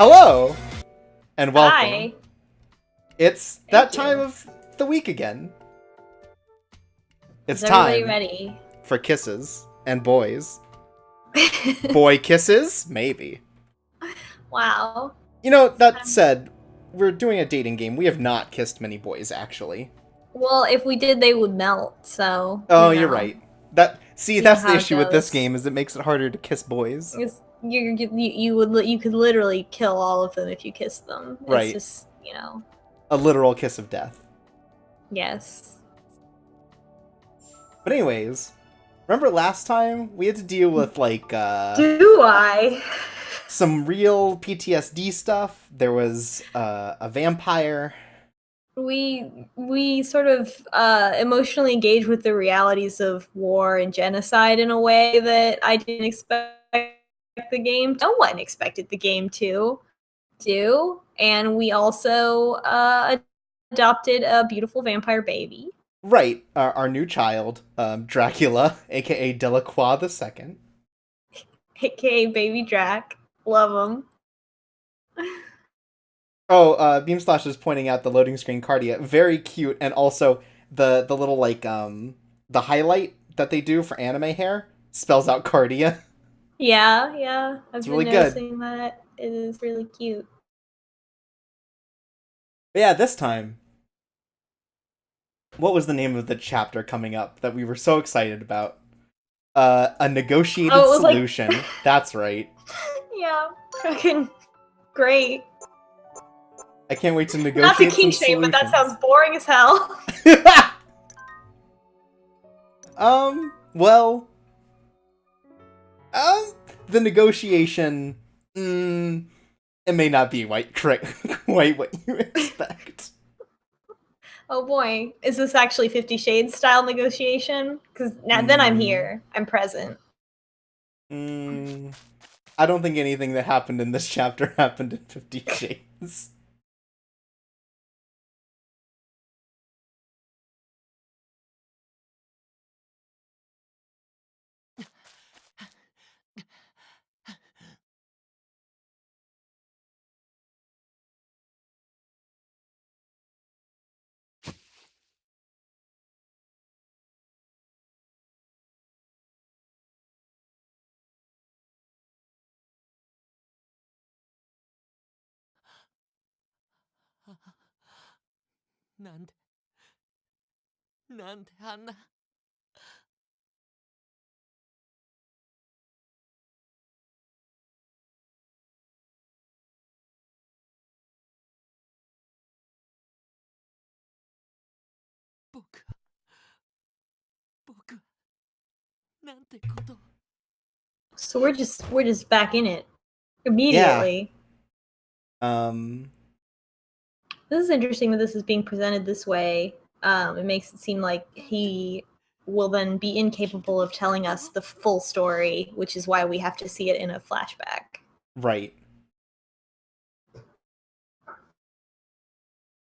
Hello, and welcome. Hi. It's Thank that time you. of the week again. It's Is everybody time ready? for kisses and boys. Boy kisses? Maybe. Wow. You know, It's that time. said, we're doing a dating game. We have not kissed many boys, actually. Well, if we did, they would melt. So Oh, you're right. you know That's the how it issue with this goes. game, is it makes it harder to kiss boys. You could literally kill all of them if you kissed them. It's Right. just A literal kiss of death. yes. But anyways, remember last time we had to deal with, Do I? some real PTSD stuff. There was a vampire. We sort of emotionally engage with the realities of war and genocide in a way that I didn't expect the game. No one expected the game to do, and we also adopted a beautiful vampire baby, Right, our new child, Dracula, aka Delacroix II. aka Baby Drac. Love him. Oh, Beamslash is pointing out the loading screen Cardia. Very cute, and also the little the highlight that they do for anime hair spells out Cardia. Yeah, I've It's been really good. noticing that. It is really cute. But yeah, this time, what was the name of the chapter coming up that we were so excited about? A negotiated Oh, it was like, solution. That's right. yeah, fucking great. I can't wait to Not to negotiate some kink shame, but that sounds solutions. boring as hell. Well, um, the negotiation, it may not be quite what you expect. Oh boy, is this actually 50 Shades style negotiation? Because now then I'm Mm, here. I'm present. mm, I don't think anything that happened in this chapter happened in 50 Shades. So we're just back in it Yeah. immediately. Um. This is interesting that this is being presented this way. It makes it seem like he will then be incapable of telling us the full story, which is why we have to see it in a flashback. Right.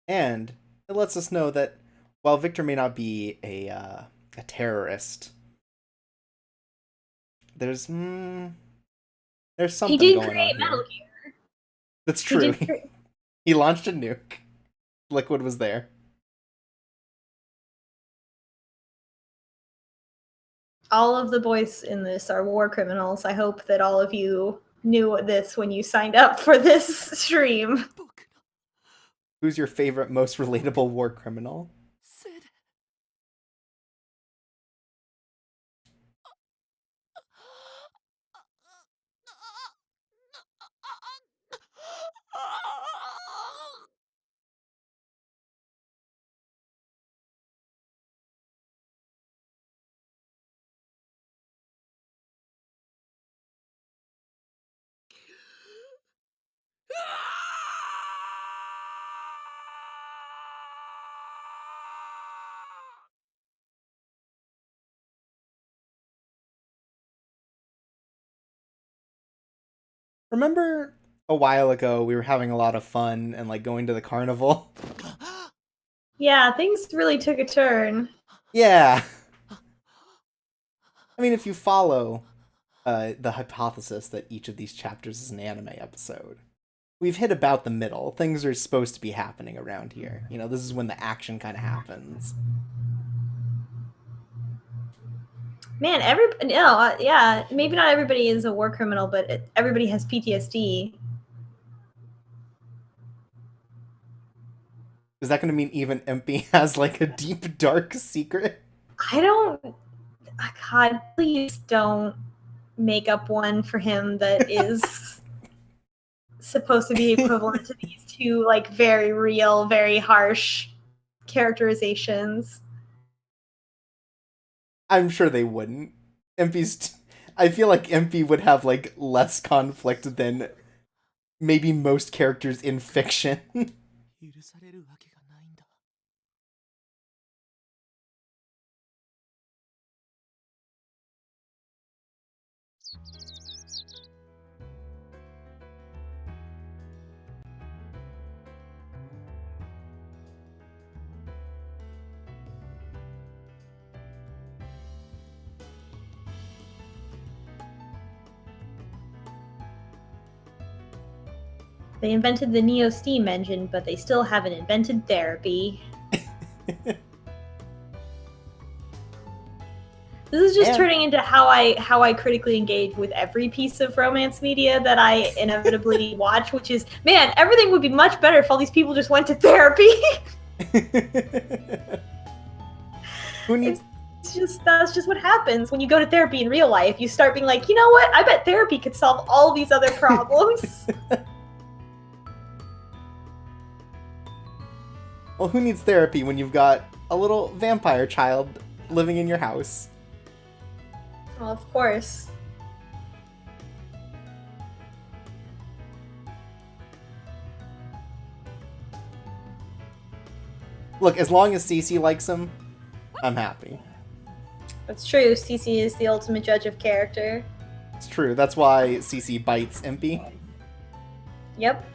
And it lets us know that while Victor may not be a terrorist, there's there's He something did going on create Metal here. Gear. That's He true. did. He launched a nuke. Liquid was there. All of the boys in this are war criminals. I hope that all of you knew this when you signed up for this stream. Who's your favorite, most relatable war criminal? Remember a while ago we were having a lot of fun and going to the carnival? Yeah, things really took a turn. Yeah. I mean, if you follow the hypothesis that each of these chapters is an anime episode, we've hit about the middle. Things are supposed to be happening around here. You know, this is when the action kind of happens. Man, yeah, maybe not everybody is a war criminal, but everybody has PTSD. Is that going to mean even Empy has like a deep, dark secret? I don't. God, please don't make up one for him that is supposed to be equivalent to these two, like, very real, very harsh characterizations. I'm sure they wouldn't. I feel like Empy would have like less conflict than maybe most characters in fiction. They invented the Neo Steam engine, but they still haven't invented therapy. This is just turning into how I critically engage with every piece of romance media that I inevitably watch, which is, man, everything would be much better if all these people just went to therapy. Who needs? That's just what happens when you go to therapy in real life. You start being like, you know what? I bet therapy could solve all these other problems. Well, who needs therapy when you've got a little vampire child living in your house? Well, of course. Look, as long as Cece likes him, I'm happy. That's true. Cece is the ultimate judge of character. It's true. That's why Cece bites Empy. Yep.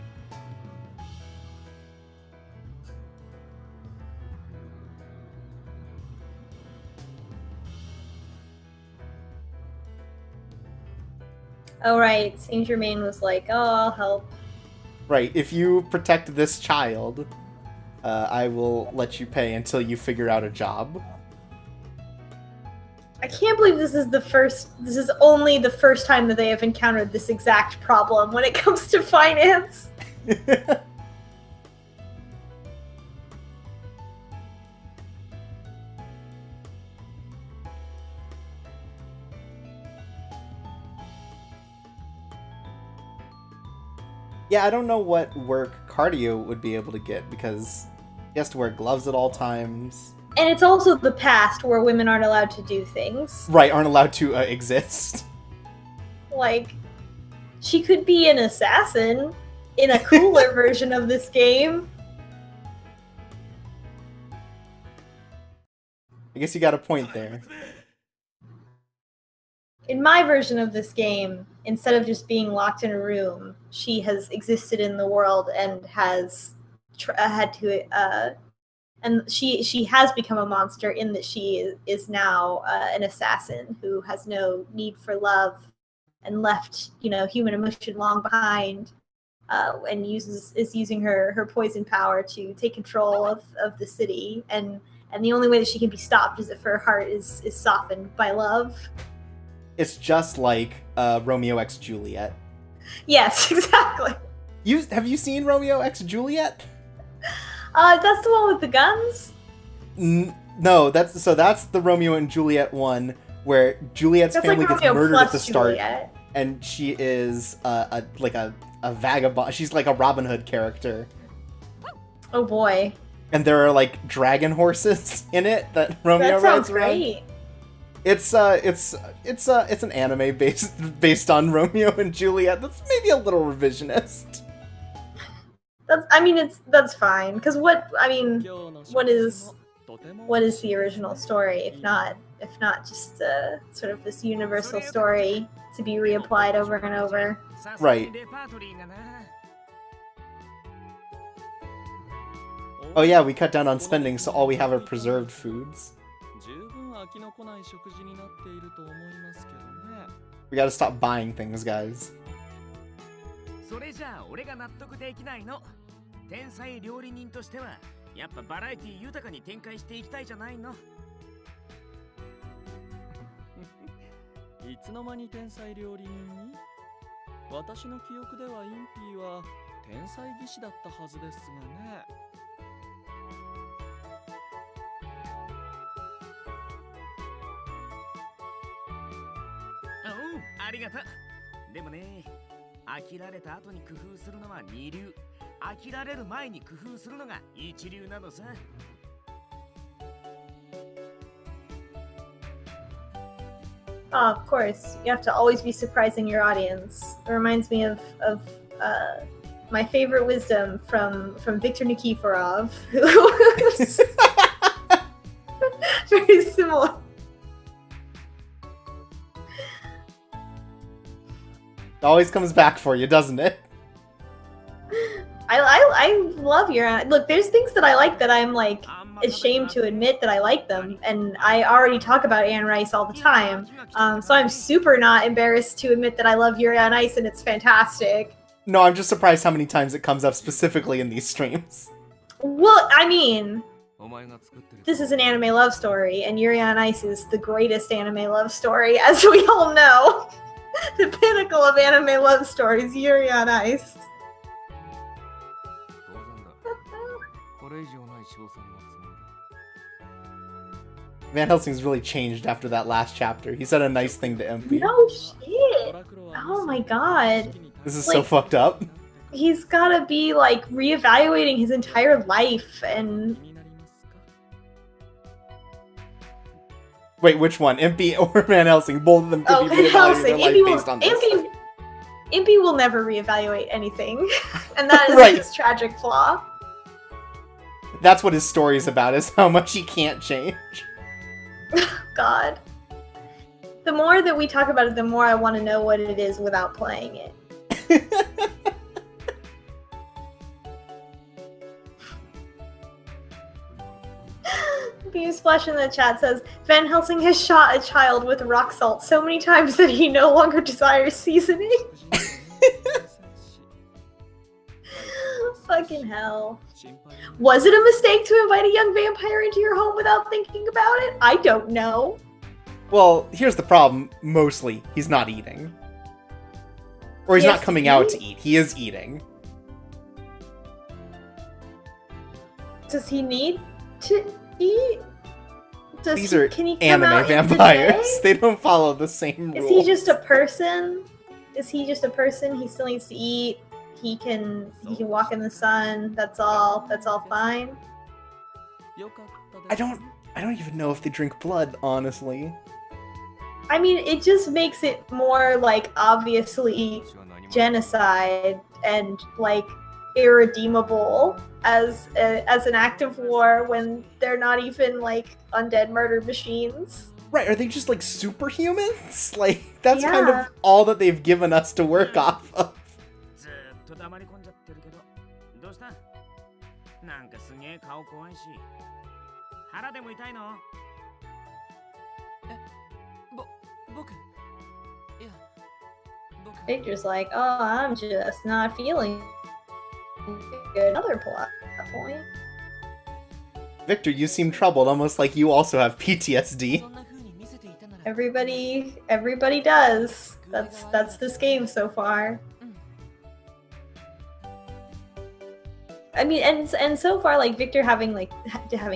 Oh, right. Saint Germain was like, oh, I'll help. Right. If you protect this child, I will let you pay until you figure out a job. I can't believe this is only the first time that they have encountered this exact problem when it comes to finance. Yeah, I don't know what work Cardio would be able to get, because he has to wear gloves at all times. And it's also the past where women aren't allowed to do things. Right, aren't allowed to exist. Like, she could be an assassin in a cooler version of this game. I guess you got a point there. In my version of this game, instead of just being locked in a room, she has existed in the world and has had to, and she has become a monster in that she is now an assassin who has no need for love and left, human emotion long behind, and is using her poison power to take control of the city, and the only way that she can be stopped is if her heart is softened by love. It's just like Romeo x Juliet. Yes, exactly. Have you seen Romeo x Juliet? That's the one with the guns? No, that's the Romeo and Juliet one where Juliet's family gets murdered at the start, and she is a vagabond. She's like a Robin Hood character. Oh boy! And there are like dragon horses in it that Romeo rides around. Great. It's an anime based on Romeo and Juliet. That's maybe a little revisionist. That's fine, because what is the original story if not just sort of this universal story to be reapplied over and over? Right. Oh yeah, we cut down on spending, so all we have are preserved foods. We gotta stop buying things, guys. それじゃあ俺が納得できないの。天才料理人としてはやっぱバラエティ豊かに展開していきたいじゃないの。いつの間に天才料理人に？私の記憶ではインピーは天才技師だったはずですがね。ありがとう。でもね、飽きられた後に工夫するのは二流、飽きられる前に工夫するのが一流なのさ。Of course, you have to always be surprising your audience. It reminds me of my favorite wisdom from Victor Nikiforov, who's very similar. It always comes back for you, doesn't it? I love your look. There's things that I like that I'm like ashamed to admit that I like them, and I already talk about Anne Rice all the time. So I'm super not embarrassed to admit that I love Yuri on Ice and it's fantastic. No, I'm just surprised how many times it comes up specifically in these streams. Well, I mean, this is an anime love story, and Yuri on Ice is the greatest anime love story, as we all know. The pinnacle of anime love stories, Yuri on Ice. Van Helsing's really changed after that last chapter. He said a nice thing to MP. No shit. Oh my god. This is so fucked up. He's gotta be like reevaluating his entire life and... Wait, which one? Impy or Van Helsing? Both of them could be reevaluating their life based on this. Impy will never reevaluate anything. And that is Right. his tragic flaw. That's what his story is about, is how much he can't change. God. The more that we talk about it, the more I want to know what it is without playing it. Beamsplash in the chat says, Van Helsing has shot a child with rock salt so many times that he no longer desires seasoning. Fucking hell. Was it a mistake to invite a young vampire into your home without thinking about it? I don't know. Well, here's the problem. Mostly, he's not eating. Or he's not coming out to eat. He is eating. Does he need to eat? These are anime vampires. They don't follow the same rules. Is he just a person? Is he just a person? He still needs to eat. He can walk in the sun. That's all. That's all fine. I don't even know if they drink blood, honestly. I mean, it just makes it more like obviously genocide and like irredeemable as an act of war when they're not even like undead murder machines. Right, are they just like superhumans? Like, that's kind of all that they've given us to work off of. Victor's like, oh, I'm just not feeling good. Another plot point. Victor, you seem troubled, almost like you also have PTSD. Everybody does. That's this game so far. I mean, and so far, like Victor having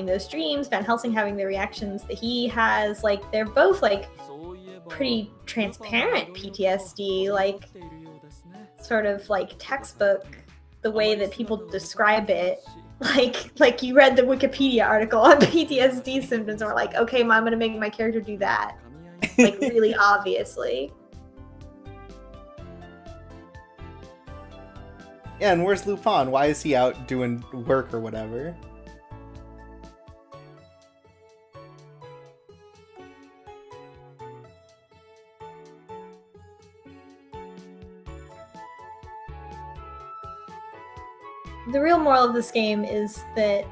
those dreams, Van Helsing having the reactions that he has, like they're both like pretty transparent PTSD, like sort of like textbook the way that people describe it. Like you read the Wikipedia article on PTSD symptoms and were like, okay, Mom, I'm gonna make my character do that. Like really obviously. Yeah, and where's Lupin? Why is he out doing work or whatever? The real moral of this game is that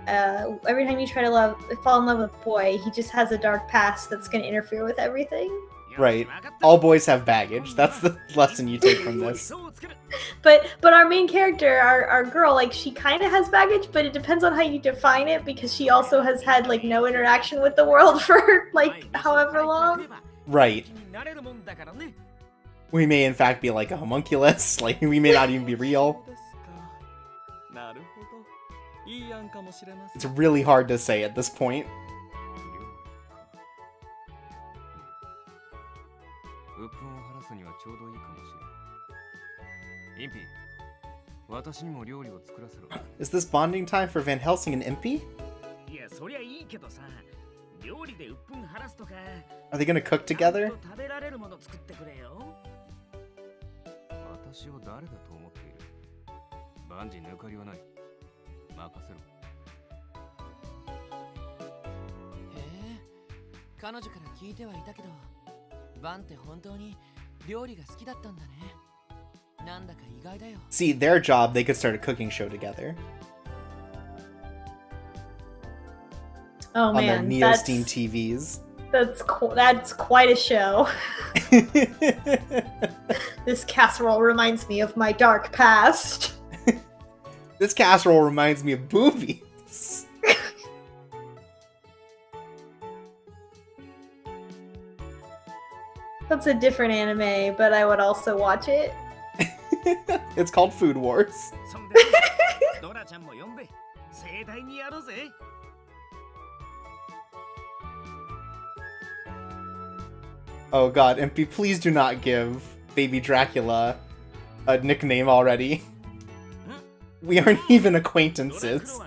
every time you try to fall in love with a boy, he just has a dark past that's going to interfere with everything. Right. All boys have baggage. That's the lesson you take from this. But our main character, our girl, like, she kind of has baggage, but it depends on how you define it, because she also has had, like, no interaction with the world for, like, however long. Right. We may in fact be like a homunculus, like we may not even be real. It's really hard to say at this point. Is this bonding time for Van Helsing and Impy? Are they gonna cook together? See, their job, they could start a cooking show together. Oh on man, their Neo-Steam TVs. That's quite a show. This casserole reminds me of my dark past. This casserole reminds me of boobies. That's a different anime, but I would also watch it. It's called Food Wars. Oh god, Impy, please do not give baby Dracula a nickname already. We aren't even acquaintances.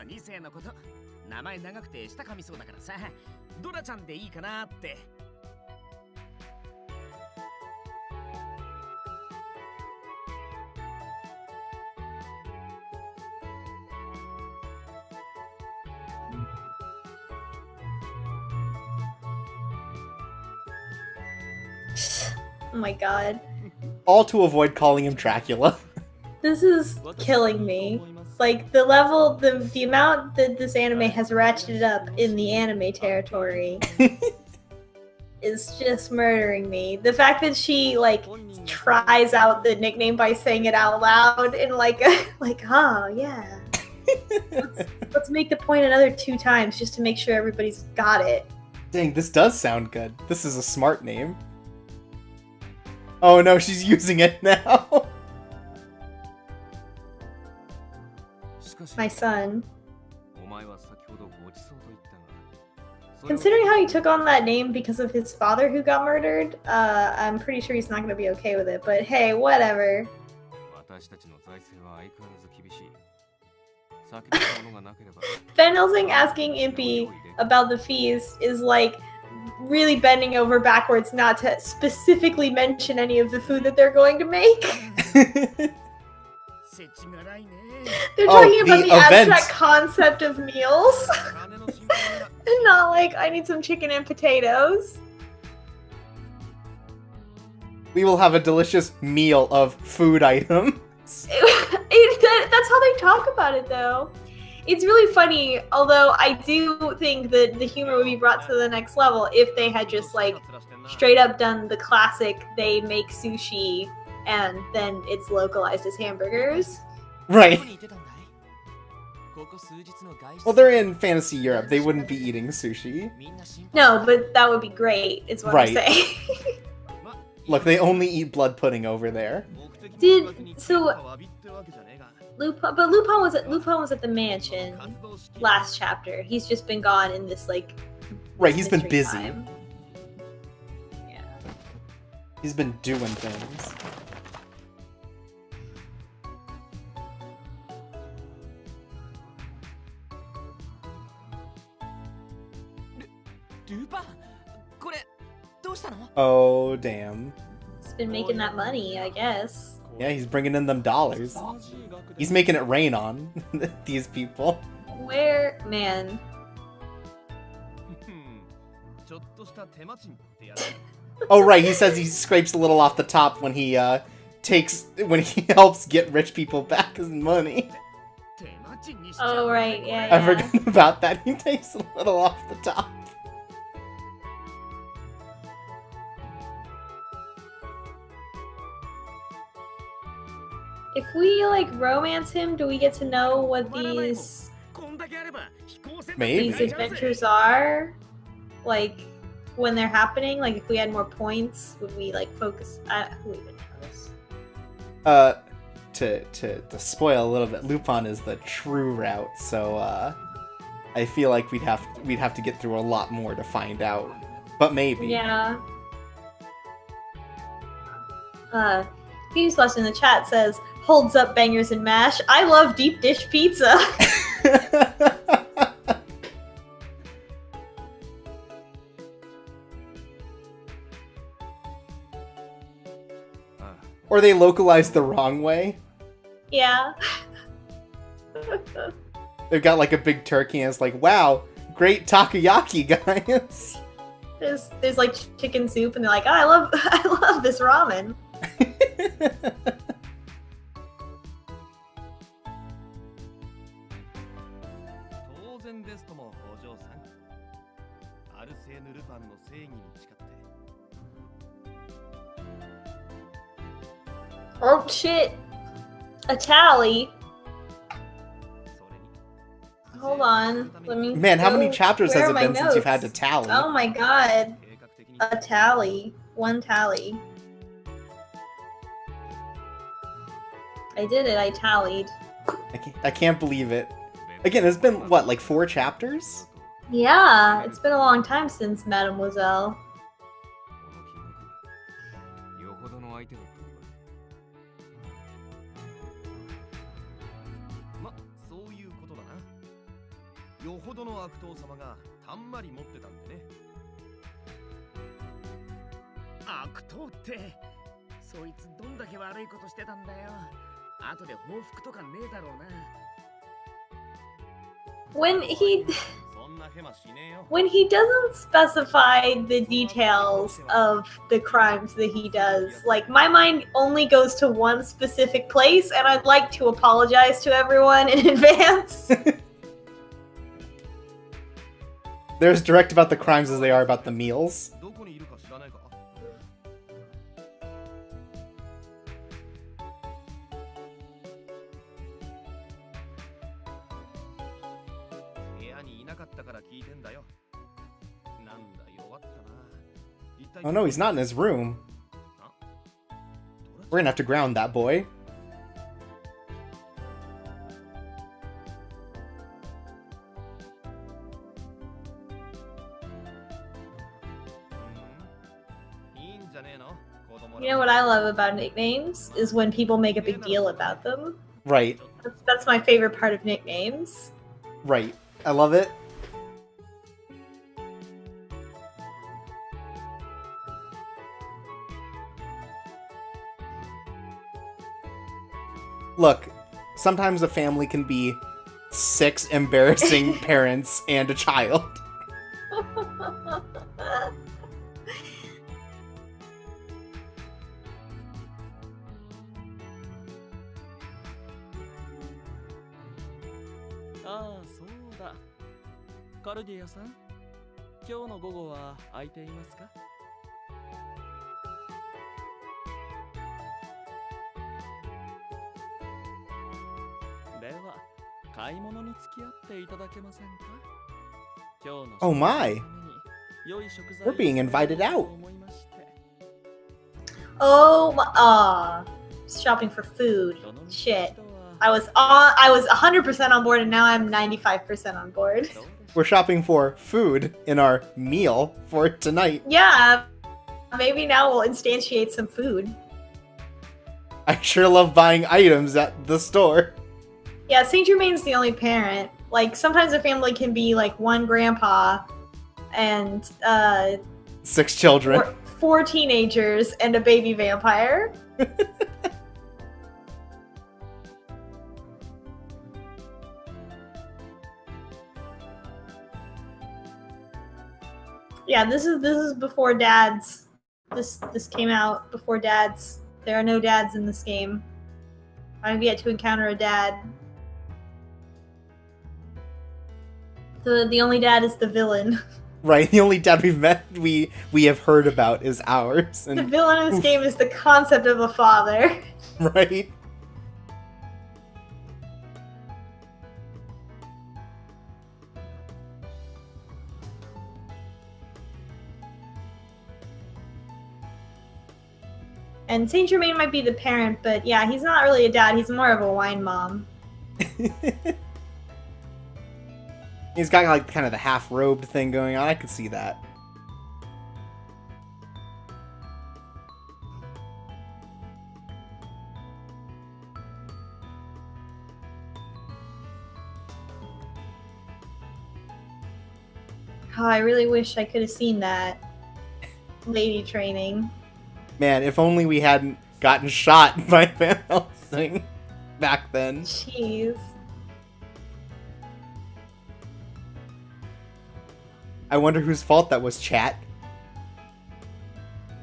Oh my god. All to avoid calling him Dracula. This is killing me. Like, the level, the amount that this anime has ratcheted up in the anime territory is just murdering me. The fact that she, like, tries out the nickname by saying it out loud and like, oh, yeah. Let's make the point another 2 times just to make sure everybody's got it. Dang, this does sound good. This is a smart name. Oh no, she's using it now. My son. Considering how he took on that name because of his father who got murdered, I'm pretty sure he's not going to be okay with it, but hey, whatever. Van Helsing asking Impy about the fees is like really bending over backwards not to specifically mention any of the food that they're going to make. They're talking about the abstract concept of meals. Not like, I need some chicken and potatoes. We will have a delicious meal of food items. That's how they talk about it, though. It's really funny, although I do think that the humor would be brought to the next level if they had just, like, straight up done the classic, they make sushi and then it's localized as hamburgers. Right. Well, they're in fantasy Europe. They wouldn't be eating sushi. No, but that would be great, is what I'm saying. Look, they only eat blood pudding over there. Lupin was at the mansion last chapter. He's just been gone in this, like, right, he's been busy. Time. Yeah. He's been doing things. Oh, damn. He's been making that money, I guess. Yeah, he's bringing in them dollars. He's making it rain on these people. Where, man? Oh, right, he says he scrapes a little off the top when he helps get rich people back his money. Oh, right, yeah. I forgot about that. He takes a little off the top. If we like romance him, do we get to know what these Maybe. adventures are? Like when they're happening? Like if we had more points, would we like focus? Who even knows? To spoil a little bit, Lupin is the true route, so I feel like we'd have to get through a lot more to find out. But maybe. Yeah. Peeves Plus in the chat says, holds up bangers and mash. I love deep dish pizza. Or they localized the wrong way. Yeah. They've got like a big turkey and it's like, wow, great takoyaki, guys. There's like chicken soup and they're like, oh, I love this ramen. Oh shit! A tally. Hold on, let me. Man, how many chapters Where has are it my been since you've had to notes? tally? Oh my god. A tally. One tally. I did it, I tallied. I can't believe it. Again, it's been, what, like 4 chapters? Yeah, it's been a long time since Mademoiselle. When he doesn't specify the details of the crimes that he does, like, my mind only goes to one specific place, and I'd like to apologize to everyone in advance. They're as direct about the crimes as they are about the meals. Oh no, he's not in his room. We're gonna have to ground that boy. You know what I love about nicknames? Is when people make a big deal about them. Right. That's my favorite part of nicknames. Right. I love it. Look, sometimes a family can be 6 embarrassing parents and a child. Guardian-san, 今日の午後は空いていますか? では、買い物に付き合っていただけませんか? 今日の Oh my! We're being invited out. Oh my, shopping for food. Shit. I was 100% on board and now I'm 95% on board. We're shopping for food in our meal for tonight. Yeah, maybe now we'll instantiate some food. I sure love buying items at the store. Yeah, Saint Germain's the only parent. Like, sometimes a family can be like one grandpa and 6 children. 4 teenagers and a baby vampire. Yeah, this is before dads. This came out before dads. There are no dads in this game. I've yet to encounter a dad. The only dad is the villain. Right, the only dad we've met, we have heard about is ours. And the villain in this game is the concept of a father. Right. And Saint Germain might be the parent, but yeah, he's not really a dad. He's more of a wine mom. He's got like kind of the half-robed thing going on. I could see that. Oh, I really wish I could have seen that lady training. Man, if only we hadn't gotten shot by Van Helsing back then. Jeez. I wonder whose fault that was, chat.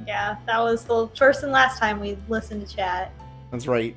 Yeah, that was the first and last time we listened to chat. That's right.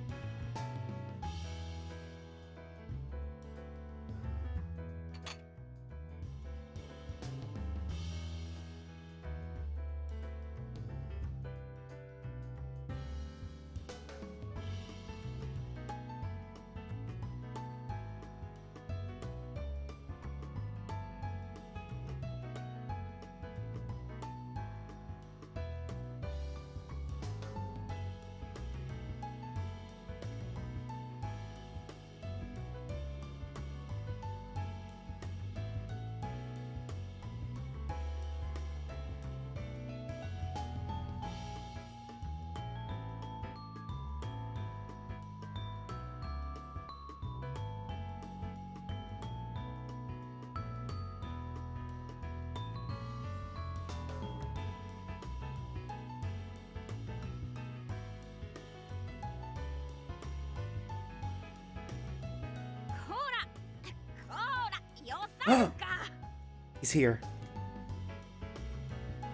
He's here.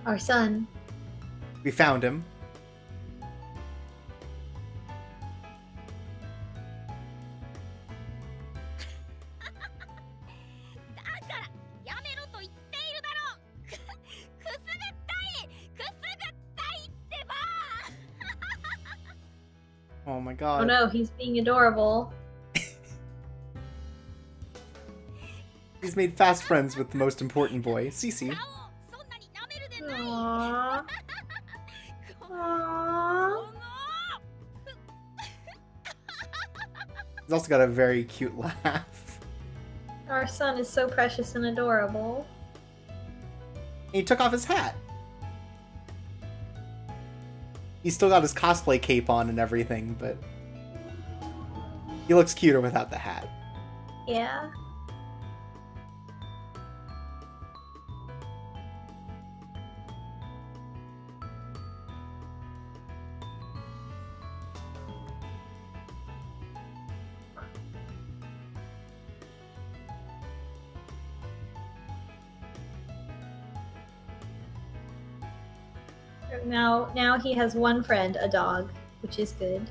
Our son. We found him. Oh my god. Oh no, he's being adorable. He's made fast friends with the most important boy, Cece. Aww. Aww. He's also got a very cute laugh. Our son is so precious and adorable. He took off his hat. He's still got his cosplay cape on and everything, but he looks cuter without the hat. Yeah. Now he has one friend, a dog, which is good.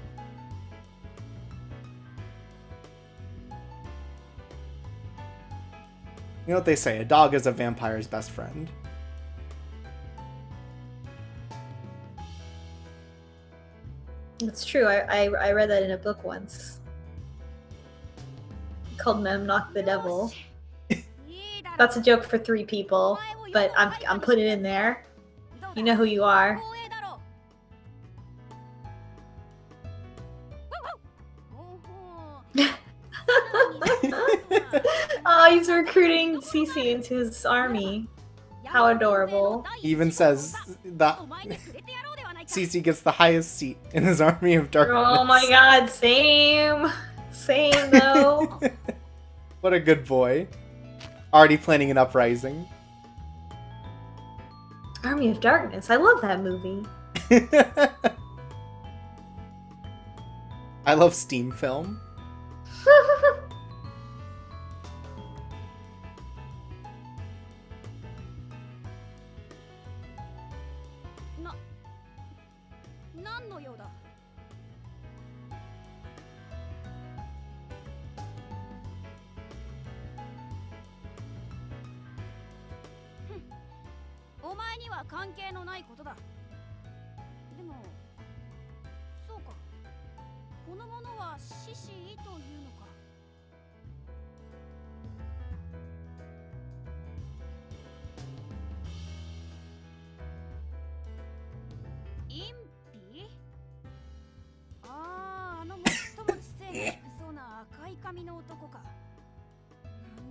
You know what they say, a dog is a vampire's best friend. It's true. I read that in a book once. Called Memnock the Devil. That's a joke for 3 people, but I'm putting it in there. You know who you are. Oh, he's recruiting Cece into his army. How adorable. He even says that Cece gets the highest seat in his army of darkness. Oh my god, same. Same though. What a good boy. Already planning an uprising. Army of Darkness. I love that movie. I love steam film.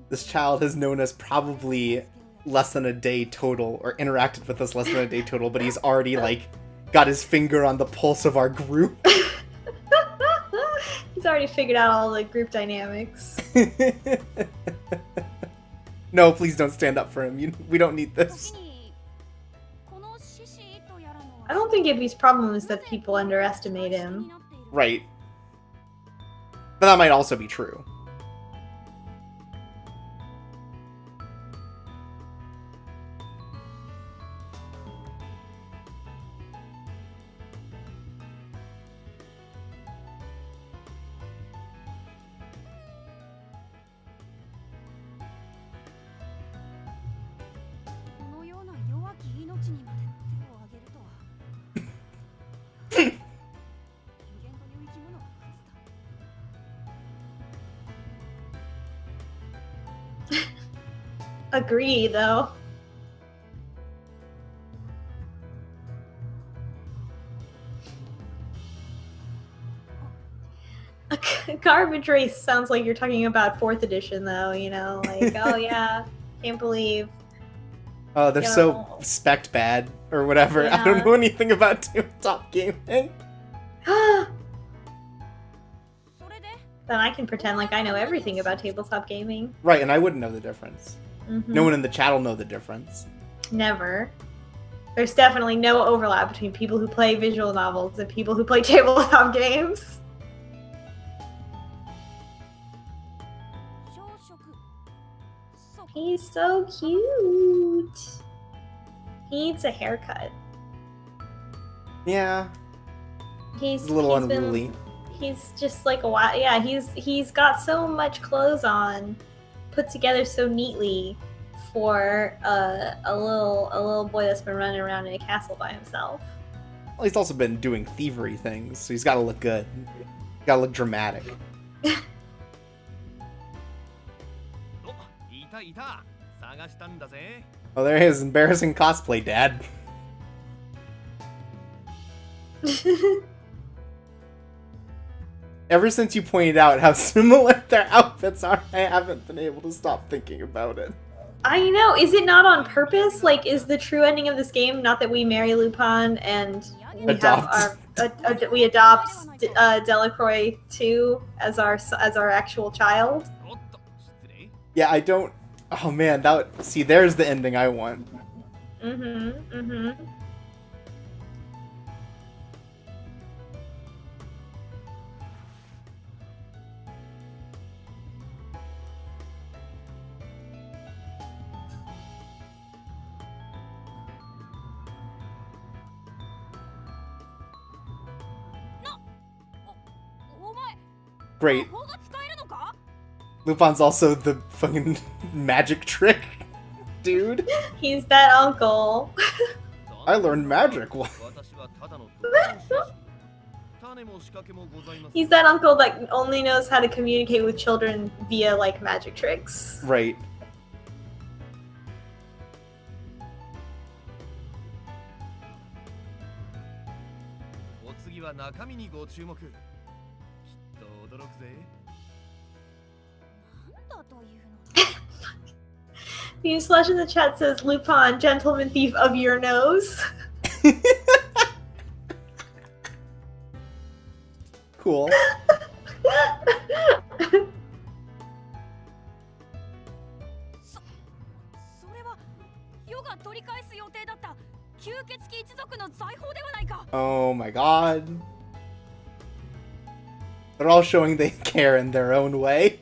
This child has known us probably less than a day total, or interacted with us less than a day total, but he's already, like, got his finger on the pulse of our group. He's already figured out all the group dynamics. No, please don't stand up for him. We don't need this. I don't think Gibby's problem is that people underestimate him. Right. But that might also be true. Agree, though. Garbage Race sounds like you're talking about 4th edition, though, you know? Like, oh yeah, can't believe. Oh, they're so spec bad, or whatever. Yeah. I don't know anything about tabletop gaming. Then I can pretend like I know everything about tabletop gaming. Right, and I wouldn't know the difference. Mm-hmm. No one in the chat will know the difference. Never. There's definitely no overlap between people who play visual novels and people who play tabletop games. He's so cute. He needs a haircut. Yeah. He's a little unruly. He's just like yeah, he's got so much clothes on, put together so neatly for a little boy that's been running around in a castle by himself. Well, he's also been doing thievery things, so he's got to look good. Got to look dramatic. Oh, there is embarrassing cosplay, Dad. Ever since you pointed out how similar their outfits are, I haven't been able to stop thinking about it. I know. Is it not on purpose? Like, is the true ending of this game not that we marry Lupin and we adopt Delacroix too as our actual child? Yeah, I don't. Oh man, see, there's the ending I want. Great. Lupin's also the fucking magic trick dude. He's that uncle. I learned magic. He's that uncle that only knows how to communicate with children via, like, magic tricks. Right. Newsflash in the chat says, Lupin, gentleman thief of your nose. Cool. Oh my god. They're all showing they care in their own way.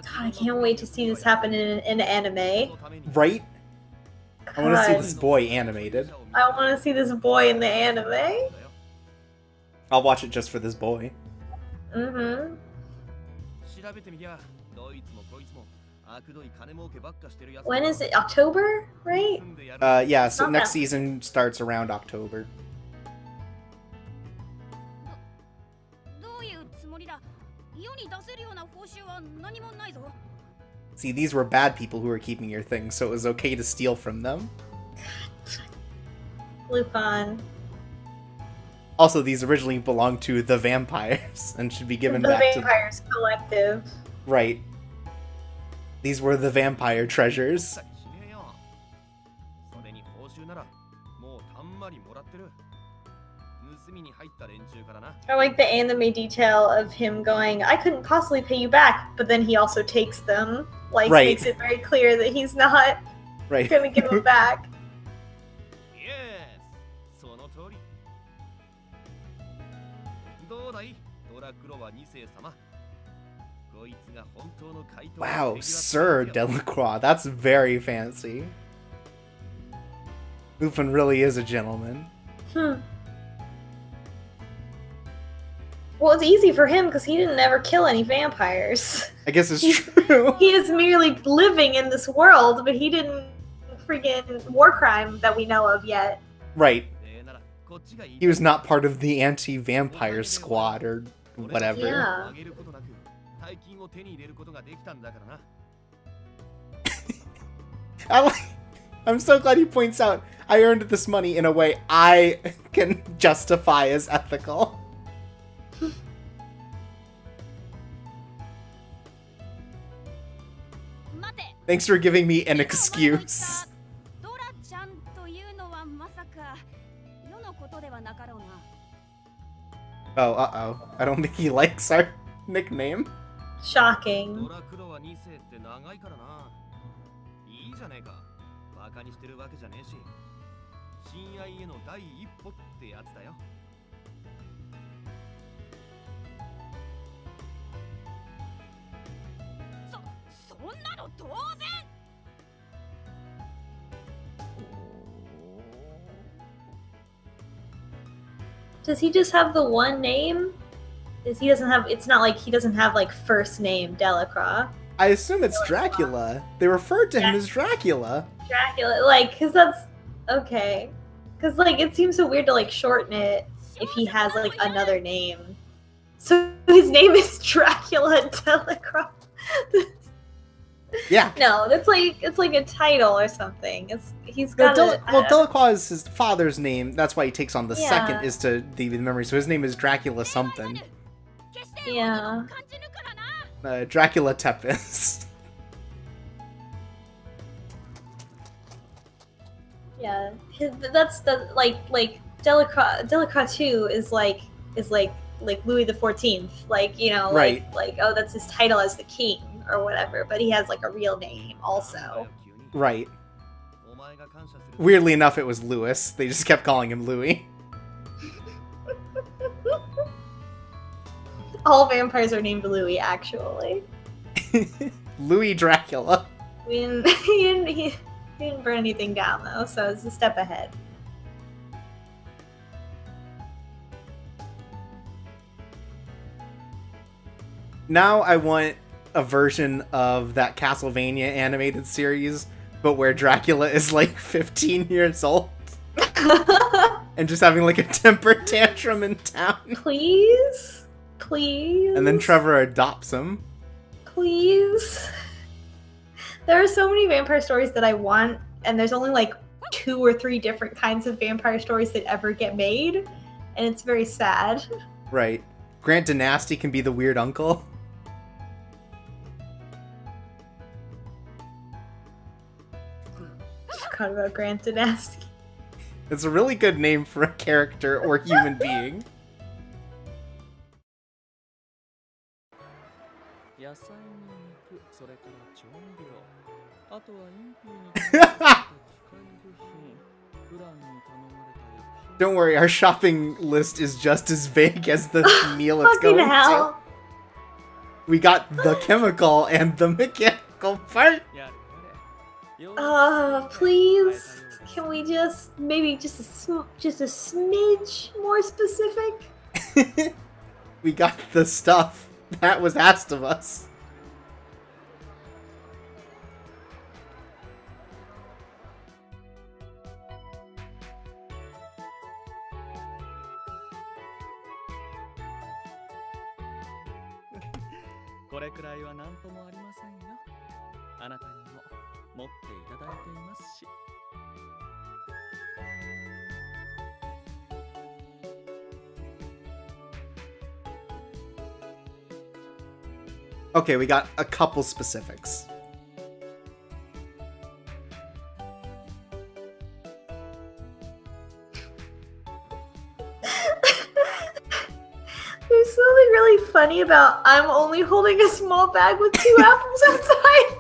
God, I can't wait to see this happen in an anime. Right? I want to see God. this boy animated. I want to see this boy in the anime. I'll watch it just for this boy. Mm-hmm. 調べてみりゃどいつもこいつもあくどい金儲けばっかしてるやつ When is it? October, right? Yeah, so Not next that- season starts around October. どういうつもりだ世に出せるような報酬は何もないぞ See, these were bad people who were keeping your things, so it was okay to steal from them. Lupin. Also, these originally belonged to the vampires and should be given The back Vampires Collective. to... Right. These were the vampire treasures. しねえよそれに報酬ならもうたんまりもらってる盗みに入った連中からな I like the anime detail of him going, I couldn't possibly pay you back, but then he also takes them. Like, Right. makes it very clear that he's not Right. gonna give them back. イエスその通りどうだいドラクロワ2世様こいつが本当の怪盗 Wow, Sir Delacroix, that's very fancy. Lupin really is a gentleman. Well, it's easy for him because he didn't ever kill any vampires. I guess it's true. He is merely living in this world, but he didn't freaking war crime that we know of yet. Right. ならこっちがいい He was not part of the anti-vampire squad or whatever. Yeah. あげることなく大金を手に入れることができたんだからな I'm so glad he points out I earned this money in a way I can justify as ethical. Thanks for giving me an excuse. ドラちゃんというのはまさか世のことではなかろうな Oh, uh-oh. I don't think he likes our nickname. ド Shocking. ラクロワ2世って長いからないいじゃねえかバカにしてるわけじゃねえし親愛への第一歩ってやつだよそんなの当然 Does he just have the one name? He doesn't have. It's not like he doesn't have like first name Delacroix. I assume it's Dracula. They referred to him as Dracula. Dracula, like, cause that's okay. Cause like it seems so weird to like shorten it if he has like another name. So his name is Dracula Delacroix. Yeah. No, it's like a title or something. He's No, got Delacroix is his father's name. That's why he takes on the Yeah. second is to the memory. So his name is Dracula something. 決して Yeah. 感じぬからな Dracula Tepes. Yeah, that's the like Delacroix 2 is like Louis the 14th, like you know, Right. like oh that's his title as the king or whatever, but he has like a real name also. Right. お前が感謝する Weirdly enough, it was Louis. They just kept calling him Louis. All vampires are named Louis, actually. Louis Dracula. We didn't, he didn't burn anything down though, so it's a step ahead. Now I want a version of that Castlevania animated series, but where Dracula is like 15 years old and just having like a temper tantrum in town. Please? Please? And then Trevor adopts him. Please? There are so many vampire stories that I want, and there's only like 2 or 3 different kinds of vampire stories that ever get made, and it's very sad. Right. Grant Dynasty can be the weird uncle. Forgot about Grant Dynasty. It's a really good name for a character or human being. 野菜に肉、それから調味料、あとはインピーに頼まれた機械部品、プランに頼まれた薬品。 Don't worry, our shopping list is just as vague as the meal it's Fucking going hell. to. We got the chemical and the mechanical part. やれやれ。Please, can we just maybe just a smidge more specific? We got the stuff that was asked of us. Okay, we got a couple specifics. There's something really funny about I'm only holding a small bag with 2 apples inside.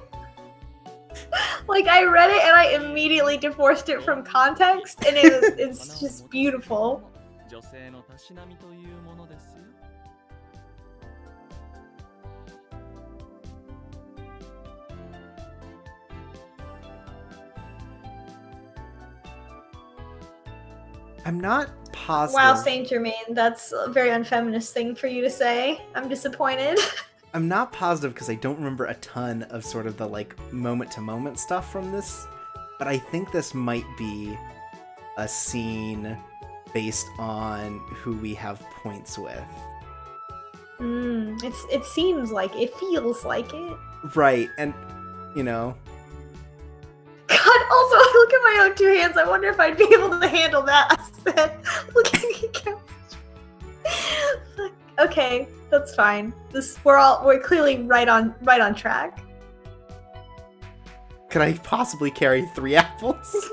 Like, I read it and I immediately divorced it from context, and it's just beautiful. I'm not positive. Wow, Saint Germain, that's a very unfeminist thing for you to say. I'm disappointed. I'm not positive because I don't remember a ton of sort of the like moment-to-moment stuff from this, but I think this might be a scene based on who we have points with. It seems like it feels like it. Right, and you know. God, also I look at my own 2 hands. I wonder if I'd be able to handle that. Looking at Fuck. Okay, that's fine. We're clearly right on track. Could I possibly carry 3 apples?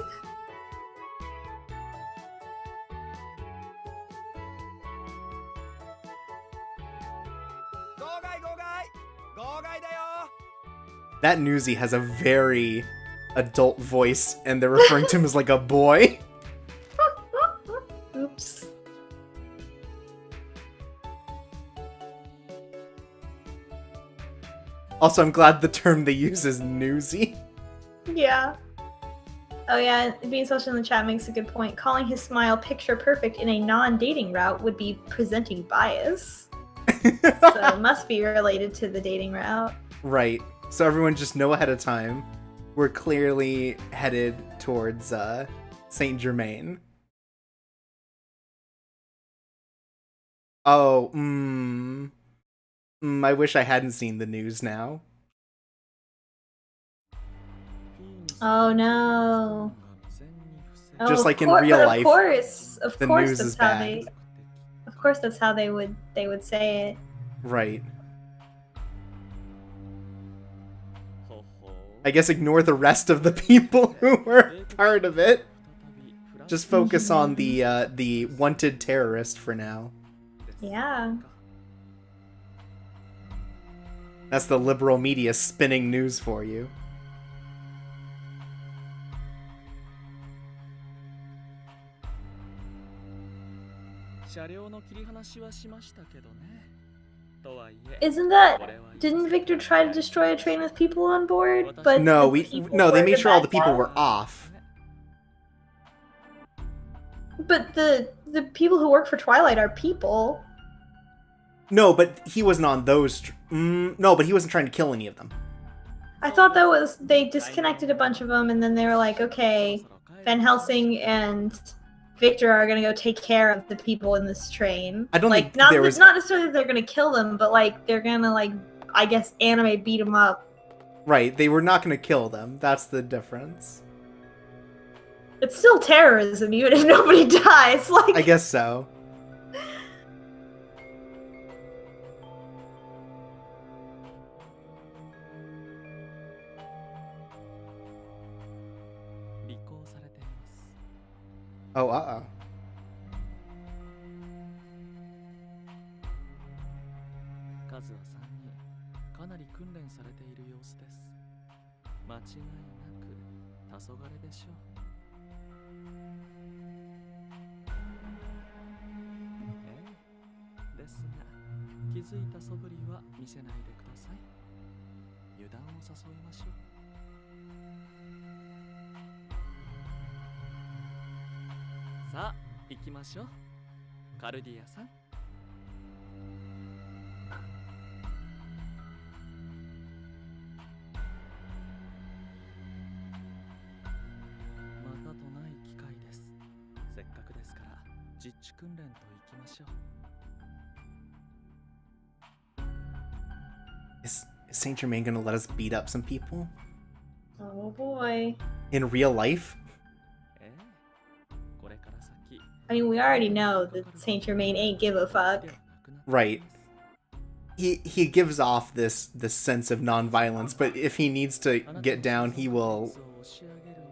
That newsie has a very adult voice, and they're referring to him as like a boy. Oops. Also, I'm glad the term they use is newsie. Yeah. Oh yeah, being social in the chat makes a good point. Calling his smile picture perfect in a non-dating route would be presenting bias. So it must be related to the dating route. Right. So everyone just know ahead of time. We're clearly headed towards Saint Germain. Oh, I wish I hadn't seen the news now. Oh no. Just like in real life, of the course news that's is how bad. Of course that's how they would say it. Right. I guess ignore the rest of the people who were part of it. Just focus on the wanted terrorist for now. Yeah. That's the liberal media spinning news for you. Didn't Victor try to destroy a train with people on board? But no, they made sure all the people were off. But the people who work for Twilight are people. No, but he wasn't on those. No, but he wasn't trying to kill any of them. I thought that was they disconnected a bunch of them, and then they were like, okay, Van Helsing and Victor are gonna go take care of the people in this train. I don't like think not there was... not necessarily that they're gonna kill them, but like they're gonna like I guess anime beat them up. Right, they were not gonna kill them. That's the difference. It's still terrorism, even if nobody dies. Like I guess so. Oh, uh-oh. さあ行きましょう、カルディアさん。またとない機会です。せっかくですから実地訓練と行きましょう。Is Saint Germain gonna let us beat up some people? Oh boy. In real life? I mean, we already know that Saint Germain ain't give a fuck. Right. He gives off this sense of non-violence, but if he needs to get down, he will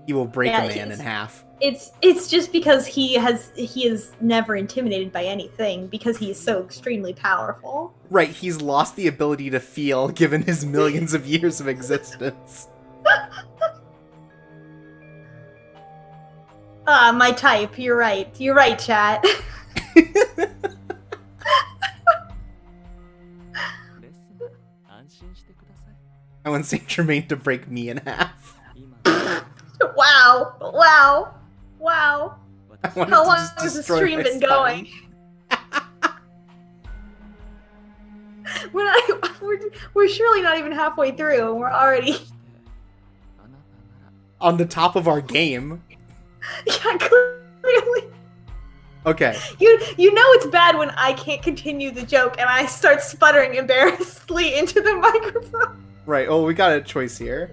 break a man in half. It's just because he is never intimidated by anything because he is so extremely powerful. Right, he's lost the ability to feel given his millions of years of existence. My type. You're right. You're right, chat. I want Saint Germain to break me in half. Wow. Wow. Wow. How long has the destroy stream my been spine. going? We're surely not even halfway through, and we're already... On the top of our game. Yeah, clearly. Okay. You know it's bad when I can't continue the joke and I start sputtering embarrassedly into the microphone. Right, oh, we got a choice here.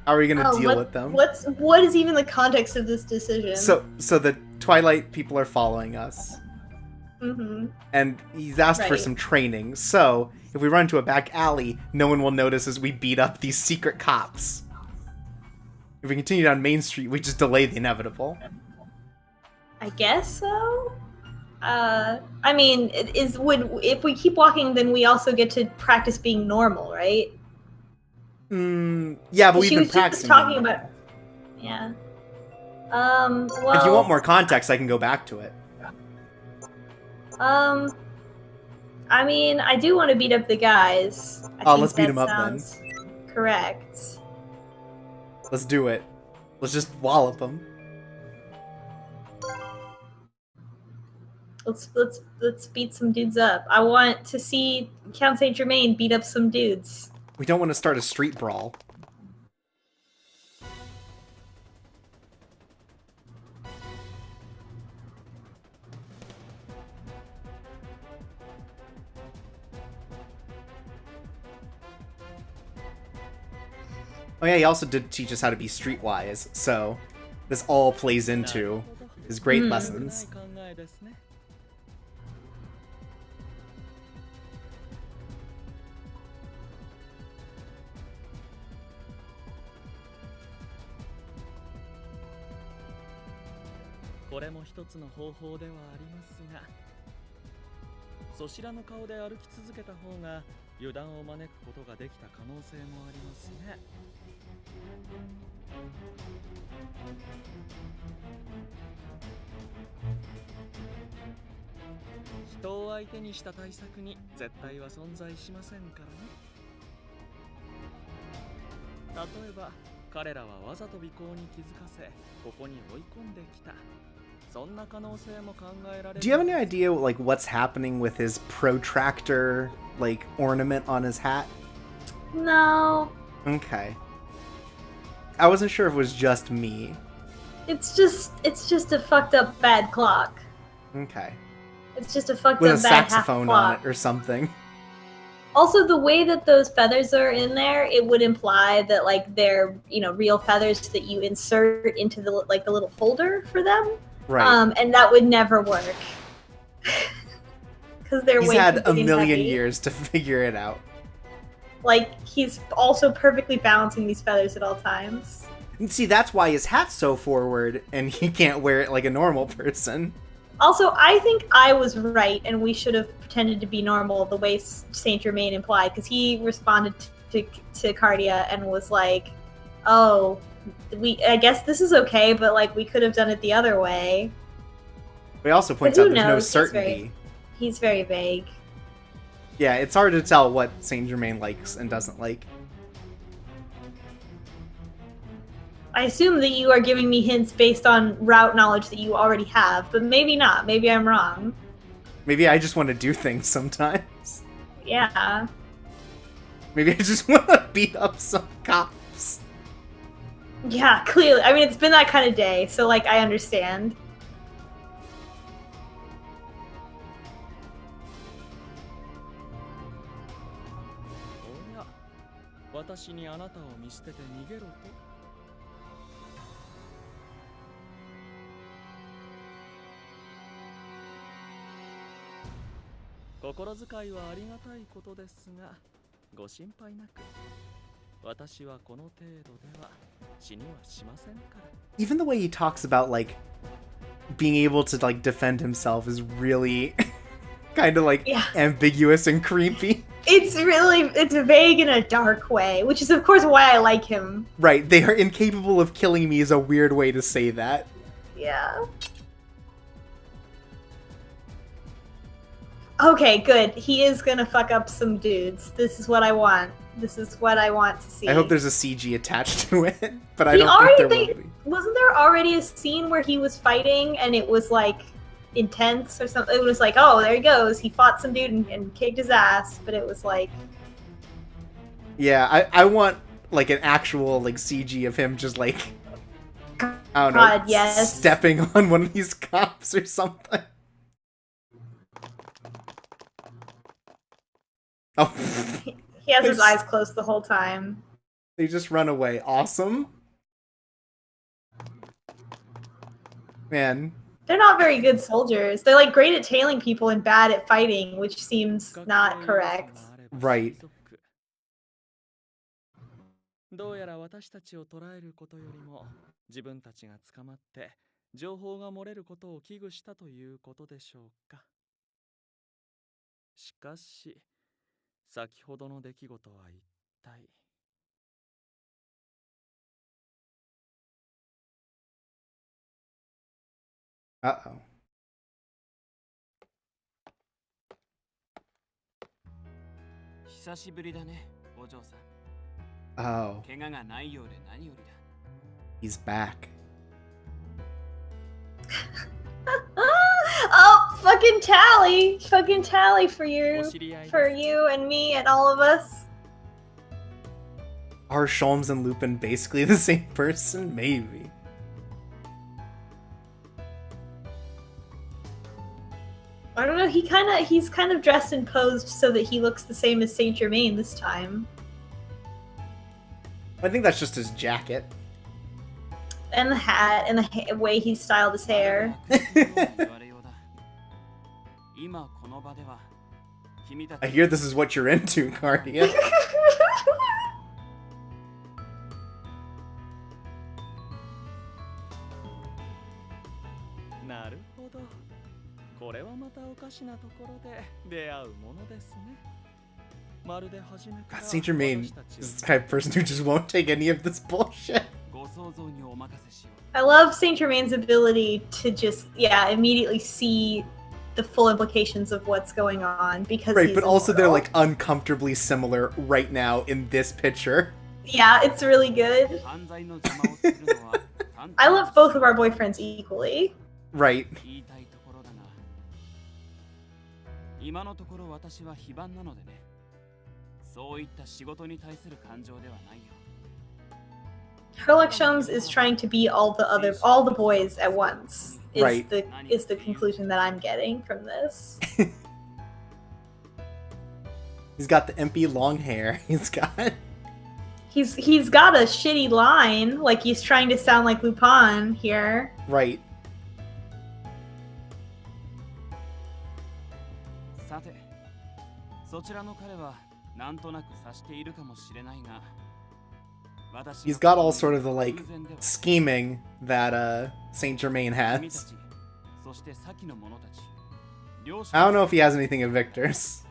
How are we gonna deal with them? What is even the context of this decision? So the Twilight people are following us. Mm-hmm. And he's asked for some training, so if we run into a back alley, no one will notice as we beat up these secret cops. If we continue down Main Street, we just delay the inevitable. I guess so. I mean, if we keep walking, then we also get to practice being normal, right? Yeah, but we've been practicing. Just talking about. Yeah. Well. If you want more context, I can go back to it. I mean, I do want to beat up the guys. Let's beat them up then. Correct. Let's do it. Let's just wallop them. Let's beat some dudes up. I want to see Count Saint Germain beat up some dudes. We don't want to start a street brawl. Oh yeah, he also did teach us how to be streetwise, so this all plays into his great lessons. Do you have any idea like what's happening with his protractor like ornament on his hat? No. Okay. I wasn't sure if it was just me. It's just a fucked up bad clock. Okay. It's just a fucked with up a bad saxophone half on it or something. Also, the way that those feathers are in there, it would imply that like they're real feathers that you insert into the little holder for them. Right. And that would never work because they're. He's had a million years to figure it out. Like he's also perfectly balancing these feathers at all times. And see, that's why his hat's so forward, and he can't wear it like a normal person. Also, I think I was right, and we should have pretended to be normal the way Saint Germain implied, because he responded to Cardia and was like, "Oh, I guess this is okay, but like we could have done it the other way." He also points out there's no certainty. He's very vague. Yeah, it's hard to tell what Saint Germain likes and doesn't like. I assume that you are giving me hints based on route knowledge that you already have, but maybe not. Maybe I'm wrong. Maybe I just want to do things sometimes. Yeah. Maybe I just want to beat up some cops. Yeah, clearly. I mean, it's been that kind of day, so, like, I understand.おや、私にあなたを見捨てて逃げろと。心遣いはありがたいことですが、ご心配なく。私はこの程度では死にはしませんから。Even the way he talks about, like, being able to, like, defend himself is really kind of, like, ambiguous and creepy. It's vague in a dark way, which is, of course, why I like him. Right, they are incapable of killing me is a weird way to say that. Yeah. Okay, good. He is gonna fuck up some dudes. This is what I want. This is what I want to see. I hope there's a CG attached to it, but I don't think there will be. Wasn't there already a scene where he was fighting and it was, like, intense or something? It was like, oh, there he goes. He fought some dude and kicked his ass, but it was like... Yeah, I want, like, an actual, like, CG of him just, like, I don't know, yes. stepping on one of these cops or something. Oh. He has his eyes closed the whole time. They just run away. Awesome. Man. They're not very good soldiers. They're, like, great at tailing people and bad at fighting, which seems not correct. Right. どうやら私たちを捕らえることよりも自分たちが捕まって情報が漏れることを危惧したということでしょうか。しかし先ほどの出来事は一体。Uh-oh. 久しぶりだね、お嬢さん。Oh. 怪我がないようで何よりだ。He's back. Oh, fucking tally! Fucking tally for you and me and all of us. Are Sholmes and Lupin basically the same person? Maybe. I don't know, he's kind of dressed and posed so that he looks the same as Saint Germain this time. I think that's just his jacket. And the hat, and the way he styled his hair. I hear this is what you're into, Guardian. God, Saint Germain is the type of person who just won't take any of this bullshit. I love Saint Germain's ability to just, immediately see the full implications of what's going on because right, he's but also immortal. they're like uncomfortably similar right now in this picture. Yeah, it's really good. I love both of our boyfriends equally. Right. Sherlock Sholmes is trying to be all the boys at once. Is the conclusion that I'm getting from this. He's got the impy long hair. He's got a shitty line, like he's trying to sound like Lupin here. Right. He's got all sort of the, like, scheming that Saint Germain has. I don't know if he has anything of Victor's.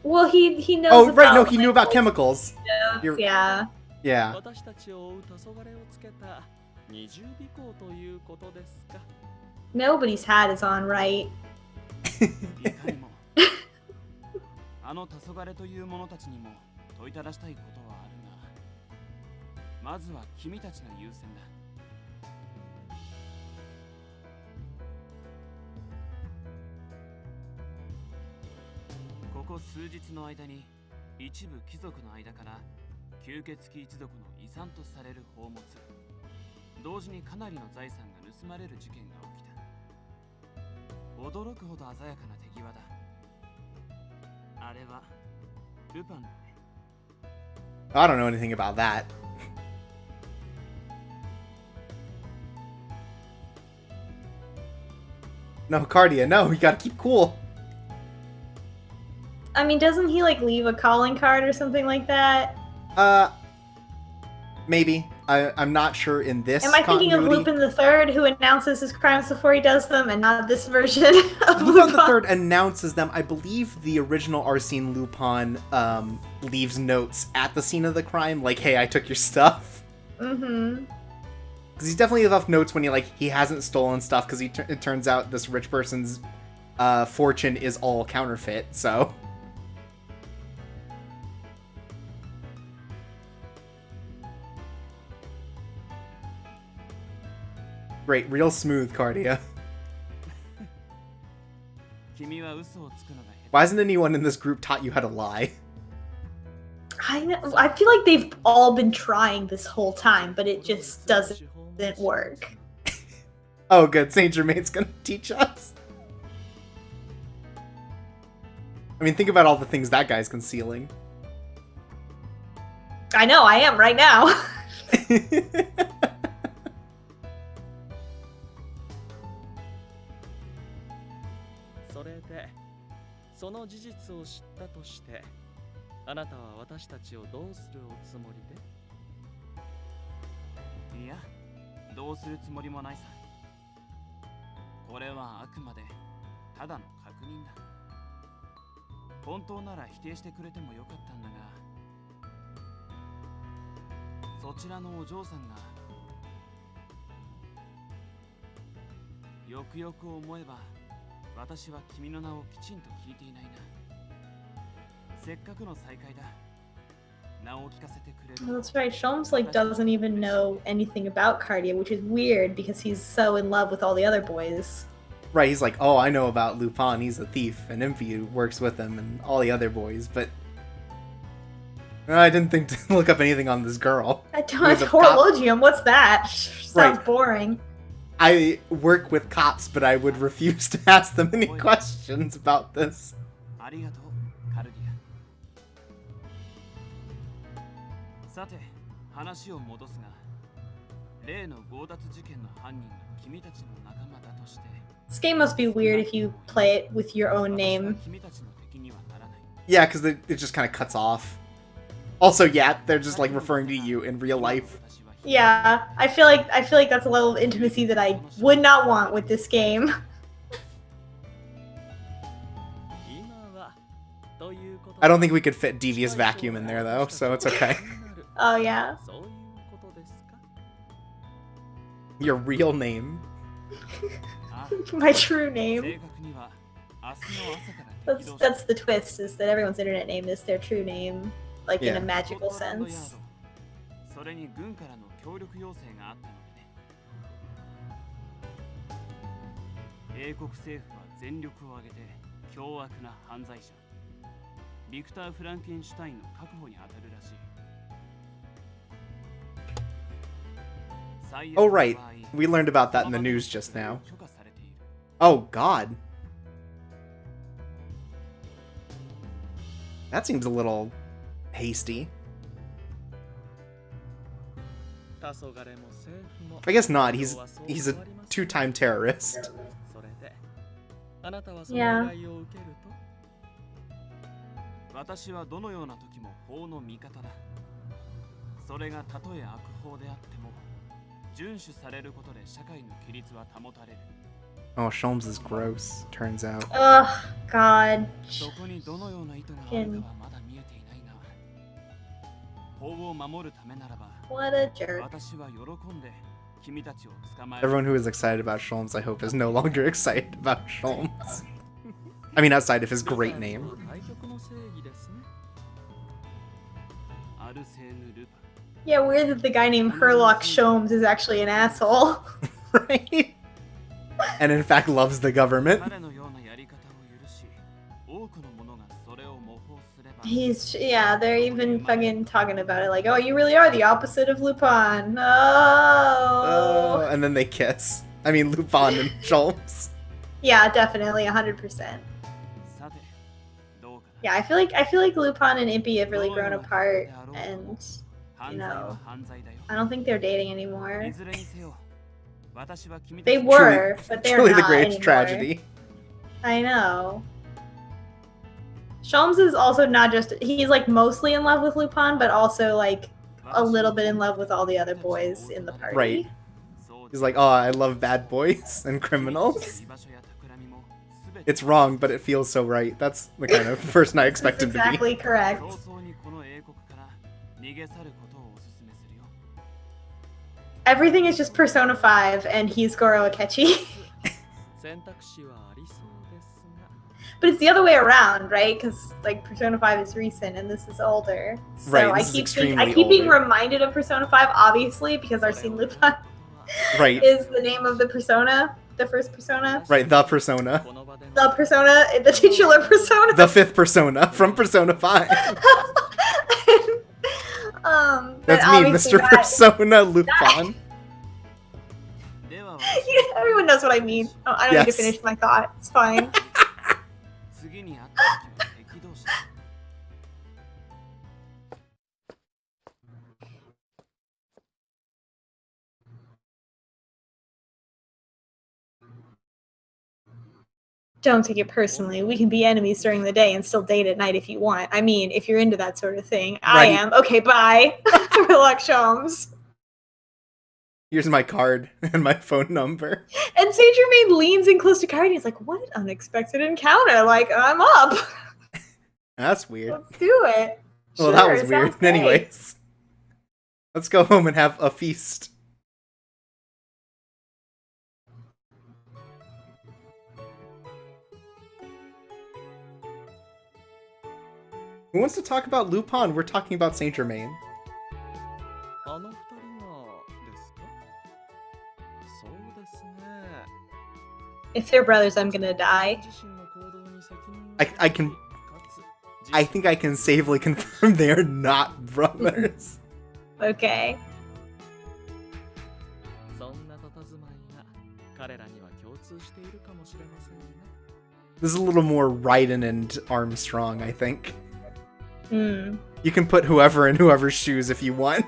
Well, he knows. Oh, right, no, he knew about chemicals. Yeah. Yeah. Nobody's hat is on right. まずは君たちが優先だ。ここ数日の間に一部貴族の間から吸血鬼一族の遺産とされる宝物、同時にかなりの財産が盗まれる事件が起きた。驚くほど鮮やかな手際だ。あれはルパンだね。I don't know anything about that. No, Cardia, no, you gotta keep cool. I mean, doesn't he like leave a calling card or something like that? Maybe. I'm not sure in this. Am I thinking of Lupin III, who announces his crimes before he does them, and not this version of Lupin III announces them. I believe the original Arsene Lupin leaves notes at the scene of the crime, like, "Hey, I took your stuff." Mm-hmm. Because he's definitely left notes when he hasn't stolen stuff, because it turns out this rich person's fortune is all counterfeit. So. Great, real smooth, Cardia. Why hasn't anyone in this group taught you how to lie? I feel like they've all been trying this whole time, but it just doesn't work. Oh, good. Saint Germain's gonna teach us. I mean, think about all the things that guy's concealing. I know, I am right now. その事実を知ったとして、あなたは私たちをどうするおつもりで？いや、どうするつもりもないさ。これはあくまでただの確認だ。本当なら否定してくれてもよかったんだが、そちらのお嬢さんがよくよく思えば私は君の名をきちんと聞いていないな。せっかくの再会だ。名を聞かせてくれる。That's right. Sholmes doesn't even know anything about Cardia, which is weird because he's so in love with all the other boys. Right, he's like, oh, I know about Lupin. He's a thief, and Impy works with him, and all the other boys. But I didn't think to look up anything on this girl. It's horologium. What's that? Sounds boring. I work with cops, but I would refuse to ask them any questions about this. This game must be weird if you play it with your own name. Yeah, because it just kind of cuts off. Also, yeah, they're just referring to you in real life. Yeah, I feel like that's a level of intimacy that I would not want with this game. I don't think we could fit Devious Vacuum in there though, so it's okay. Oh yeah. Your real name. My true name. That's the twist, is that everyone's internet name is their true name, in a magical sense. それに軍からの協力要請があったのでね。英国政府は全力を挙げて凶悪な犯罪者ビクター・フランケンシュタインの確保に当たるらしい。Oh right, we learned about that in the news just now. Oh god. That seems a little hasty. I guess not. He's a two-time terrorist. Yeah. 私はどのような時も法の味方だ。それがたとえ悪法であっても遵守されることで社会の規律は保たれる。Oh, Sholmes is gross, turns out. Ugh, God. そこにどのような意図があるかはまだ見えていないが、法を守るためならば、 What a jerk. 私は喜んで君たちを捕まえる。 Everyone who is excited about Sholmes, I hope, is no longer excited about Sholmes. I mean, outside of his great name. アルセーヌ・ルパン Yeah, weird that the guy named Herlock Sholmes is actually an asshole. Right? And in fact loves the government. They're even fucking talking about it like, oh, you really are the opposite of Lupin. Oh. And then they kiss. I mean, Lupin and Sholmes. Yeah, definitely, 100%. Yeah, I feel like Lupin and Impy have really grown apart, and you know, I don't think they're dating anymore. They were, but they're truly not the greatest anymore. tragedy. I know. Sholmes is also not just, he's like mostly in love with Lupin, but also like a little bit in love with all the other boys in the party. Right. He's like, oh, I love bad boys and criminals. It's wrong, but it feels so right. That's the kind of person I expect him to be. Exactly correct. Everything is just Persona 5, and he's Goro Akechi. But it's the other way around, right? Because like Persona 5 is recent and this is older. So right, I keep being reminded of Persona 5, obviously, because Arsene Lupin right. is the name of the persona, the first persona. Right, the persona. The persona, the titular persona. The fifth persona from Persona 5. That's me, Mr. Persona Lupin. Everyone knows what I mean. Oh, I don't need to finish my thought. It's fine. Don't take it personally. We can be enemies during the day and still date at night if you want. I mean, if you're into that sort of thing. Right. I am. Okay, bye. Relax, Sholmes. Here's my card and my phone number. And Saint Germain leans in close to Guardian. He's like, what an unexpected encounter. Like, I'm up. That's weird. Let's do it. Well, that was weird. Anyways. Let's go home and have a feast. Who wants to talk about Lupin? We're talking about Saint Germain. If they're brothers, I'm gonna die. I think I can safely confirm they are not brothers. Okay. This is a little more Raiden and Armstrong, I think. Hmm. You can put whoever in whoever's shoes if you want.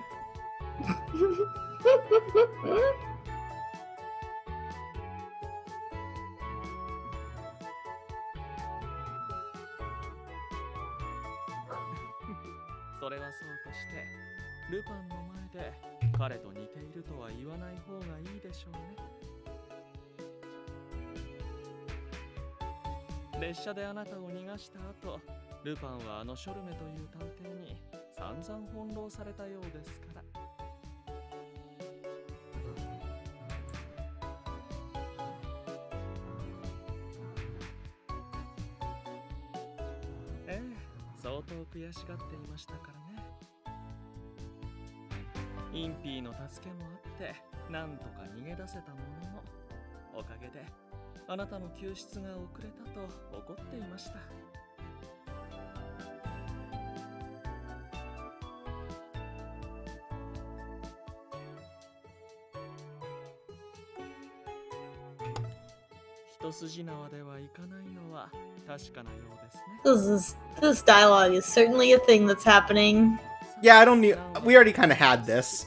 This dialogue is certainly a thing that's happening. Yeah, I don't need. We already kind of had this.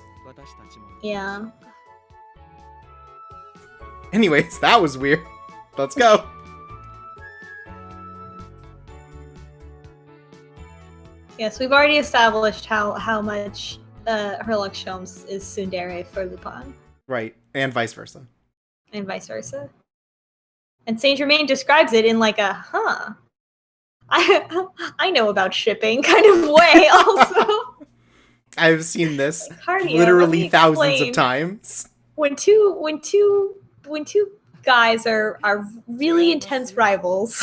Yeah. Anyways, that was weird. Let's go. Yes, we've already established how much Herlock Sholmes is tsundere for Lupin. Right, and vice versa. And vice versa. And Saint Germain describes it in like a I know about shipping kind of way also. I've seen this Cardia, literally thousands of times. When two guys are really intense rivals.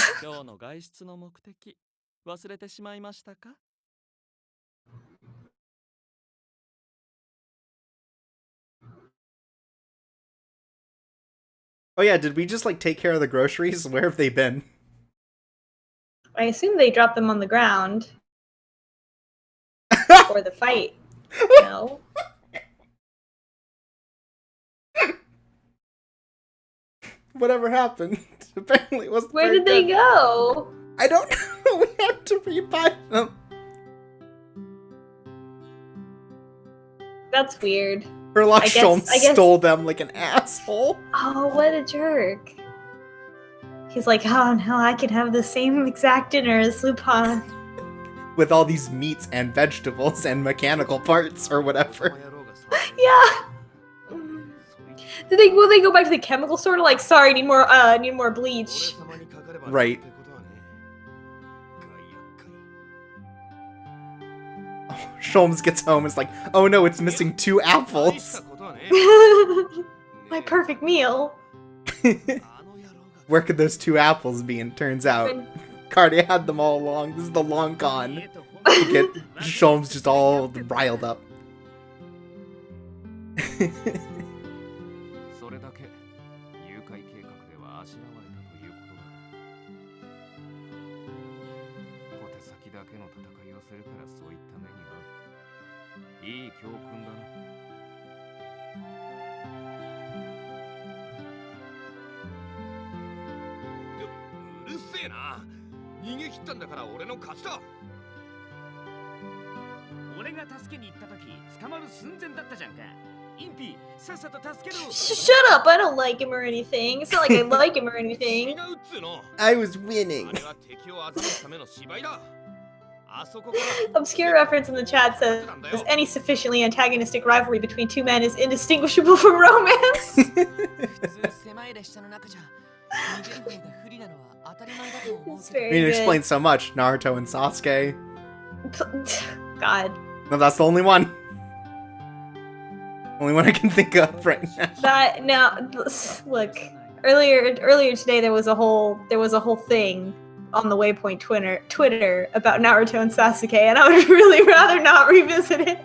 Oh yeah, did we just like take care of the groceries? Where have they been? I assume they dropped them on the ground. Or the fight. No. Whatever happened? Apparently it wasn't Where very did they good. go? I don't know. We had to rebuy them. That's weird. Sherlock I guess- Holmes I guess- stole them like an asshole. Oh, what a jerk. He's like, oh no, I can have the same exact dinner as Lupin. With all these meats and vegetables and mechanical parts or whatever. Yeah. Will they go back to the chemical store to like, sorry, need more bleach. Right. Sholmes gets home and is like, oh no, it's missing 2 apples. My perfect meal. Where could those 2 apples be? And turns out, Cardi had them all along. This is the long con. To get Sholmes just all riled up. Shut up! I don't like him or anything. It's not like I like him or anything. I was winning. Obscure reference in the chat says, any sufficiently antagonistic rivalry between 2 men is indistinguishable from romance. It's very I mean, it good. explains so much. Naruto and Sasuke. God. No, that's the only one. Only one I can think of right now. Look. Earlier today there was a whole thing on the Waypoint Twitter about Naruto and Sasuke, and I would really rather not revisit it.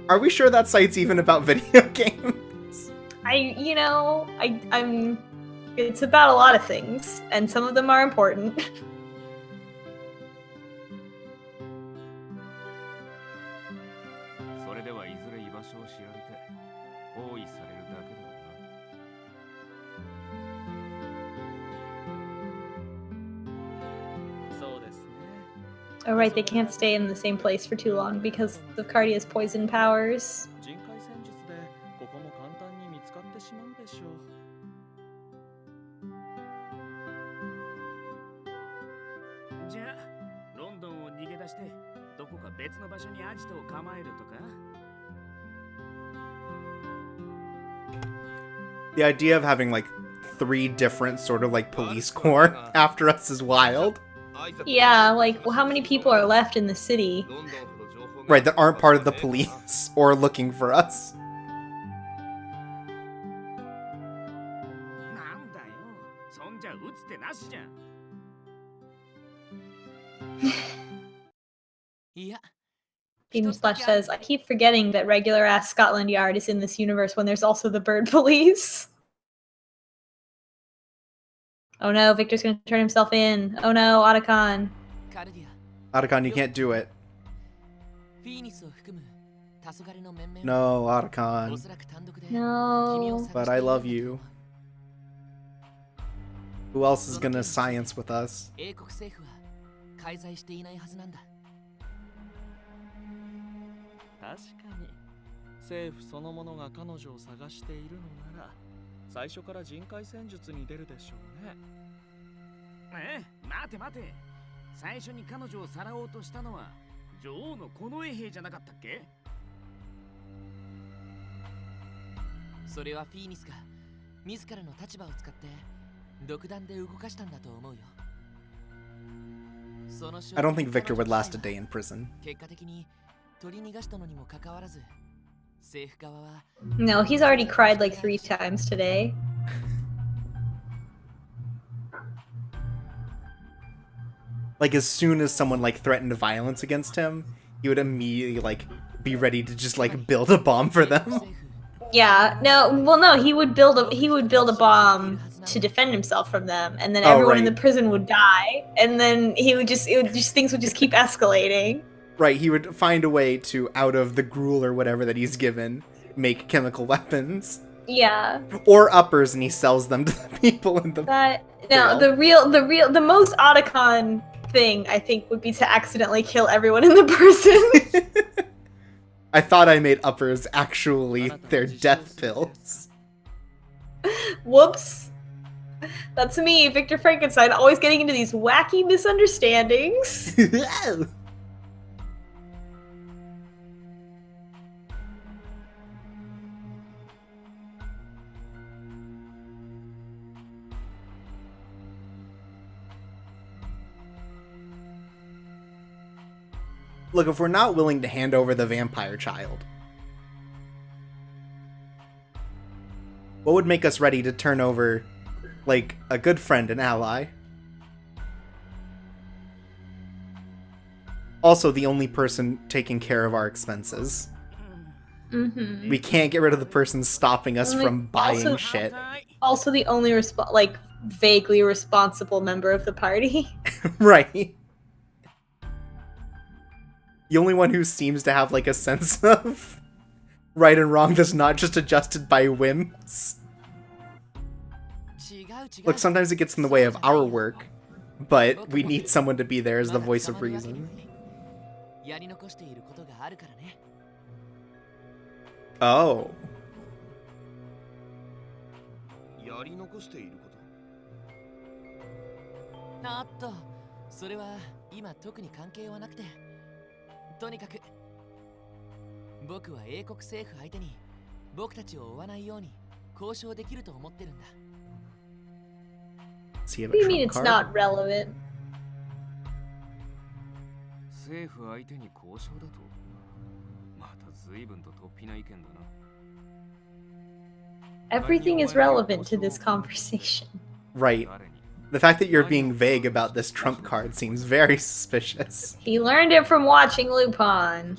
Are we sure that site's even about video games? I'm it's about a lot of things, and some of them are important. Oh right, they can't stay in the same place for too long because of Cardia's poison powers. 人海戦術でここも簡単に見つかってしまうでしょう。じゃあロンドンを逃げ出してどこか別の場所にアジトを構えるとか The idea of having like 3 different sort of like police corps after us is wild. Yeah, like, well, how many people are left in the city? Right, that aren't part of the police or looking for us. なんだよそんじゃ打つ手なしじゃん Demon Splash says, I keep forgetting that regular ass Scotland Yard is in this universe when there's also the bird police. Oh no, Victor's gonna turn himself in. Oh no, Otacon. Otacon, you can't do it. No, Otacon. No. But I love you. Who else is gonna science with us? 確かに政府そのものが彼女を探しているのなら最初から人海戦術に出るでしょうね。待て待て最初に彼女をさらおうとしたのは女王の近衛兵じゃなかったっけそれはフィーニスが自らの立場を使って独断で動かしたんだと思うよ。 I don't think Victor would last a day in prison. 結果的に取り逃がしたのにもかかわらず政府側は No, he's already cried like 3 times today. Like as soon as someone like threatened violence against him, he would immediately like be ready to just like build a bomb for them. Yeah, no, he would build a bomb to defend himself from them, and then everyone in the prison would die, and then things would just keep escalating. Right, he would find a way to, out of the gruel or whatever that he's given, make chemical weapons. Yeah. Or uppers, and he sells them to the people in the jail. The most Otacon thing, I think, would be to accidentally kill everyone in the prison. I thought I made uppers actually their death pills. Whoops. That's me, Victor Frankenstein, always getting into these wacky misunderstandings. Look, if we're not willing to hand over the vampire child, what would make us ready to turn over, like, a good friend and ally? Also, the only person taking care of our expenses. Mm-hmm. We can't get rid of the person stopping us from buying shit. Also, the only vaguely responsible member of the party. Right. The only one who seems to have, like, a sense of right and wrong that's not just adjusted by whims. Look, sometimes it gets in the way of our work, but we need someone to be there as the voice of reason. Oh. Does he have What do a you mean trump it's card? not relevant? Everything is relevant to this conversation. Right. The fact that you're being vague about this trump card seems very suspicious. He learned it from watching Lupin.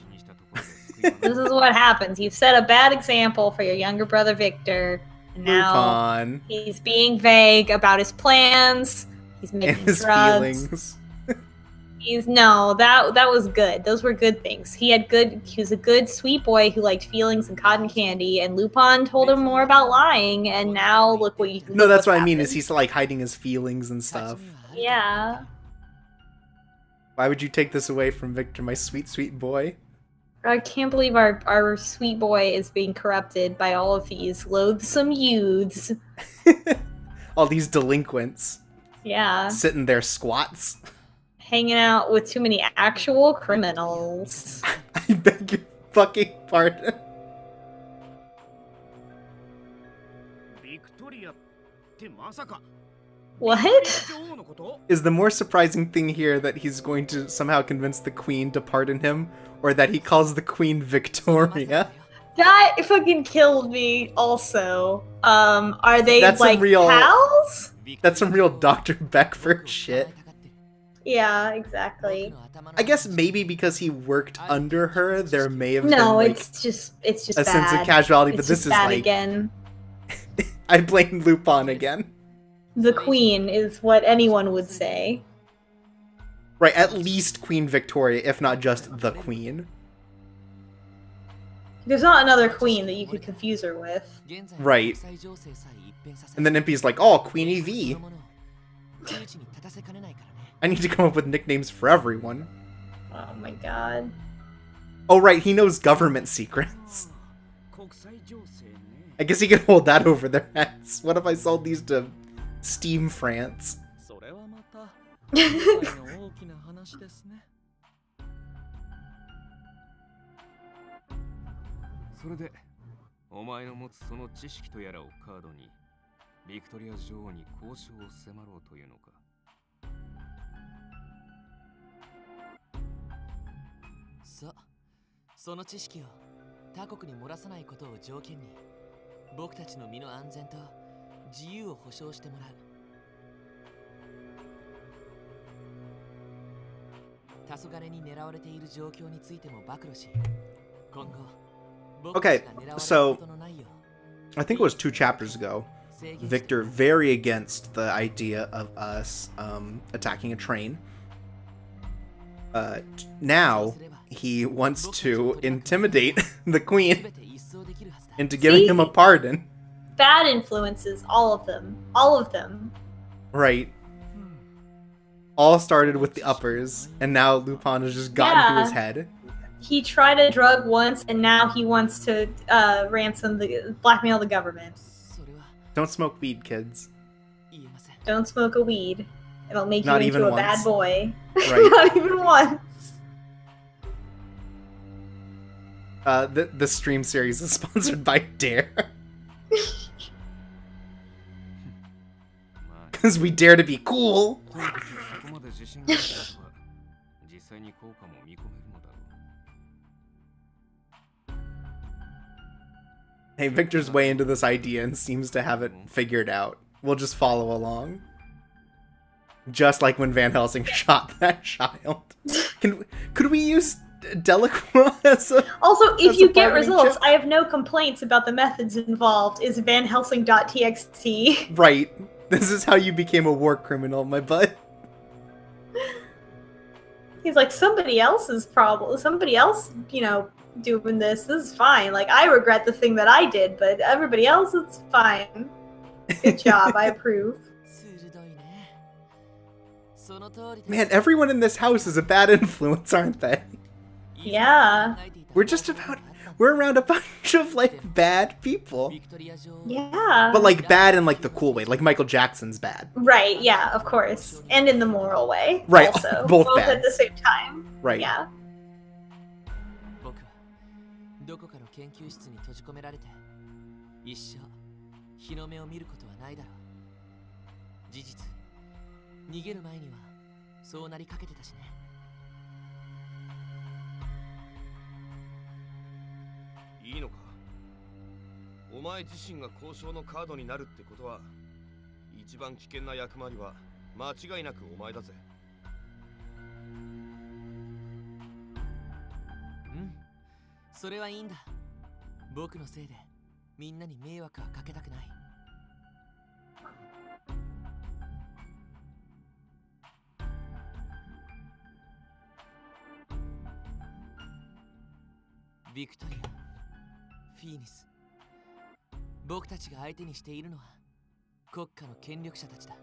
This is what happens. You've set a bad example for your younger brother Victor. And now Lupin. he's being vague about his plans. He's making And his drugs. feelings. That was good. Those were good things. He was a good sweet boy who liked feelings and cotton candy, and Lupin told him more about lying, and now look what you No, that's what I mean, is he's like hiding his feelings and stuff. Yeah. Why would you take this away from Victor, my sweet, sweet boy? I can't believe our sweet boy is being corrupted by all of these loathsome youths. All these delinquents. Yeah. Sitting there squats. Hanging out with too many actual criminals. I beg your fucking pardon. What? Is the more surprising thing here that he's going to somehow convince the queen to pardon him, or that he calls the queen Victoria? That fucking killed me also. Are they That's like some real, pals? That's some real Dr. Beckford shit. Yeah, exactly. I guess maybe because he worked under her, there may have been it's just a bad. sense of casuality, but It's this just is bad like again. I blame Lupin again. The queen is what anyone would say. Right, at least Queen Victoria, if not just the queen. There's not another queen that you could confuse her with. Right. And then Impy's like, oh, Queenie V. I need to come up with nicknames for everyone. Oh my god. Oh right, he knows government secrets. I guess he can hold that over their heads. What if I sold these to Steam France? Okay, so I think it was 2 chapters ago, Victor very against the idea of us attacking a train. Now he wants to intimidate the queen into giving him a pardon. Bad influences, all of them. All of them. Right. All started with the uppers, and now Lupin has just gotten to his head. He tried a drug once, and now he wants to blackmail the government. Don't smoke weed, kids. Don't smoke a weed. It'll make Not you into even a bad boy. Right. Not even once. The stream series is sponsored by Dare. Because we dare to be cool. Hey, Victor's way into this idea and seems to have it figured out. We'll just follow along. Just like when Van Helsing shot that child. Could we use Delacroix as a... Also, if you get results, chip? I have no complaints about the methods involved. Is Van Helsing.txt. Right. This is how you became a war criminal, my bud. He's like, somebody else's problem. Somebody else, doing this. This is fine. Like, I regret the thing that I did, but everybody else, it's fine. Good job. I approve. Man, everyone in this house is a bad influence, aren't they? Yeah. We're around a bunch of, like, bad people. Yeah. But, like, bad in, like, the cool way. Like, Michael Jackson's bad. Right, yeah, of course. And in the moral way. Right, also. both bad. At the same time. Right. Yeah.いいのか？お前自身が交渉のカードになるってことは、一番危険な役回りは間違いなくお前だぜ。うん、それはいいんだ。僕のせいでみんなに迷惑はかけたくない。ビクトリア、フィーニス、僕たちが相手にしているのは国家の権力者たちだ。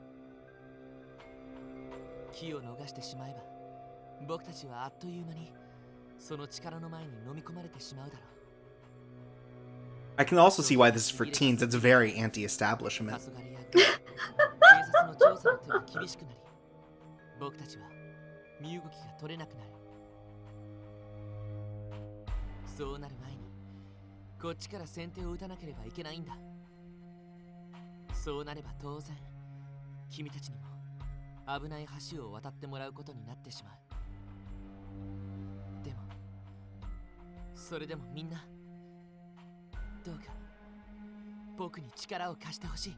機を逃してしまえば僕たちはあっという間にその力の前に飲み込まれてしまうだろう。I can also see why this is for teens. It's very anti-establishment. 警察の調査の手が厳しくなり、僕たちは身動きが取れなくなる。そうなる前にこっちから先手を打たなければいけないんだ。そうなれば当然君たちにも危ない橋を渡ってもらうことになってしまう。でもそれでもみんなどうか僕に力を貸してほし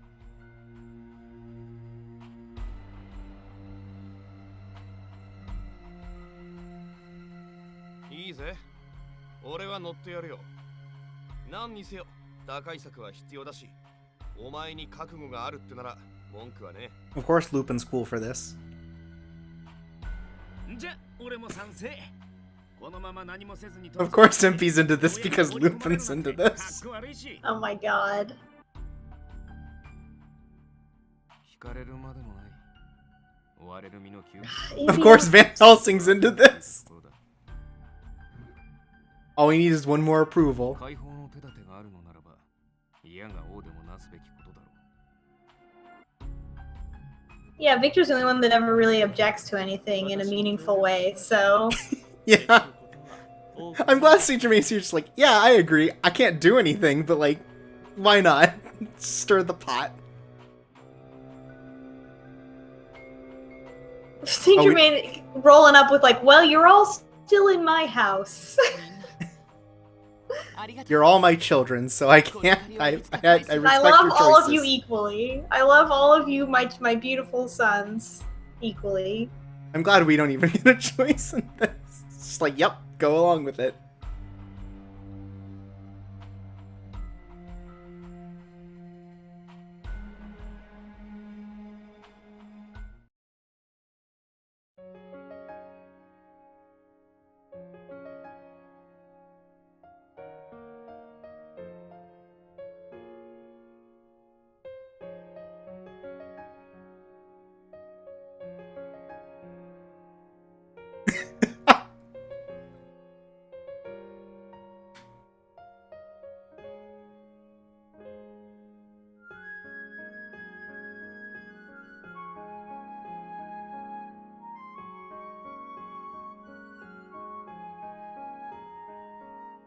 い。いいぜ。俺は乗ってやるよ。何にせよ打開策は必要だし、お前に覚悟があるってなら文句はね。Of course, Lupin's cool for this. じゃ、俺も賛成。このまま何もせずに。Of course, Impy's into this because Lupin's into this. Oh my god. 惹かれるまでもない。追われる身の急。Of course, Van Helsing's into this. All we need is one more approval. Yeah, Victor's the only one that ever really objects to anything in a meaningful way, so... Yeah. I'm glad Saint Germain's just like, yeah, I agree. I can't do anything, but like, why not? Stir the pot. Saint Germain rolling up with like, well, you're all still in my house. You're all my children, so I can't. I respect your choices. I love all of you equally. I love all of you, my beautiful sons, equally. I'm glad we don't even get a choice in this. It's just like, yep, go along with it.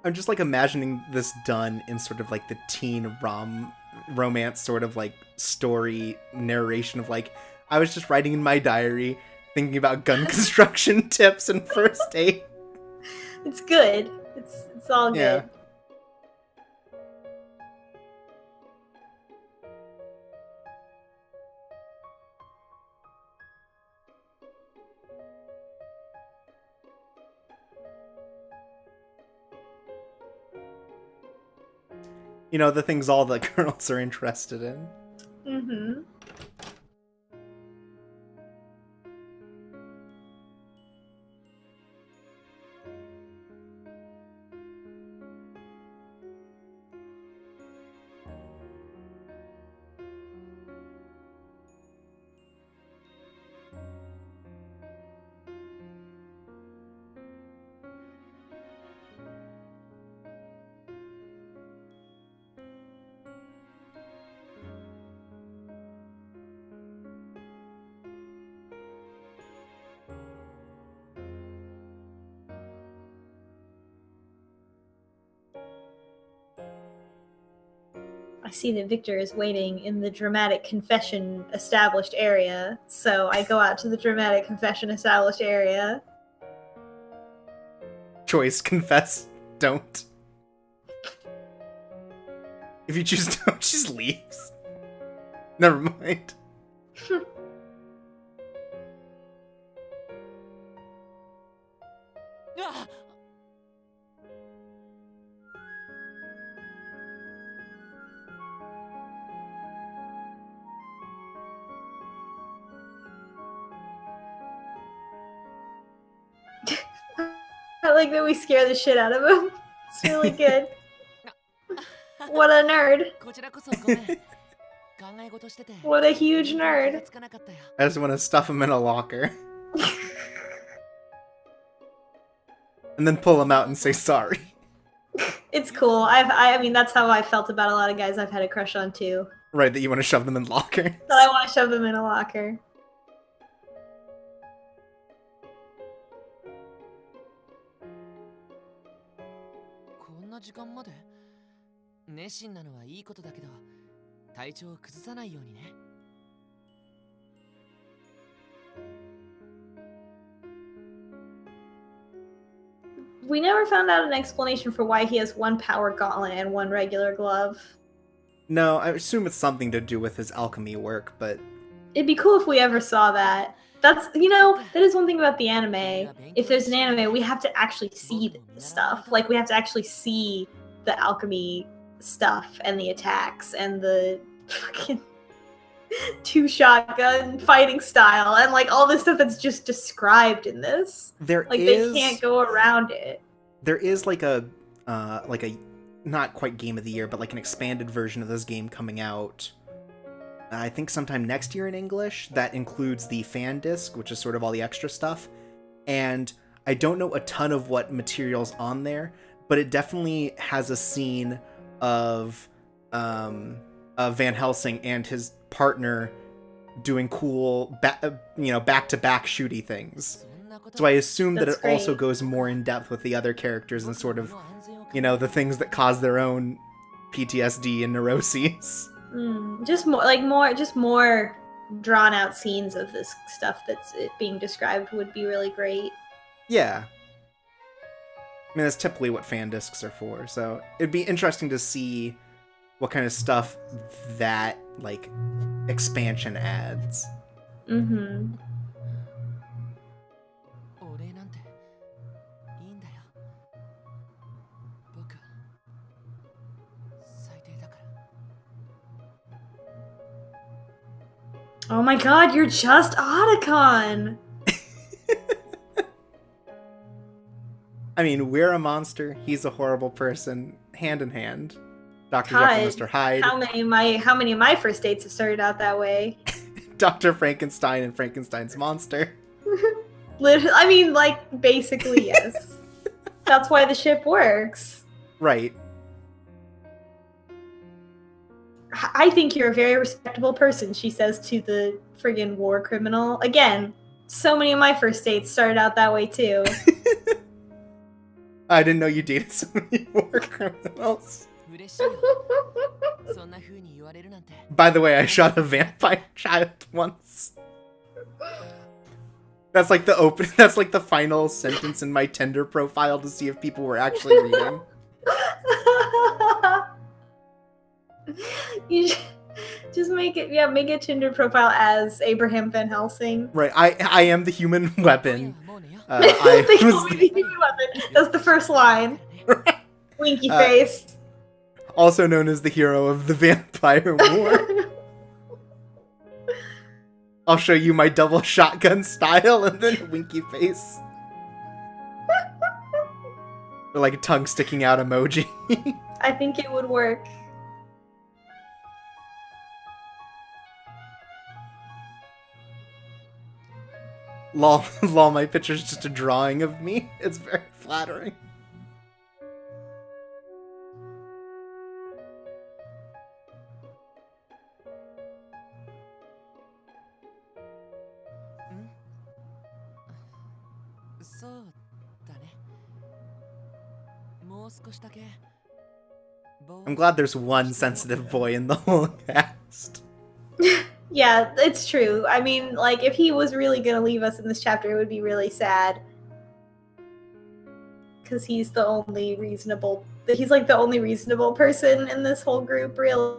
I'm just like imagining this done in sort of like the teen romance sort of like story narration of like, I was just writing in my diary, thinking about gun construction tips and first aid. It's good. It's all good. Yeah. You know, the things all the girls are interested in. Mm-hmm. I see that Victor is waiting in the dramatic confession established area, so I go out to the dramatic confession established area. Choice, confess, don't. If you choose don't, she just leaves. Never mind. Ah! I like that we scare the shit out of him. It's really good. What a nerd. こちらこそごめん。考え事してて。 What a huge nerd. I just want to stuff him in a locker. And then pull him out and say sorry. It's cool. I mean, that's how I felt about a lot of guys I've had a crush on too. Right, that you want to shove them in lockers. That I want to shove them in a locker. こんな時間まで熱心なのはいいことだけど体調を崩さないようにね We never found out an explanation for why he has one power gauntlet and one regular glove. No, I assume it's something to do with his alchemy work, but... It'd be cool if we ever saw that. That's, you know, that is one thing about the anime. If there's an anime, we have to actually see the stuff. Like, we have to actually see the alchemy stuff and the attacks and the fucking two-shotgun fighting style and, like, all this stuff that's just described in this. They can't go around it. There is, like a not quite game of the year, but, like, an expanded version of this game coming out, I think sometime next year in English, that includes the fan disc, which is sort of all the extra stuff. And I don't know a ton of what material's on there, but it definitely has a scene of Van Helsing and his partner doing cool, back-to-back shooty things. So I assume that it also goes more in depth with the other characters and sort of, the things that cause their own PTSD and neuroses. Just more drawn out scenes of this stuff that's being described would be really great. Yeah. I mean, that's typically what fan discs are for, so it'd be interesting to see what kind of stuff that, like, expansion adds. Mm-hmm. Oh my god, you're just Otacon! I mean, we're a monster, he's a horrible person, hand in hand. Dr. Jekyll and Mr. Hyde. How many of my first dates have started out that way? Dr. Frankenstein and Frankenstein's monster. I mean, like, basically, yes. That's why the ship works. Right. I think you're a very respectable person, she says to the friggin' war criminal. Again, so many of my first dates started out that way, too. I didn't know you dated so many war criminals. 嬉しいよ。そんな風に言われるなんて。 By the way, I shot a vampire child once. That's like the open. That's like the final sentence in my Tinder profile to see if people were actually reading. You should just make it. Yeah, make a Tinder profile as Abraham Van Helsing. Right. I am the human weapon. That's the first line. Winky face. Also known as the hero of the Vampire War. I'll show you my double shotgun style and then winky face. Or like a tongue sticking out emoji. I think it would work. Lol, my picture's just a drawing of me. It's very flattering. I'm glad there's one sensitive boy in the whole cast. Yeah, it's true. I mean, like, if he was really gonna leave us in this chapter, it would be really sad. Because he's the only reasonable... He's, like, the only reasonable person in this whole group, really.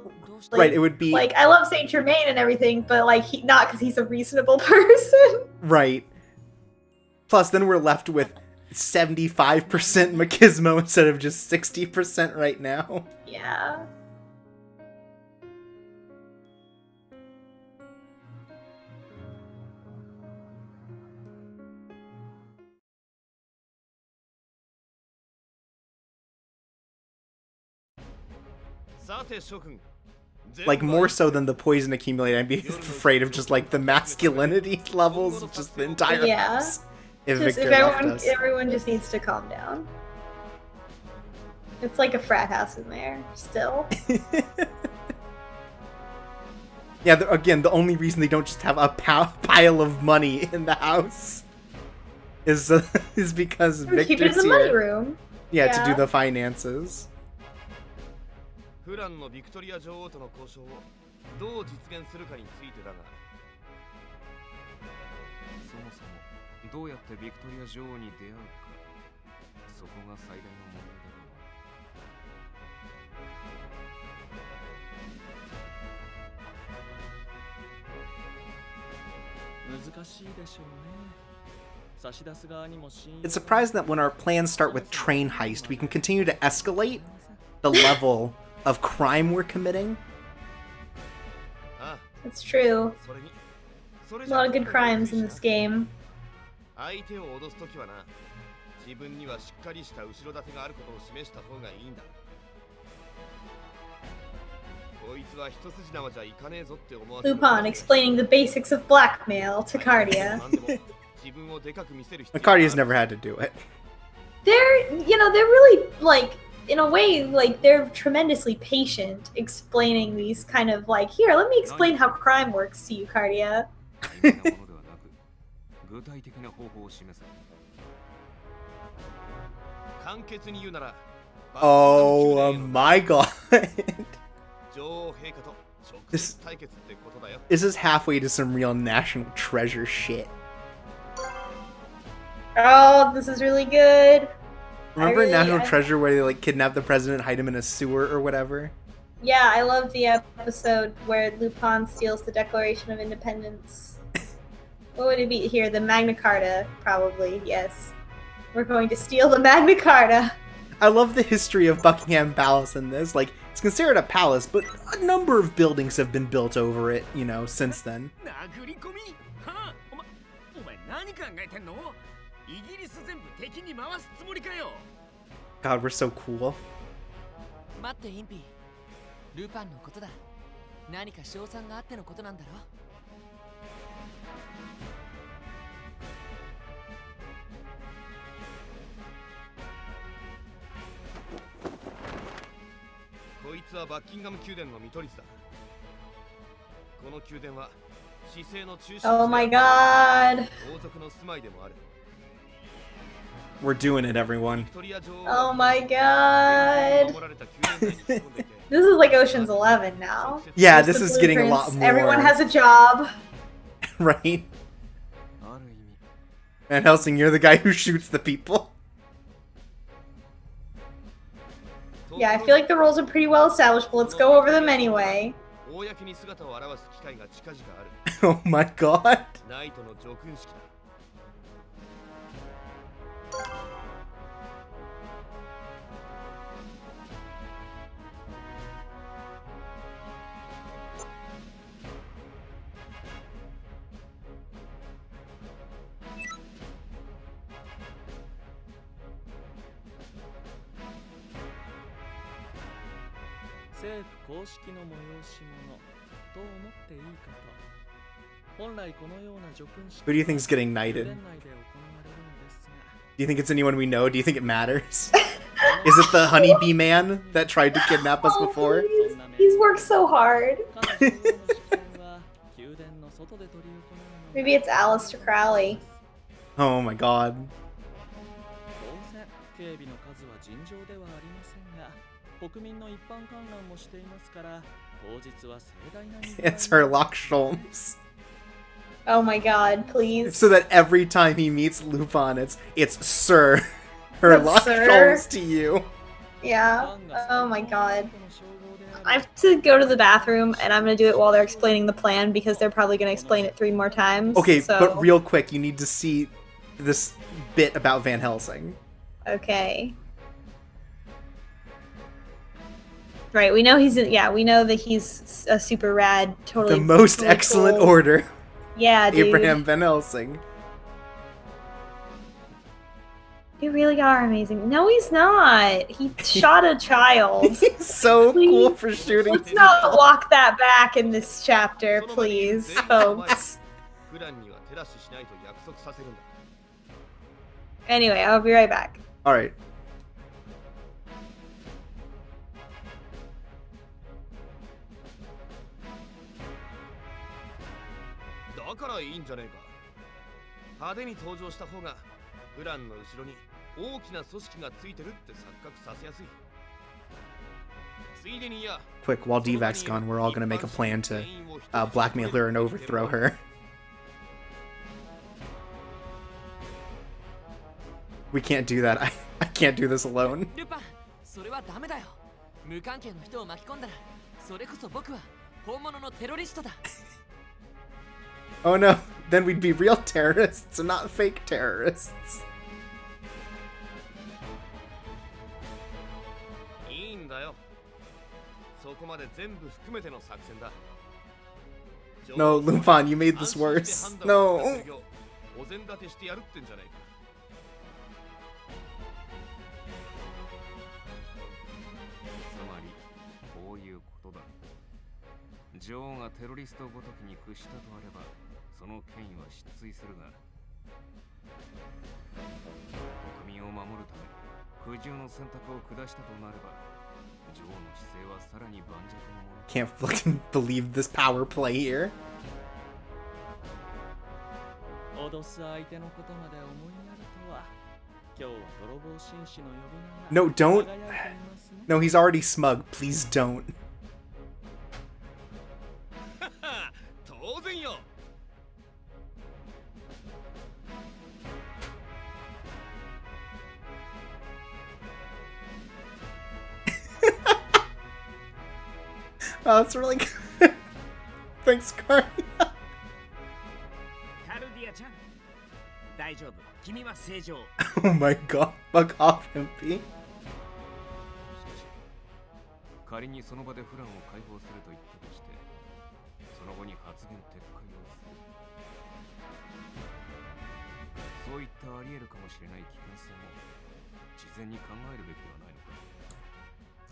Right, it would be... Like, I love Saint Germain and everything, but, like, not because he's a reasonable person. Right. Plus, then we're left with 75% machismo instead of just 60% right now. Yeah. Like, more so than the poison accumulated, I'd be afraid of just, like, the masculinity levels of just the entire house. If Victor left us. Everyone just needs to calm down. It's like a frat house in there, still. Yeah, again, the only reason they don't just have a pile of money in the house is because Victor's keep it in the money room. Yeah, to do the finances. フランのビクトリア女王との交渉をどう実現するかについてだが、そもそもどうやってビクトリア女王に出会うか、そこが最大の問題だろう。難しいでしょうね。 It's surprising that when our plans start with train heist, we can continue to escalate the level of crime we're committing. It's true. A lot of good crimes in this game. Lupin explaining the basics of blackmail to Cardia. Cardia's never had to do it. They're really, like, in a way, like, they're tremendously patient explaining these kind of, like, here, let me explain how crime works to you, Cardia. Oh my god. This is halfway to some real National Treasure shit. Oh, this is really good. Remember National Treasure where they like kidnap the president, hide him in a sewer or whatever? Yeah, I love the episode where Lupin steals the Declaration of Independence. What would it be here? The Magna Carta, probably, yes. We're going to steal the Magna Carta. I love the history of Buckingham Palace in this. Like, it's considered a palace, but a number of buildings have been built over it, you know, since then. God, we're so cool. 待って、インピ。ルパンのことだ。何か賞賛があってのことなんだろ。こいつはバッキンガム宮殿の見取り図だ。この宮殿は市政の中心地で、 Oh my god. 王族の住まいでもある。We're doing it, everyone. Oh my god. This is like Ocean's 11 now. Yeah, There's this the is getting a lot blueprints. more. Everyone has a job. Right? Van Helsing, you're the guy who shoots the people. Yeah, I feel like the roles are pretty well established, but let's go over them anyway. Oh my god. Who do you think's getting knighted? Do you think it's anyone we know? Do you think it matters? Is it the honeybee man that tried to kidnap us before? Please. He's worked so hard. Maybe it's Aleister Crowley. Oh my god. It's Herlock Sholmes. Oh my god, please. So that every time he meets Lupin, it's Sir Herlock Sholmes to you. Yeah. Oh my god. I have to go to the bathroom, and I'm gonna do it while they're explaining the plan, because they're probably gonna explain it 3 more times. Okay, so... but real quick, you need to see this bit about Van Helsing. Okay. Right, we know we know that he's a super rad, totally. The most totally excellent cool. order. Yeah, dude. Abraham Van Helsing. You really are amazing. No, he's not. He shot a child. He's so Please. cool for shooting. Let's not walk that back in this chapter, please, folks. Anyway, I'll be right back. Alright. Quick, while Devac's gone, we're all gonna make a plan to blackmail her and overthrow her. We can't do that. I can't do this alone. Oh no, then we'd be real terrorists and not fake terrorists. No, Lupin, you made this worse. No. Can't fucking believe this power play here. No, don't. No, he's already smug. Please don't. Oh, that's really good. Thanks, Guardian. Oh my god, fuck off, MP.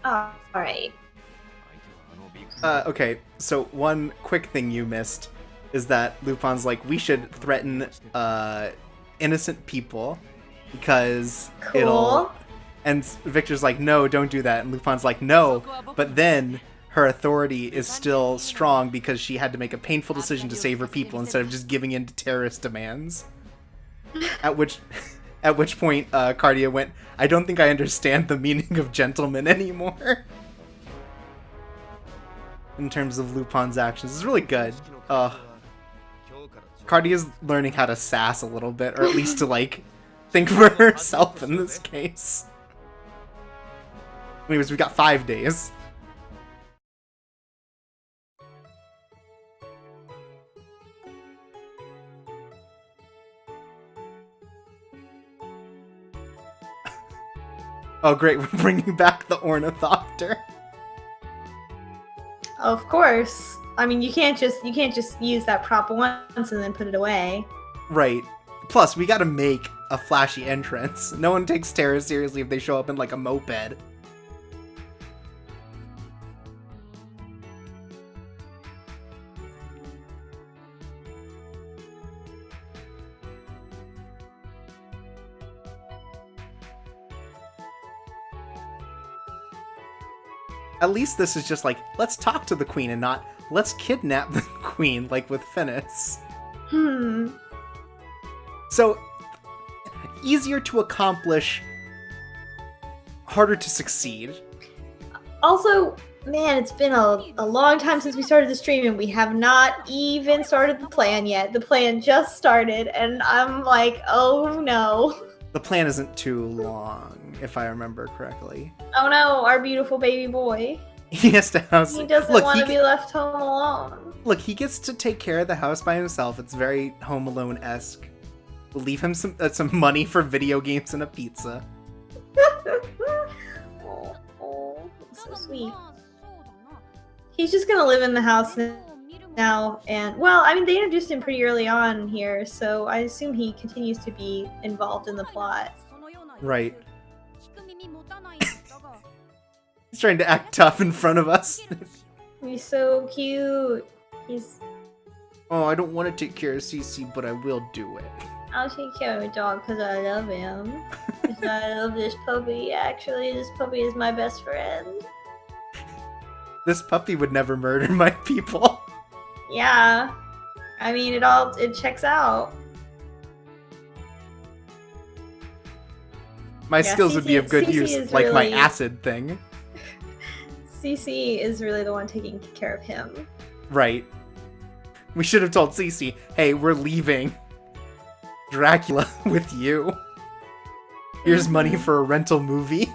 Alright. Okay, so one quick thing you missed is that Lupin's like, we should threaten innocent people because it'll... And Victor's like, no, don't do that. And Lupin's like, no, but then her authority is still strong because she had to make a painful decision to save her people instead of just giving in to terrorist demands. At which At which point, Cardia went, I don't think I understand the meaning of gentleman anymore. In terms of Lupin's actions. It's really good. Cardia's learning how to sass a little bit, or at least to, like, think for herself in this case. Anyways, we got 5 days. Oh great, we're bringing back the Ornithopter. Of course. I mean, you can't just use that prop once and then put it away. Right. Plus, we gotta make a flashy entrance. No one takes Terra seriously if they show up in like a moped. At least this is just like, let's talk to the queen and not, let's kidnap the queen, like with Finis. So, easier to accomplish, harder to succeed. Also, man, it's been a long time since we started the stream and we have not even started the plan yet. The plan just started and I'm like, oh no. The plan isn't too long, if I remember correctly. Oh no, our beautiful baby boy. He has to house. He doesn't want to be left home alone. Look, he gets to take care of the house by himself. It's very Home Alone-esque. We'll leave him some money for video games and a pizza. Oh, so sweet. He's just gonna live in the house now, and well, I mean, they introduced him pretty early on here, so I assume he continues to be involved in the plot. Right. He's trying to act tough in front of us. He's so cute. He's... Oh, I don't want to take care of Cece, but I will do it. I'll take care of a dog because I love him. Because I love this puppy. Actually, this puppy is my best friend. This puppy would never murder my people. Yeah. I mean, it checks out. My skills would be of good use, like really... my acid thing. Cece is really the one taking care of him. Right. We should have told Cece, hey, we're leaving Dracula with you. Here's money for a rental movie.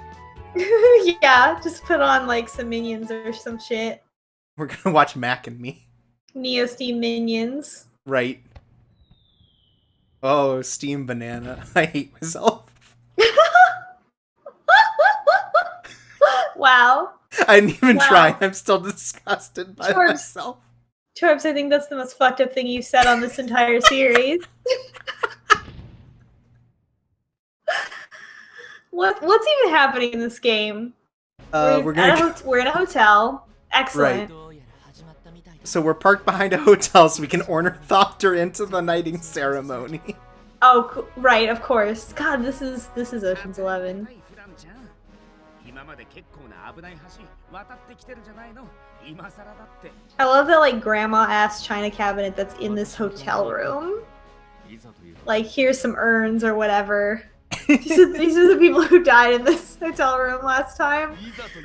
Yeah, just put on like some Minions or some shit. We're gonna watch Mac and Me. Neo Steam Minions. Right. Oh, Steam Banana. I hate myself. Wow. I didn't even try. I'm still disgusted by myself. Torbs, I think that's the most fucked up thing you've said on this entire series. What's even happening in this game? We're in a hotel. Excellent. Right. So we're parked behind a hotel so we can ornithopter into the knighting ceremony. Oh, right, of course. God, this is Ocean's 11. I love that like grandma-ass china cabinet that's in this hotel room. Like, here's some urns or whatever. These are the people who died in this hotel room last time.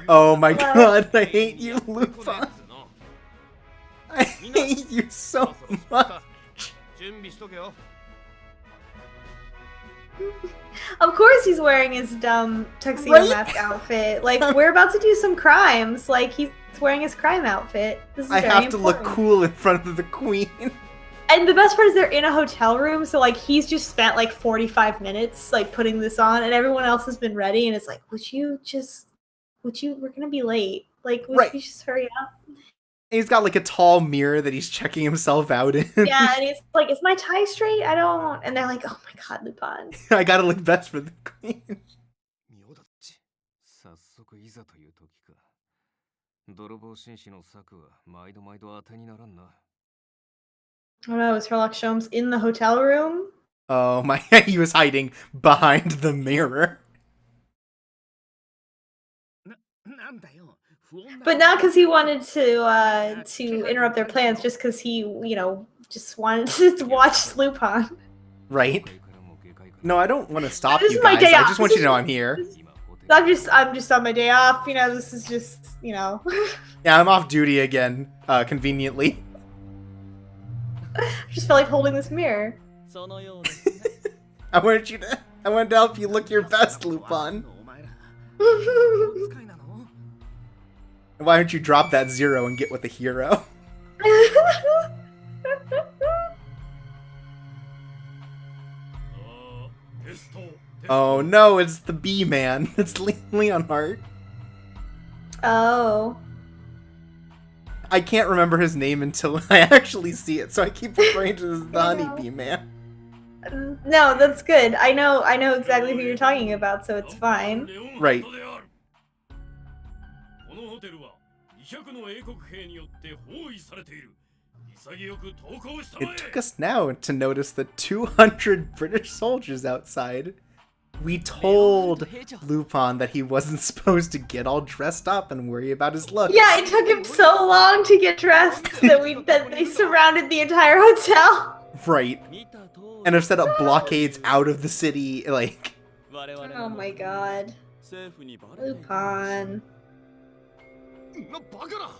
Oh my god, I hate you, Lupin. I hate you so much. Of course he's wearing his dumb tuxedo mask outfit. Like, we're about to do some crimes. Like, he's wearing his crime outfit. This is I have to look cool in front of the queen. And the best part is they're in a hotel room, so like he's just spent like 45 minutes like putting this on, and everyone else has been ready, and it's like, we're gonna be late. Like, would you just hurry up? And he's got like a tall mirror that he's checking himself out in. Yeah, and he's like, is my tie straight? I don't. And they're like, oh my god, Lupin. I gotta look best for the queen. Oh no, is Sherlock Sholmes in the hotel room? Oh my, he was hiding behind the mirror. But not because he wanted to interrupt their plans, just because he, just wanted to watch Lupin. Right. No, I don't want to stop This you is my guys. day I off. just want you to know I'm here. I'm just on my day off. You know, this is just, you know. Yeah, I'm off duty again, conveniently. Just felt like holding this mirror. そのようですね。 I wanted to help you look your best, Lupin. お前ら使いなの Why don't you drop that 0 and get with the hero? Oh no, it's the B man. It's Leonhardt. Oh. I can't remember his name until I actually see it, so I keep referring to this as the Honeybee man. No, that's good. I know exactly who you're talking about, so it's fine. Right. It took us now to notice the 200 British soldiers outside. We told Lupin that he wasn't supposed to get all dressed up and worry about his look. Yeah, it took him so long to get dressed that they surrounded the entire hotel. Right. And have set up blockades out of the city, like... Oh my god. Lupin. なバカな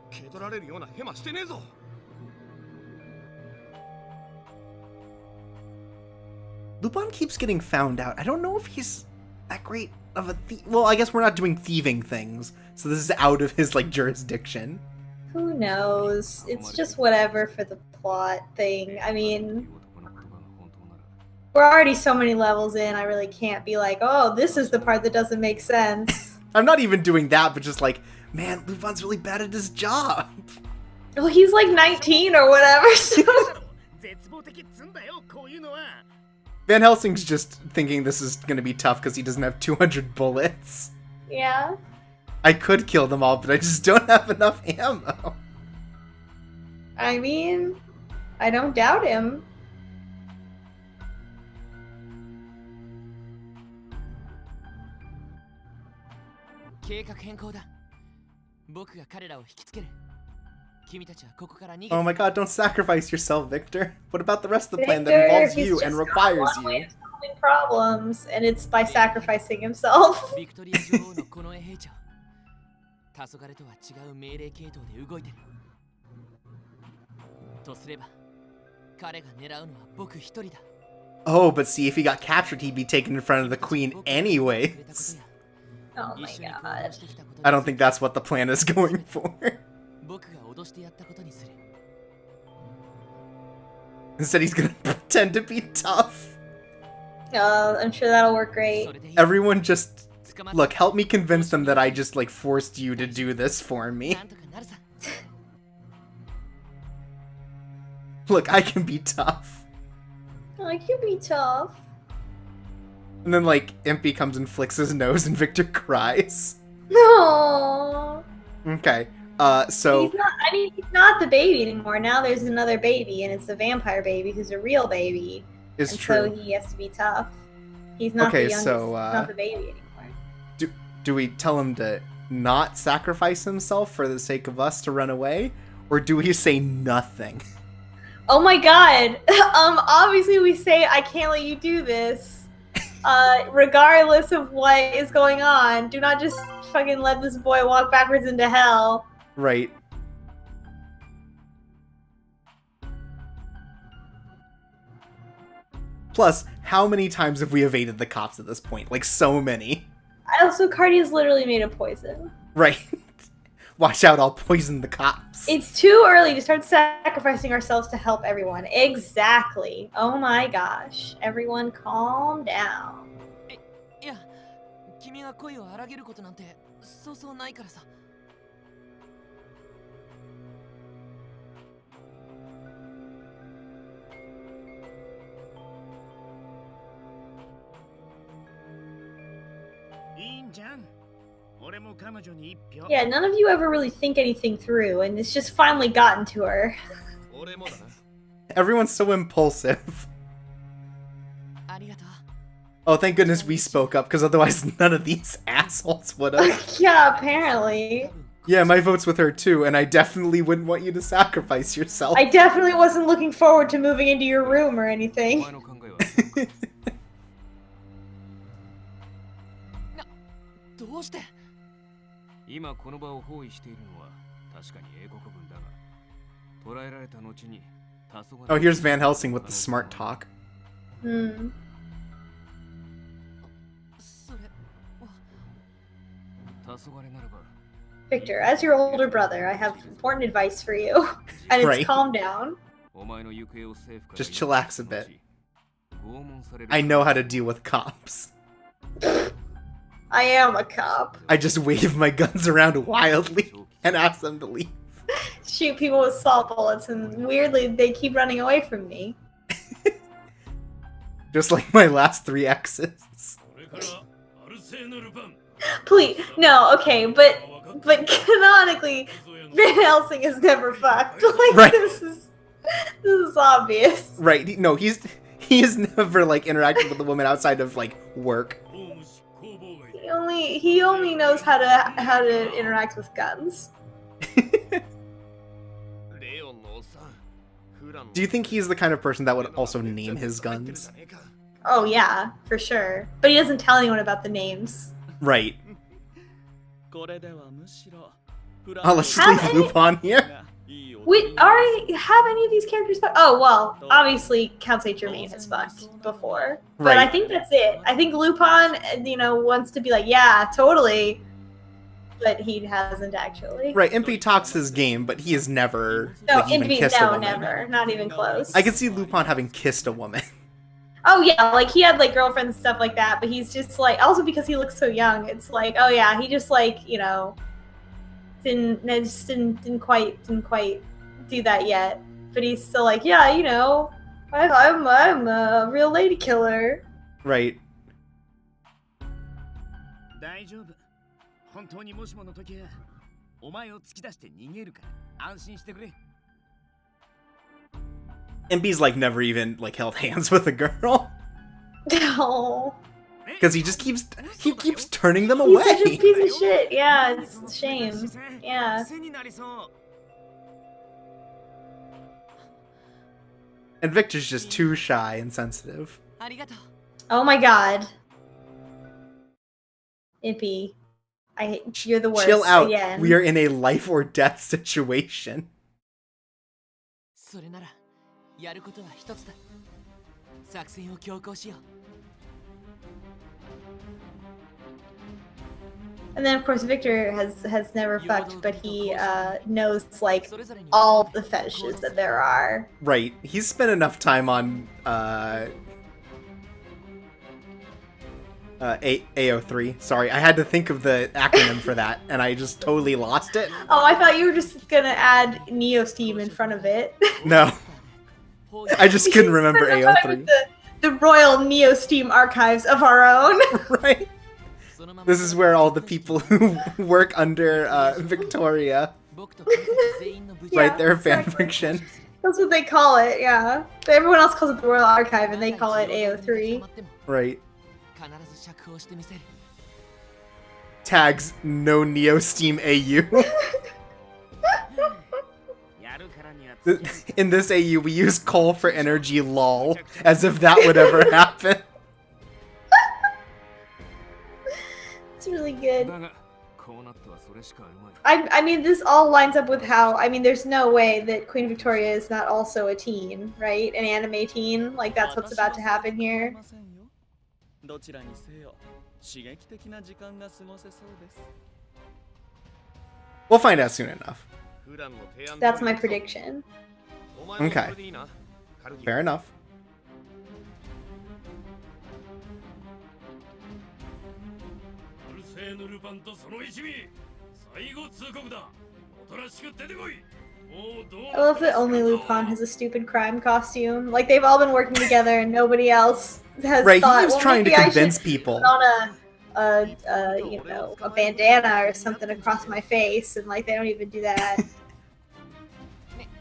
蹴取られるようなヘマしてねえぞ Lupin keeps getting found out. I don't know if he's that great of a thief. Well, I guess we're not doing thieving things, so this is out of his, like, jurisdiction. Who knows? It's just whatever for the plot thing. I mean, we're already so many levels in, I really can't be like, oh, this is the part that doesn't make sense. I'm not even doing that, but just like, man, Lupin's really bad at his job. Well, he's like 19 or whatever, so... Van Helsing's just thinking this is gonna be tough because he doesn't have 200 bullets. Yeah. I could kill them all, but I just don't have enough ammo. I mean, I don't doubt him. Oh my god, don't sacrifice yourself, Victor. What about the rest of the plan that Victor, involves he's you just and got requires one way you? of solving problems, and it's by sacrificing himself. 黄昏とは違う命令系統で動いてる。とすれば、彼が狙うのは僕一人だ。Oh, but see, if he got captured, he'd be taken in front of the queen anyways. Oh my god. I don't think that's what the plan is going for. 僕が脅してやったことにする。 Instead, he's gonna pretend to be tough. I'm sure that'll work great. Everyone just... Look, help me convince them that I just, like, forced you to do this for me. Look, I can be tough. I can be tough. And then, like, Impy comes and flicks his nose and Victor cries. No. Okay, so... He's not the baby anymore. Now there's another baby, and it's the vampire baby who's a real baby. It's and true. So he has to be tough. He's not the youngest, he's not the baby anymore. Do we tell him to not sacrifice himself for the sake of us to run away? Or do we say nothing? Oh my god! Obviously we say, I can't let you do this. Regardless of what is going on. Do not just fucking let this boy walk backwards into hell. Right. Plus, how many times have we evaded the cops at this point? Like, so many. Also, Cardi is literally made of poison. Right. Watch out, I'll poison the cops. It's too early to start sacrificing ourselves to help everyone. Exactly. Oh my gosh. Everyone calm down. いや、君が声を荒げることなんてそうそうないからさ。Yeah, none of you ever really think anything through, and it's just finally gotten to her. Everyone's so impulsive. Oh, thank goodness we spoke up, because otherwise none of these assholes would have. Yeah, apparently. Yeah, my vote's with her too, and I definitely wouldn't want you to sacrifice yourself. I definitely wasn't looking forward to moving into your room or anything. うして。今この場を包囲しているのは確かに英国軍だが、捕らえられた後に黄昏。Oh, here's Van Helsing with the smart talk. Hmm. それは。黄昏ならば。 Victor, as your older brother, I have important advice for you. And it's Right. calm down. Just chillax a bit. I know how to deal with cops. I am a cop. I just wave my guns around wildly and ask them to leave. Shoot people with salt bullets, and weirdly, they keep running away from me. Just like my last 3 exes. Please, no, okay, but canonically, Van Helsing is never fucked. Like, Right. this is obvious. Right, no, he has never, like, interacted with a woman outside of, like, work. He only knows how to interact with guns. Do you think he's the kind of person that would also name his guns? Oh yeah, for sure. But he doesn't tell anyone about the names. Right. これではむしろ Oh, let's just leave Lupin here. Wait, have any of these characters fucked? Oh, well, obviously Count Saint Germain has fucked before. But Right. I think that's it. I think Lupin, wants to be like, yeah, totally. But he hasn't actually. Right, Impy talks his game, but he has never No, like, even Impy, kissed a no, woman. never. Not even close. I can see Lupin having kissed a woman. Oh, yeah, like, he had, like, girlfriends and stuff like that, but he's just, like, also because he looks so young, it's like, oh, yeah, he just, like, didn't quite do that yet. But he's still like, yeah, I'm a real lady killer. Right. 大丈夫。本当にもしもの時はお前を突き出して逃げるから安心してくれ。Impy's like never even like held hands with a girl. No. Because he keeps turning them He's away. such a piece of shit. Yeah, it's a shame. Yeah. And Victor's just too shy and sensitive. ありがとう。 Oh my god. Impy. You're the worst. Chill out. Again. We are in a life or death situation. それならやることは一つだ。作戦を強行しよう。 And then of course Victor has never fucked, but he knows like all the fetishes that there are. Right. He's spent enough time on AO3. Sorry, I had to think of the acronym for that, and I just totally lost it. Oh, I thought you were just gonna add Neo Steam in front of it. No. I just couldn't remember AO3. The Royal Neo Steam archives of our own. Right? This is where all the people who work under Victoria write their fanfiction. That's what they call it, yeah. But everyone else calls it the Royal Archive, and they call it AO3. Right. Tags no Neo Steam AU. In this AU, we use coal for energy, lol. As if that would ever happen. It's really good. I mean, this all lines up with how, I mean, there's no way that Queen Victoria is not also a teen, right? An anime teen? Like, that's what's about to happen here. どちらにせよ刺激的な時間が過ごせそうです。 We'll find out soon enough. That's my prediction. Okay. Fair enough. I love that only Lupin has a stupid crime costume. Like, they've all been working together and nobody else has Right, thought, he was well, trying to maybe I convince should people. put on a bandana or something across my face, and like they don't even do that.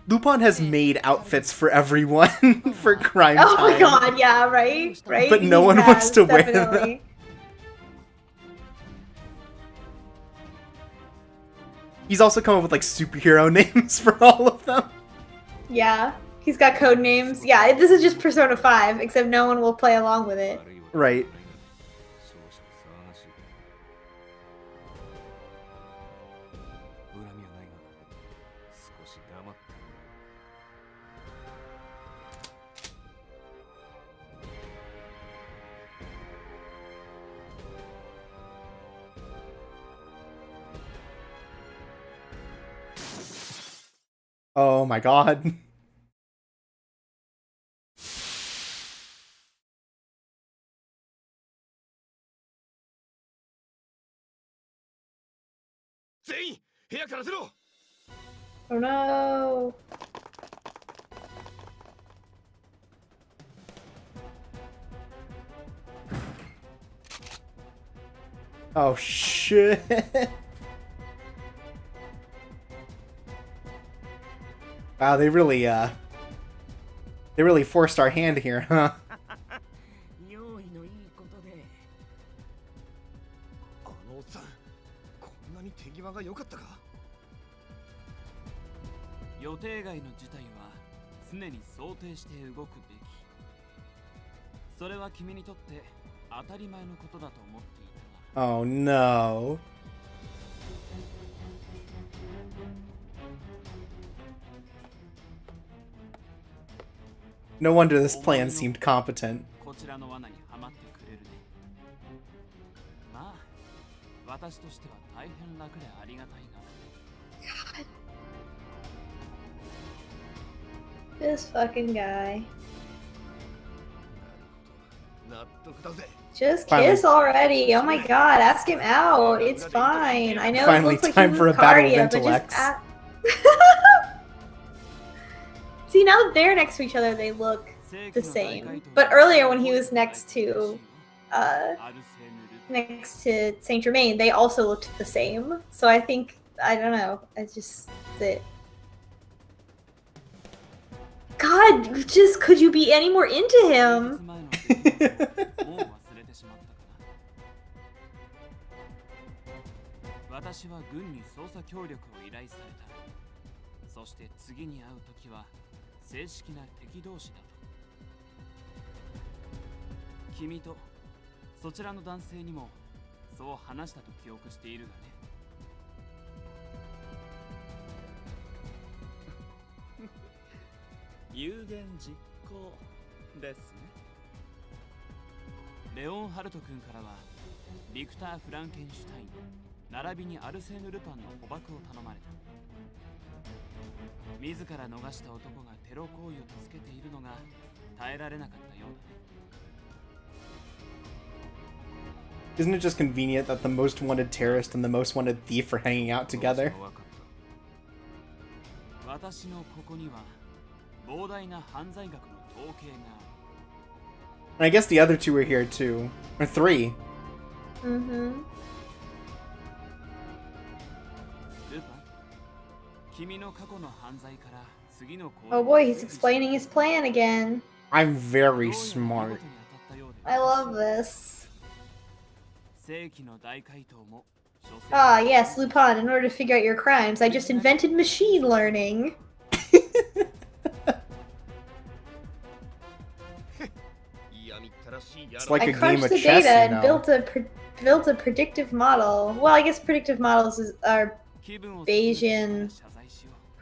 Lupin has made outfits for everyone for crime Oh time. my god, yeah, right? Right? But no He one wants has, to wear them. definitely. He's also come up with like superhero names for all of them. Yeah, he's got code names. Yeah, this is just Persona 5, except no one will play along with it. Right. し黙って Oh my god. Oh no. Oh shit. Wow, they really forced our hand here, huh? 用意のいいことで。あのおっさんこんなに手際が良かったか 予定外の事態は常に想定して動くべき。それは君にとって当たり前のことだと思っていたが。 Oh no. No wonder this plan seemed competent. こちらの罠にはまってくれるね。まあ、私としては大変楽でありがたいが。 This fucking guy. 納得だぜ Just Finally. kiss already. Oh my god, ask him out. It's fine. I know Finally it looks like time he for was a battle of Cardia, but intellects. just See, now that they're next to each other, they look the same. But earlier when he was next to Saint Germain, they also looked the same. So I think, I don't know, it's just that. God, just could you be any more into him? 私は軍に捜査協力を依頼された。そして次に会うときは正式な敵同士だと。君とそちらの男性にもそう話したと記憶しているがね。有言実行ですね。レオンハルト君からはビクター・フランケンシュタイン並びにアルセーヌ・ルパンの捕獲を頼まれた。自ら逃した男がテロ行為を助けているのが耐えられなかったようだね。 Isn't it just convenient that the most wanted terrorist and the most wanted thief are hanging out together? 私のここには膨大な犯罪学の統計がある。 And I guess the other two were here too. Or three. Mm-hmm. ルパン、君の過去の犯罪から次の行為 Oh boy, he's explaining his plan again. I'm very smart. I love this. 世紀の大怪盗も Ah, yes, Lupin, in order to figure out your crimes, I just invented machine learning. It's like I a game crunched of the chess, data you know. and built a predictive model. Well, I guess predictive models are Bayesian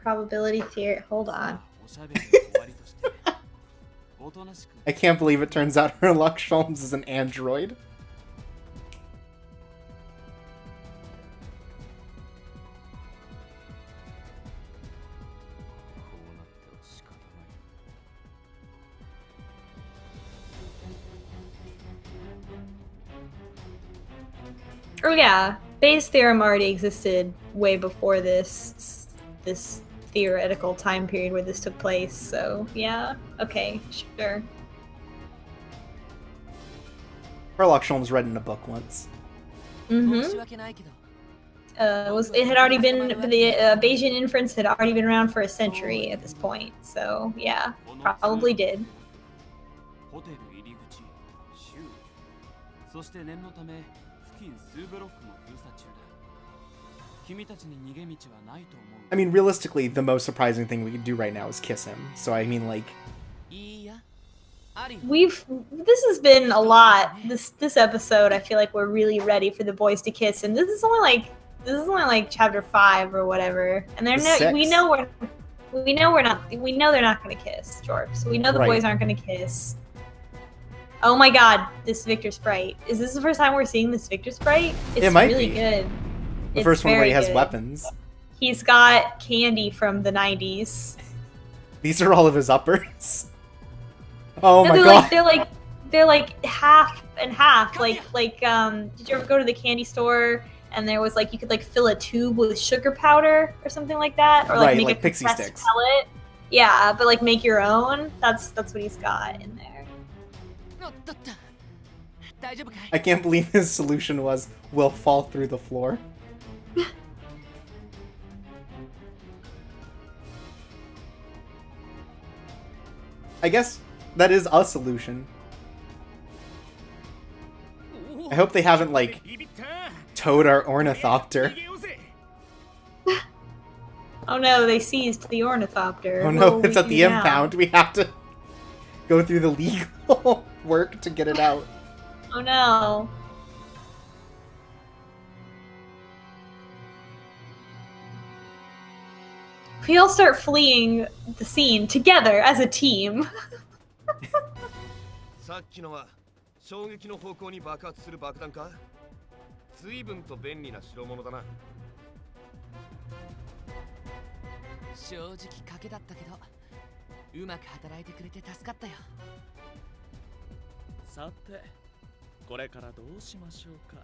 probability theory. Hold on. I can't believe it turns out Sherlock Holmes is an android. Oh yeah, Bayes' theorem already existed way before this theoretical time period where this took place. So yeah, okay, sure. Sherlock Holmes read in a book once. Mm-hmm. It had already been the Bayesian inference had already been around for a century at this point. So yeah, probably did. ホテル入り口、周囲、そして念のため付近数ブロックも封鎖中だ。君たちに逃げ道はないと思う。I mean, realistically, the most surprising thing we could do right now is kiss him. So I mean, like, this has been a lot. This episode, I feel like we're really ready for the boys to kiss, and this is only like chapter 5 or whatever, and we know We know we're not. We know they're not going to kiss, Jorp. So we know the Right. boys aren't going to kiss. Oh my God, this Victor sprite. Is this the first time we're seeing this Victor sprite? It's It might really be. good. The It's first one where he very has good. weapons. He's got candy from the 90s. These are all of his uppers. Oh No, my they're god. like they're like half and half. Like did you ever go to the candy store and there was like you could like fill a tube with sugar powder or something like that, or like Right, make like a pixie compressed sticks. pellet. Yeah, but like make your own. That's what he's got in there. おっとっと大丈夫かい I can't believe his solution was, we'll fall through the floor. I guess that is a solution. I hope they haven't, like, ビビった towed our ornithopter. 逃げようぜ Oh no, they seized the ornithopter. Oh What no, will it's we at do the now? impound. We have to go through the legal work to get it out. Oh no. We all start fleeing the scene together as a team. さっきのは衝撃の方向に爆発する爆弾か？随分と便利な代物だな。正直賭けだったけどうまく働いてくれて助かったよさてこれからどうしましょうか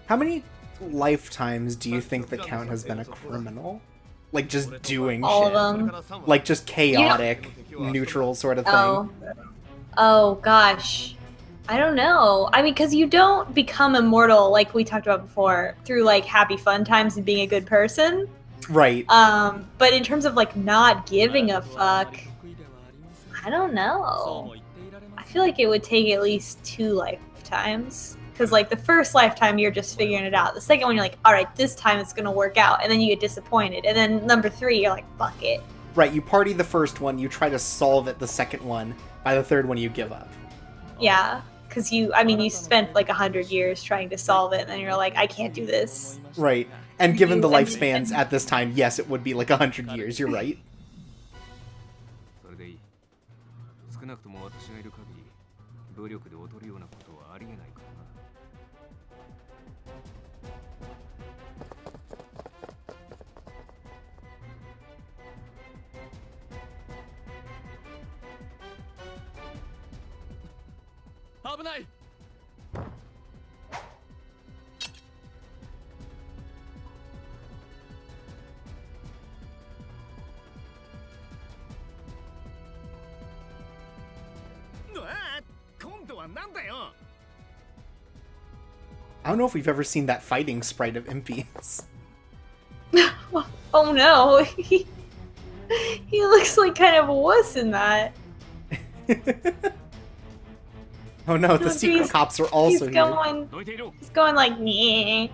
How many lifetimes do you think the Count has been a criminal? Like, just doing All shit. of them. Like, just chaotic, neutral sort of thing. Oh. Oh gosh. I don't know. I mean, because you don't become immortal like we talked about before through like happy fun times and being a good person. Right. But in terms of like not giving a fuck, I don't know. I feel like it would take at least 2 lifetimes. Because like the first lifetime you're just figuring it out. The second one you're like, all right, this time it's gonna work out, and then you get disappointed. And then number 3 you're like, fuck it. Right, you party the first one, you try to solve it the second one. By the third one, you give up. Yeah, because you spent like 100 years trying to solve it, and then you're like, I can't do this. Right. And given the You- lifespans at this time, yes, it would be like 100 years, you're right. それでいい。少なくとも私がいる限り、武力で劣るようなことはありえないからな。危ない うわあ今度はなんだよ I don't know if we've ever seen that fighting sprite of Impies. Oh no, he looks like kind of a wuss in that. Oh no, the No, secret he's- cops are also He's here. going, どいていろ he's going like, nyeh.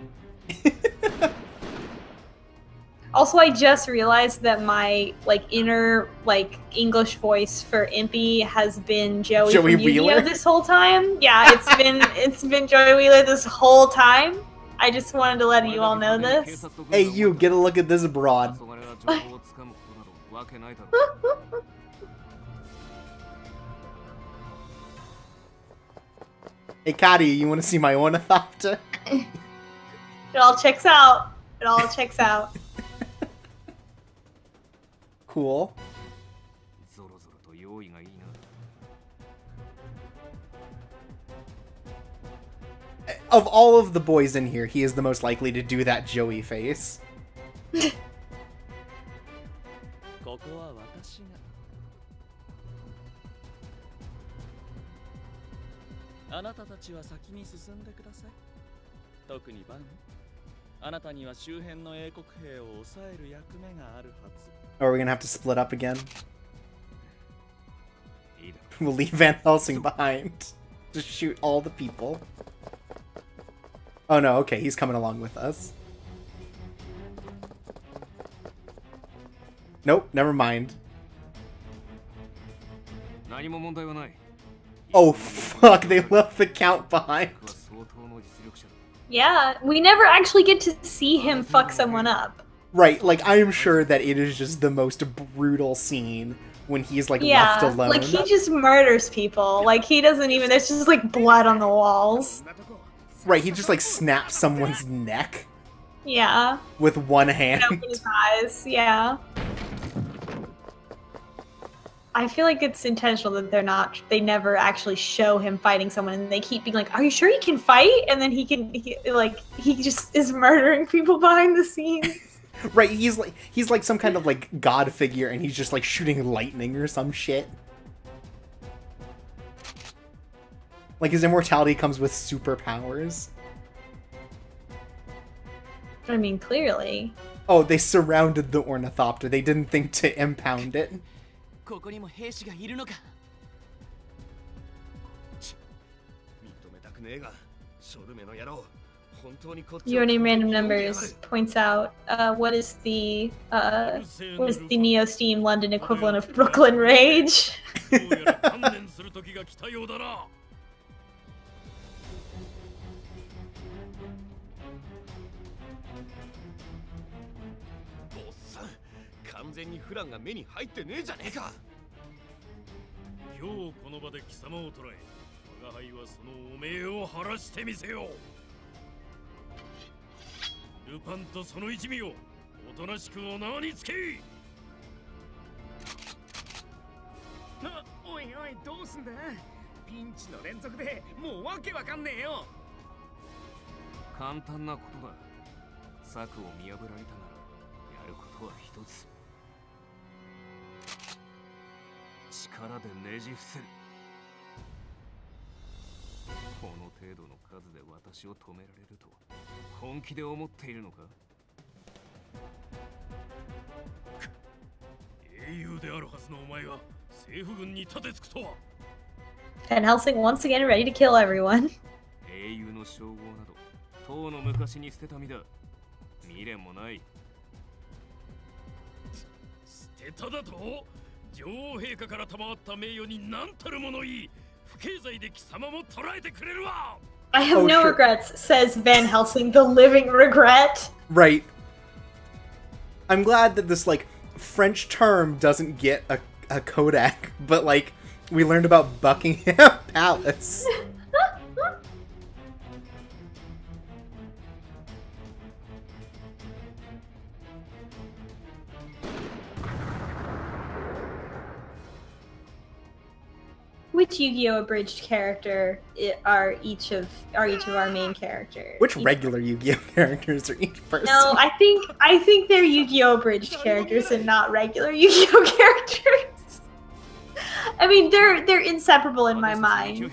Also, I just realized that my like inner like English voice for Impy has been Joey, Joey from Yu-Gi-Oh! Wheeler? This whole time. Yeah, it's been Joey Wheeler this whole time. I just wanted to let you all know this. Hey, you, get a look at this broad. 黄昏が情報をつかむことなどわけないだろう。 Hey, Kari, you want to see my ornithopter? It all checks out. It all checks out. Cool. ぞろぞろと用意がいいな。 Of all of the boys in here, he is the most likely to do that Joey face. ここは私があなたたちは先に進んでください特にバンあなたには周辺の英国兵を抑える役目があるはず Or are we gonna have to split up again? いいだ We'll leave Van Helsing behind to shoot all the people. Oh no, okay, he's coming along with us. Nope, never mind. Oh fuck, they left the count behind. Yeah, we never actually get to see him fuck someone up. Right, like I am sure that it is just the most brutal scene when he's like left alone. Like he just murders people. Like he doesn't even, there's just like blood on the walls. Right, he just like snaps someone's neck. Yeah. With one hand. Open his eyes, yeah. I feel like it's intentional that they never actually show him fighting someone, and they keep being like, are you sure he can fight? And then he just is murdering people behind the scenes. Right, he's like some kind of like god figure, and he's just like shooting lightning or some shit. Like his immortality comes with superpowers. I mean, clearly. Oh, they surrounded the ornithopter. They didn't think to impound it. Your Name Random Numbers points out what is the Neo Steam London equivalent of Brooklyn Rage? Van Helsing once again ready to kill everyone. I have no regrets, says Van Helsing, the living regret. Right. I'm glad that this, like, French term doesn't get a Kodak, but, like, we learned about Buckingham Palace. Which Yu-Gi-Oh! Abridged character are each of our main characters? Which regular Yu-Gi-Oh! Characters are each person? No, I think they're Yu-Gi-Oh! Abridged characters and not regular Yu-Gi-Oh! Characters. I mean, they're inseparable in my mind.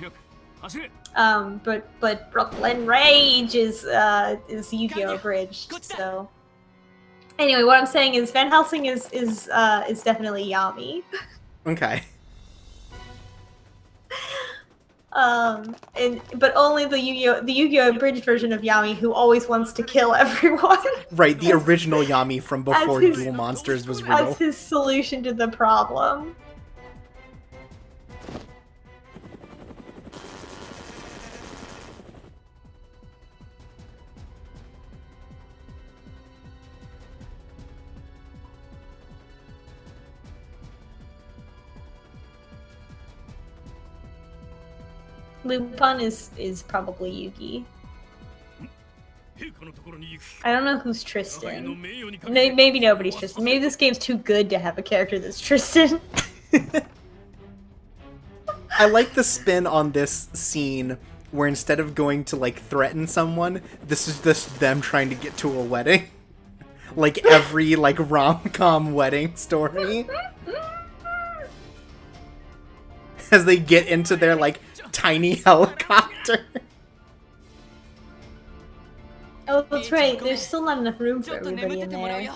But Brooklyn Rage is Yu-Gi-Oh! Abridged. So anyway, what I'm saying is Van Helsing is definitely Yami. Okay. But only the Yu-Gi-Oh! Abridged version of Yami, who always wants to kill everyone. Right, the original Yami from before Duel Monsters was real. As his solution to the problem. Lupin is probably Yugi. I don't know who's Tristan. Maybe nobody's Tristan. Maybe this game's too good to have a character that's Tristan. I like the spin on this scene where instead of going to, like, threaten someone, this is just them trying to get to a wedding. Like every, like, rom-com wedding story. As they get into their, like, tiny helicopter. Oh, that's right. There's still not enough room for everybody in there.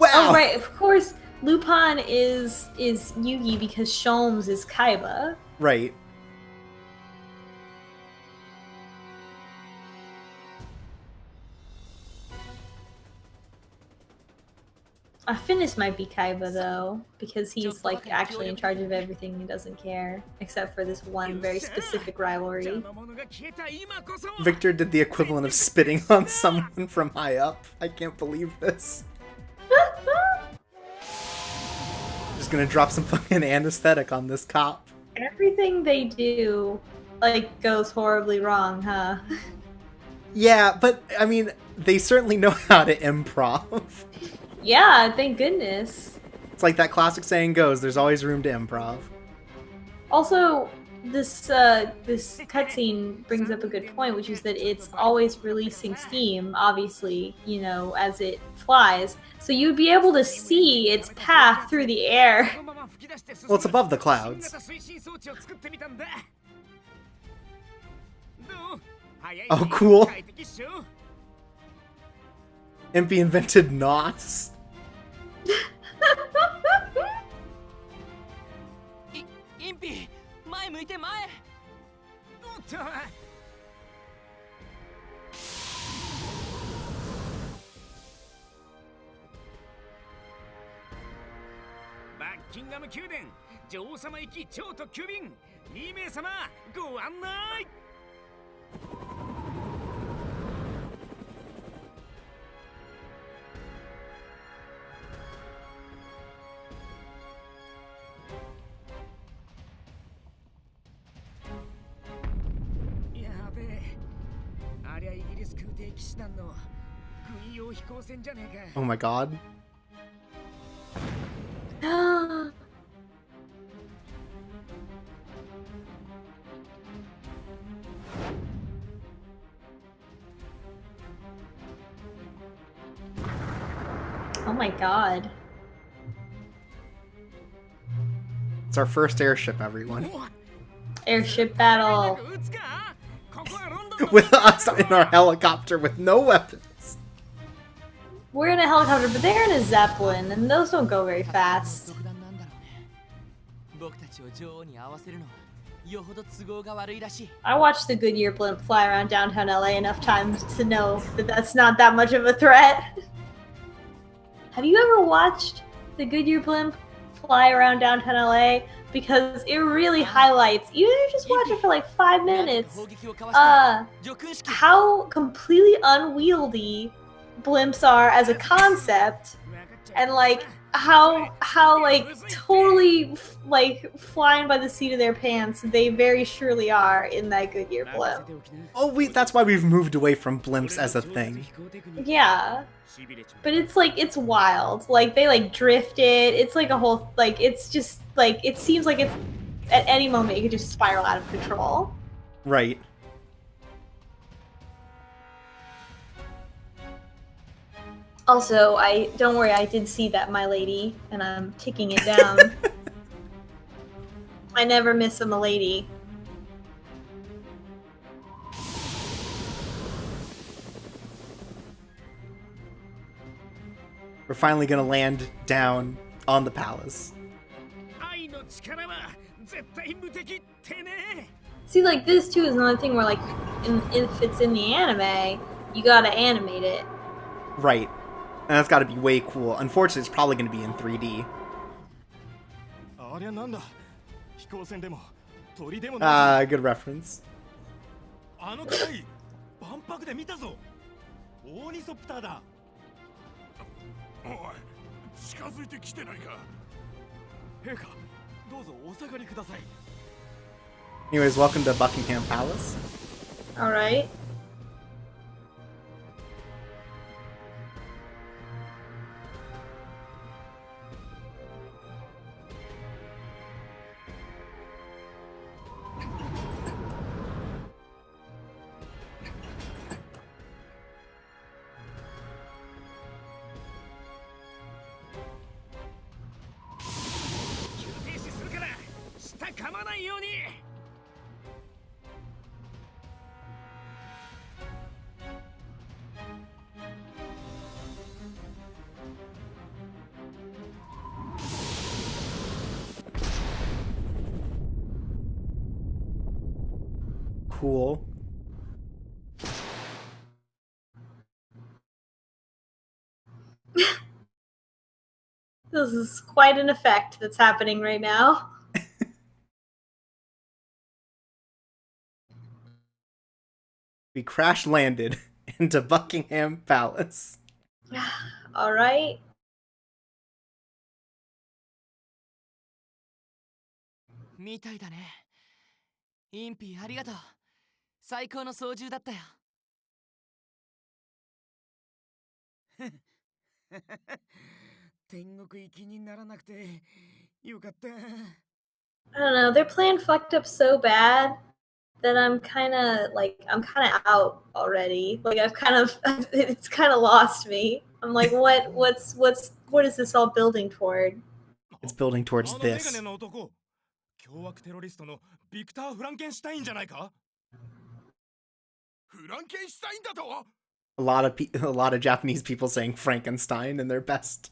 Wow. Oh, right. Of course, Lupin is Yugi because Sholmes is Kaiba. Right. Finis might be Kaiba though, because he's like actually in charge of everything and doesn't care, except for this one very specific rivalry. Victor did the equivalent of spitting on someone from high up. I can't believe this. Just gonna drop some fucking anesthetic on this cop. Everything they do, like, goes horribly wrong, huh? Yeah, but, I mean, they certainly know how to improv. Yeah, thank goodness. It's like that classic saying goes, there's always room to improv. Also, this cutscene brings up a good point, which is that it's always releasing steam, obviously, you know, as it flies. So you'd be able to see its path through the air. Well, it's above the clouds. Oh, cool. Impy invented NOS. Impy! 前向いて前！おっとバッキンガム宮殿女王様行き超特急便2名様ご案内やべえありゃイギリス空挺騎士団の軍用飛行船じゃねえか Oh my god. Oh my god. It's our first airship, everyone. Airship battle. With us in our helicopter with no weapons. We're in a helicopter, but they're in a zeppelin, and those don't go very fast. I watched the Goodyear blimp fly around downtown LA enough times to know that that's not that much of a threat. Have you ever watched the Goodyear blimp fly around downtown LA? Because it really highlights, even if you just watch it for like 5 minutes, how completely unwieldy blimps are as a concept, and like how like totally like flying by the seat of their pants they very surely are in that Goodyear blimp. Oh, that's why we've moved away from blimps as a thing. Yeah. But it's like, it's wild. Like, they like drift it. It's like a whole, like, it's just like, it seems like it's at any moment it could just spiral out of control. Right. Also, don't worry, I did see that, my lady, and I'm ticking it down. I never miss a milady. We're finally gonna land down on the palace. See, like, this too is another thing where, like, if it's in the anime, you gotta animate it. Right. And that's gotta be way cool. Unfortunately, it's probably gonna be in 3D. Ah, good reference. Anyways, welcome to Buckingham Palace. Alright. Cool. This is quite an effect that's happening right now. We crash landed into Buckingham Palace. All right. I don't know. Their plan fucked up so bad that I'm kind of out already. Like it's kind of lost me. I'm like, what is this all building toward? It's building towards this. 凶悪テロリストのビクター・フランケンシュタインじゃないか？フランケンシュタインだと？ A lot of Japanese people saying Frankenstein in their best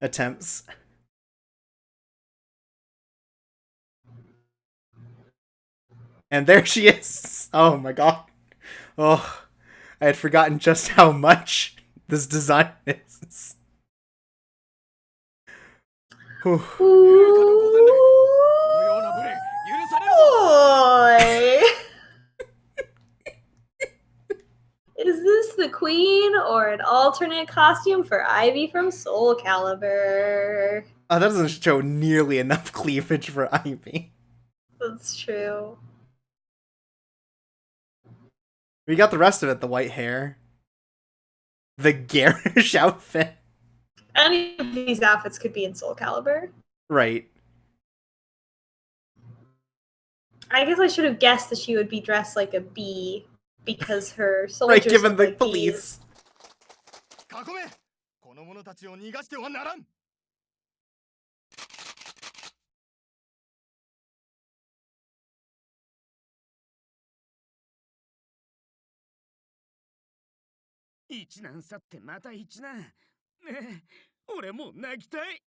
attempts. And there she is. Oh my god. Oh, I had forgotten just how much this design is. Whew. Boy. Is this the queen or an alternate costume for Ivy from Soul Calibur? That doesn't show nearly enough cleavage for Ivy. That's true. We got the rest of it, the white hair. The garish outfit. Any of these outfits could be in Soul Calibur. Right. I guess I should have guessed that she would be dressed like a bee because her soldiers right, given the like police. 囲め！この者たちを逃がしてはならん！一難去ってまた一難。ねえ、俺もう泣きたい。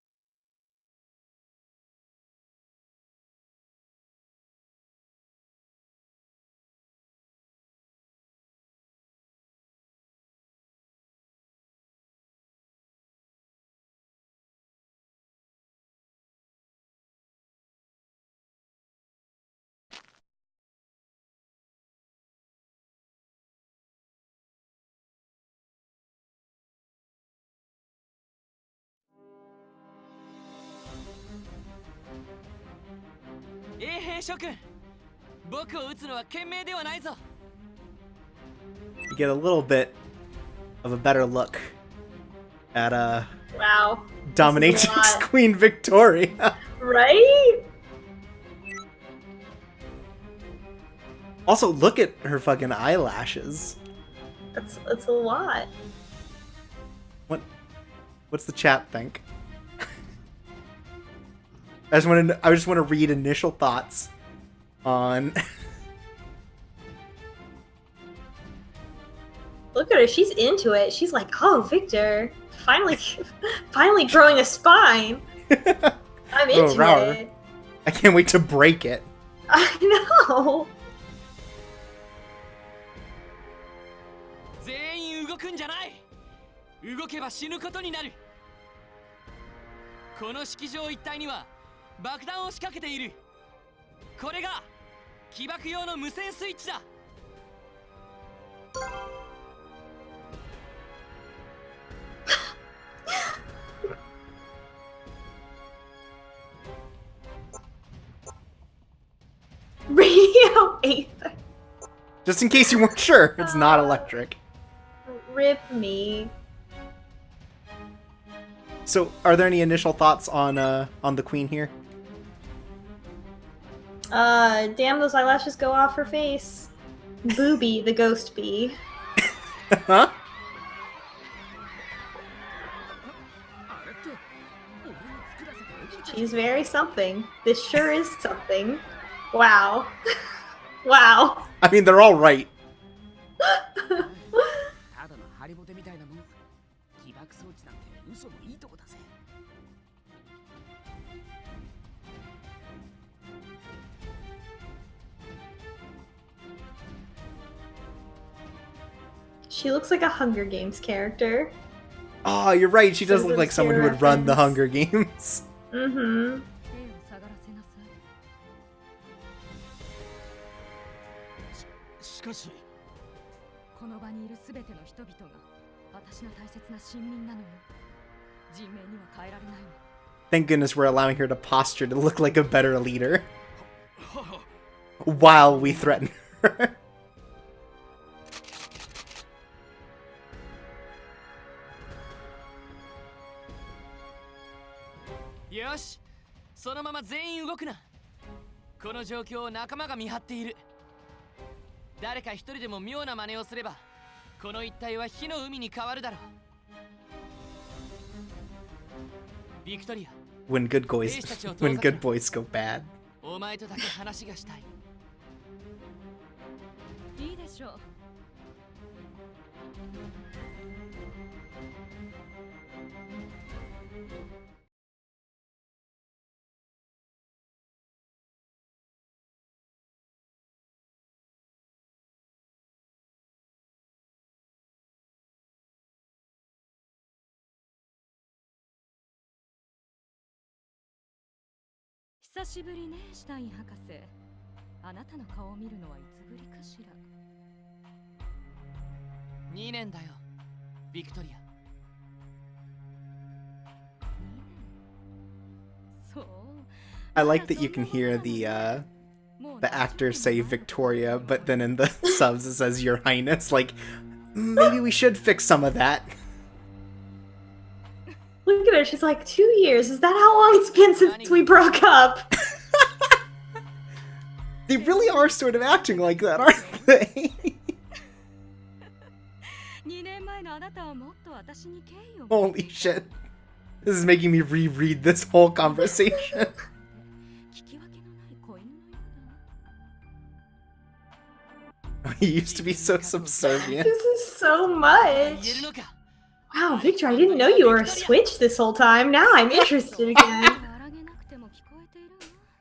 You get a little bit of a better look at wow, dominatrix Queen Victoria. Right? Also, look at her fucking eyelashes. That's a lot. What's the chat think? I just want to read initial thoughts on. Look at her. She's into it. She's like, "Oh, Victor, finally growing a spine. I'm into it. I can't wait to break it." I know. 全員動くんじゃない。動けば死ぬことになる。この式場一帯には爆弾を仕掛けている。これが起爆用の無線スイッチだ。Radio Aether. Just in case you weren't sure, it's not electric. Rip me. So, are there any initial thoughts on the queen here? Damn, those eyelashes go off her face. Booby, the ghost bee. Huh? She's very something. This sure is something. Wow. Wow. I mean, they're all right. She looks like a Hunger Games character. Oh, you're right. She does look like someone who would run the reference. Hunger Games. Mm-hmm. しかしこの場にいるすべての人々が私の大切な親民なのよ。人命には変えられないわ。 Thank goodness we're allowing her to posture to look like a better leader. While we threaten her. よし、そのまま全員動くな。この状況を仲間が見張っている。誰か一人でも妙な真似をすれば、この一帯は火の海に変わるだろう。ビクトリア、 when good boys go bad. お前とだけ話がしたい。いいでしょう。久しぶりね、シュタイン博士。あなたの顔を見るのはいつぶりかしら。2年だよ、ビクトリア。そう。 I like that you can hear the actors say Victoria, but then in the subs it says Your Highness. Like, maybe we should fix some of that. Look at her. She's like, 2 years. Is that how long it's been since we broke up? They really are sort of acting like that, aren't they? 2年前のあなたはもっと私に敬意を。 Holy shit. This is making me reread this whole conversation. 聞き分けのない子犬のようだ。 He used to be so subservient. This is so much. Wow, Victor, I didn't know you were a switch this whole time. Now I'm interested again. 荒げなくても聞こえているわ、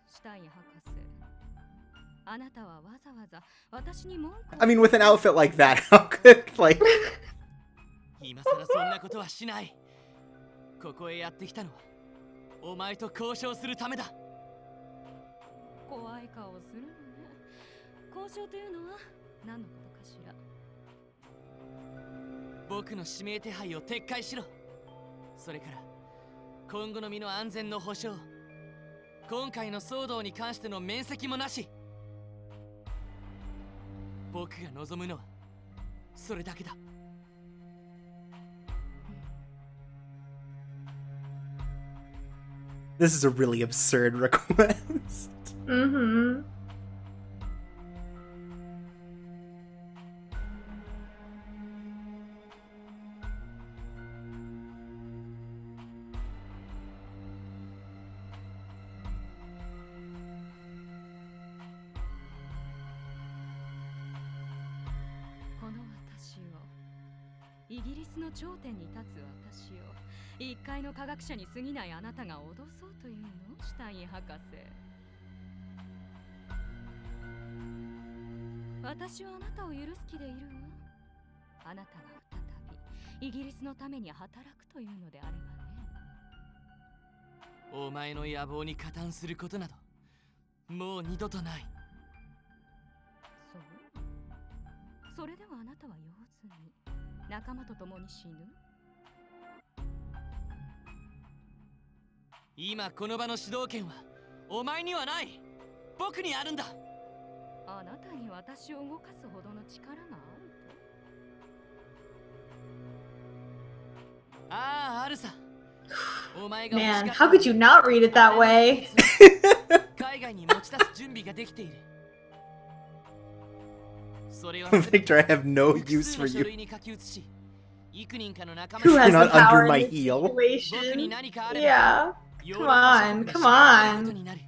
シュタイン博士。あなたはわざわざ私に文句を。 I mean, with an outfit like that, how could, like... 今さらそんなことはしない。ここへやってきたのはお前と交渉するためだ。怖い顔をするのね。交渉というのは何のことかしら。僕の指名手配を撤回しろ。それから今後の身の安全の保証、今回の騒動に関しての面積もなし。僕が望むのはそれだけだ。 This is a really absurd request. Mm-hmm. Kono イギリスの頂点に立つ私を一介の科学者に過ぎないあなたが脅そうというの、シュタイン博士。私はあなたを許す気でいるわ。あなたが再びイギリスのために働くというのであればね。お前の野望に加担することなどもう二度とない。そう。それではあなたは用済み。仲間と共に死ぬ。今この場の主導権はお前にはない。僕にあるんだ。あなたに私を動かすほどの力があると。ああ、あるさ。お前が Man, how could you not read it that way? 海外に持ち出す準備ができている。Victor, I have no use for you. 幾人かの仲間 Who has You're the not under power my in this heel. situation? 何かあれば Yeah. ヨー Come ロッパ on, 諸国 come が知ること on. になる。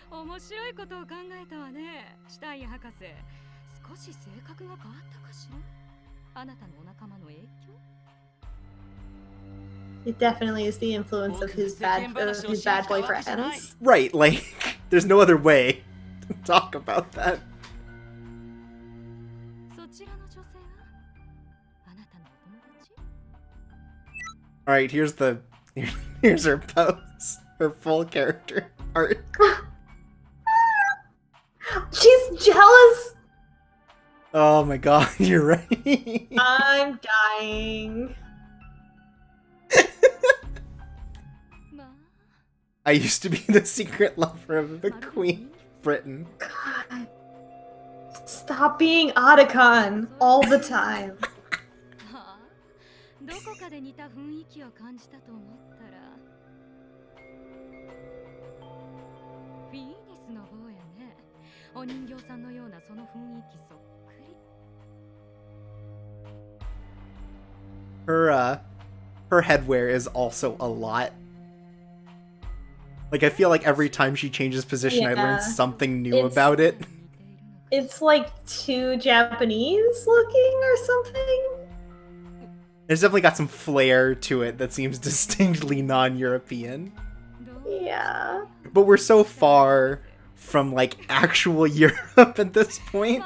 面白いことを考えたわね、シュタイン博士。少し性格が変わったかしら。It definitely is the influence of his bad boyfriends. Right, like, there's no other way to talk about that. Alright, here's her pose. Her full character art. She's jealous! Oh my god, you're right. I'm dying. I used to be the secret lover of the Queen of Britain. God. Stop being Otacon all the time. Her headwear is also a lot. Like, I feel like every time she changes position, I learn something new about it. It's like too Japanese looking or something. It's definitely got some flair to it that seems distinctly non-European. Yeah. But we're so far from, like, actual Europe at this point.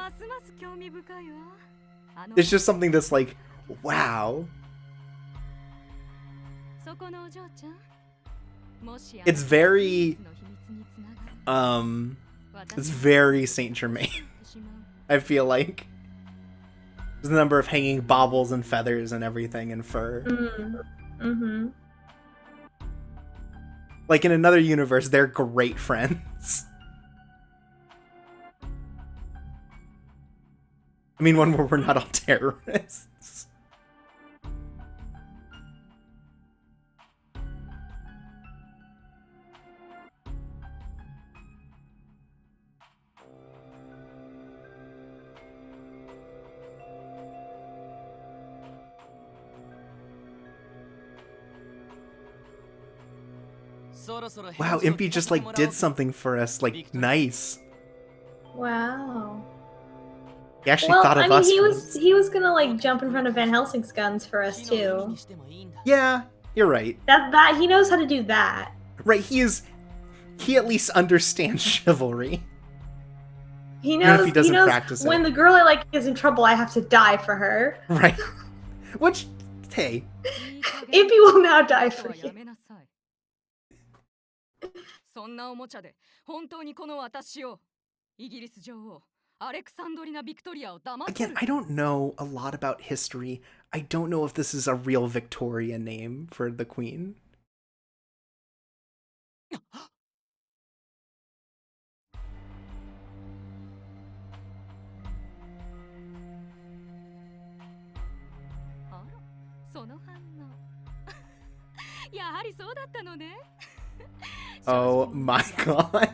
It's just something that's like, wow. It's very, it's very Saint Germain. I feel like there's a number of hanging baubles and feathers and everything and fur. Mm-hmm. Like in another universe, they're great friends. I mean, one where we're not all terrorists. Wow, Impy just like did something for us, like nice. Wow. He actually thought of us. He was gonna like jump in front of Van Helsing's guns for us too. Yeah, you're right. That he knows how to do that. Right, he at least understands chivalry. He knows, if he doesn't practice when it. the girl I like is in trouble, I have to die for her. Right. Which, hey. Impy will now die for you. Again, I don't know a lot about history. I don't know if this is a real Victoria name for the Queen. Oh my god.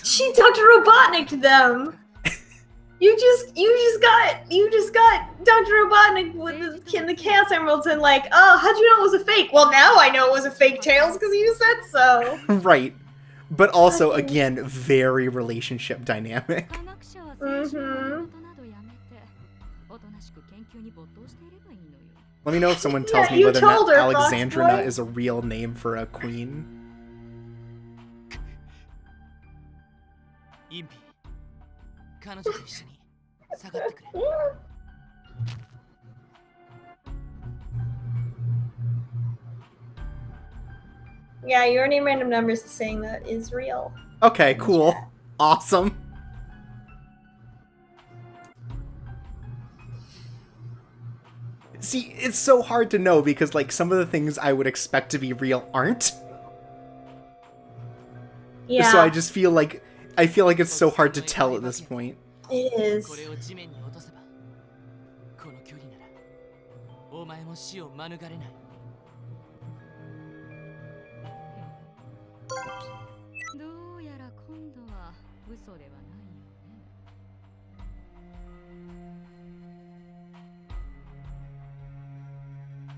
She Dr. Robotnik'd them. You just got Dr. Robotnik with the Chaos Emeralds and like, oh, how'd you know it was a fake? Well, now I know it was a fake, Tails, because you said so. Right. But also, again, very relationship dynamic. Mm-hmm. Let me know if someone tells me whether or not Alexandrina is a real name for a queen. Yeah, your name random numbers is saying that is real. Okay, cool. Awesome. See, it's so hard to know because, like, some of the things I would expect to be real aren't. Yeah. So I just feel like it's so hard to tell at this point. It is.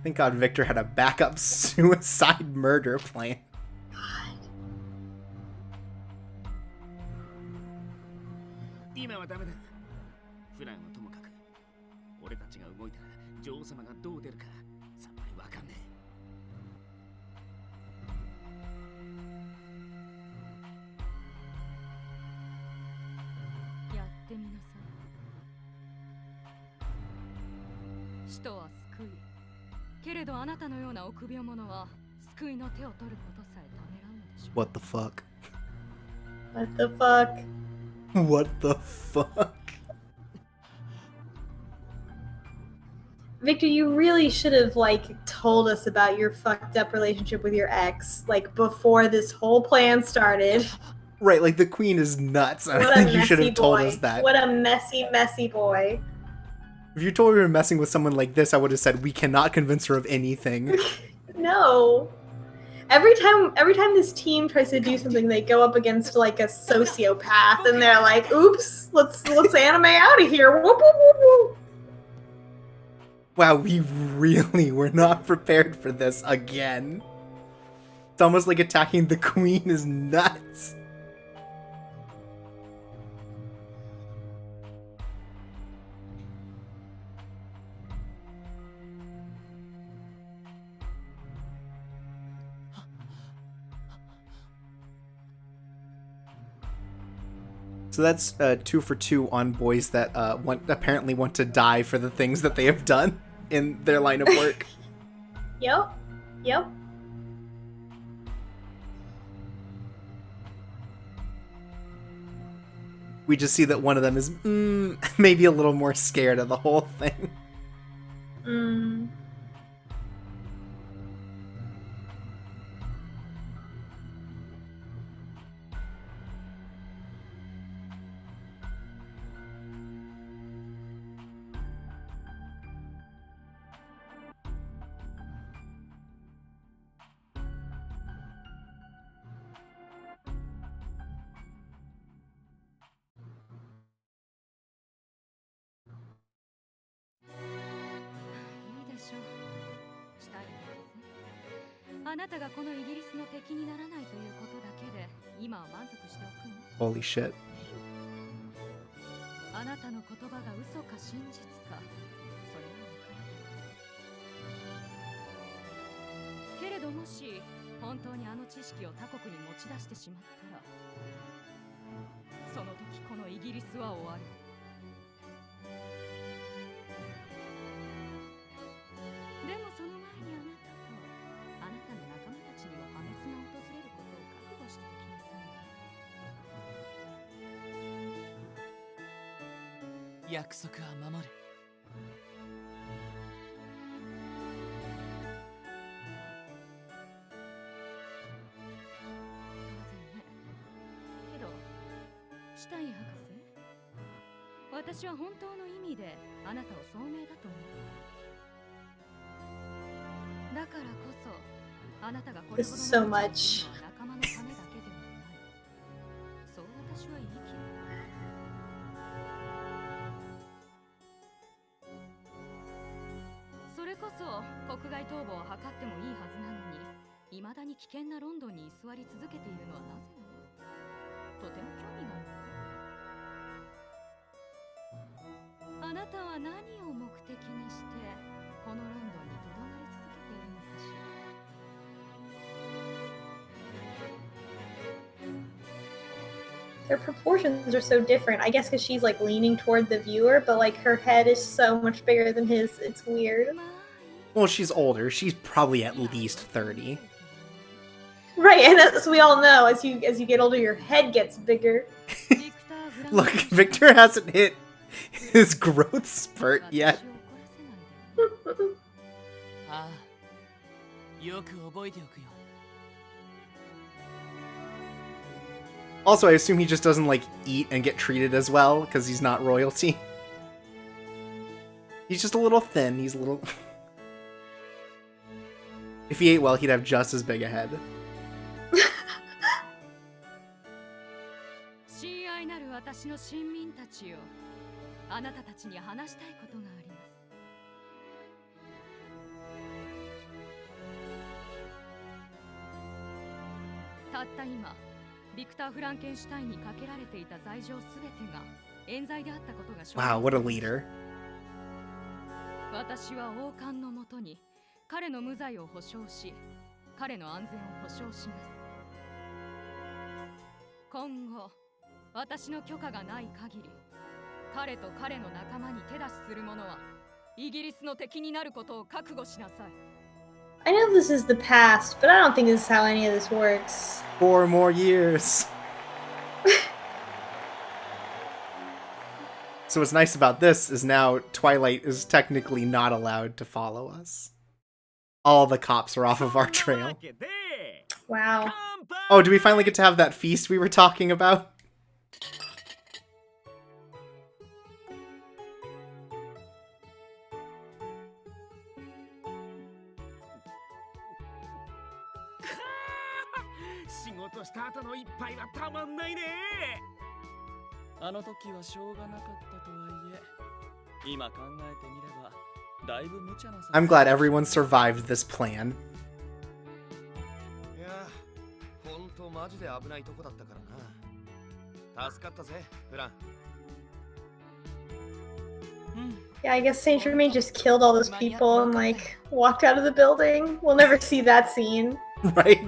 Thank God Victor had a backup suicide murder plan. フランはともかく、俺たちが動いたら女王様がどう出るかさっぱりわかんねえ。やってみなさい。使徒は救い。けれどあなたのような臆病者は救いの手を取ることさえためらうのでしょう。What the fuck? What the fuck? What the fuck? Victor, you really should have like told us about your fucked up relationship with your ex, like before this whole plan started. Right, like the queen is nuts. I What a think you should messy have told boy. us that. What a messy, messy boy. If you told me we were messing with someone like this, I would have said we cannot convince her of anything. No. Every time this team tries to do something, they go up against like a sociopath, and they're like, "Oops, let's anime out of here." Whoop, whoop, whoop, whoop. Wow, we really were not prepared for this again. It's almost like attacking the queen is nuts. So that's 2 for 2 on boys that apparently want to die for the things that they have done in their line of work. Yep. We just see that one of them is maybe a little more scared of the whole thing. Holy shit. あなたの言葉が嘘か真実か、それは分からない。けれどもし本当にあの知識を他国に持ち出してしまったら、その時このイギリスは終わる。でもその前にあなたの仲間たちには破滅が訪れることを覚悟しておきなさい。約束は守る。けど、シュタイン博士、私は本当の意味であなたを聡明だと思う。だからこそ、あなたがこれほどの仲間のためだけではない。そう私は言い切る。それこそ国外逃亡を図ってもいいはずなのに、未だに危険なロンドンに居座り続けているのはなぜなの？とても興味がある。あなたは何を目的にしてこのロンドンにとどまり続けているのかしら。Their proportions are so different. I guess because she's like leaning toward the viewer, but like her head is so much bigger than his. It's weird. Well, she's older. She's probably at least 30. Right, and as we all know, as you get older, your head gets bigger. Look, Victor hasn't hit his growth spurt yet. ああ、よく覚えておくよ。Also, I assume he just doesn't, like, eat and get treated as well, because he's not royalty. He's just a little thin, he's a little... If he ate well, he'd have just as big a head. 親愛なる私の親民たちよ、あなたたちに話したいことがあります。たった今、ビクター・フランケンシュタインにかけられていた罪状すべてが冤罪であったことが証明 Wow, what a leader. 私は王冠のもとに彼の無罪を保証し、彼の安全を保証します。今後、私の許可がない限り、彼と彼の仲間に手出しする者はイギリスの敵になることを覚悟しなさい。I know this is the past, but I don't think this is how any of this works. 4 more years. So what's nice about this is now Twilight is technically not allowed to follow us. All the cops are off of our trail. Wow. Oh, do we finally get to have that feast we were talking about? I'm glad everyone survived this plan. いや、ほんとマジで危ないとこだったからな。助かったぜ、フラン。Yeah, I guess Saint Germain just killed all those people and like walked out of the building. We'll never see that scene. Right?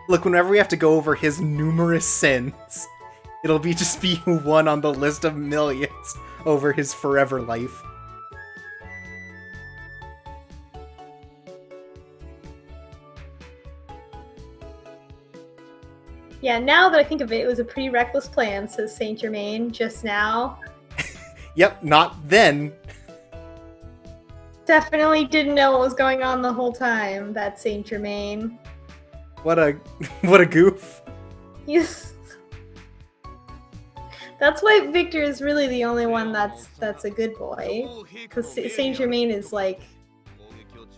Look, whenever we have to go over his numerous sins, it'll just be one on the list of millions over his forever life. Yeah, now that I think of it, it was a pretty reckless plan, says Saint Germain just now. Yep, not then. Definitely didn't know what was going on the whole time, that Saint Germain. What a goof. He's... That's why Victor is really the only one that's a good boy. Because Saint Germain is like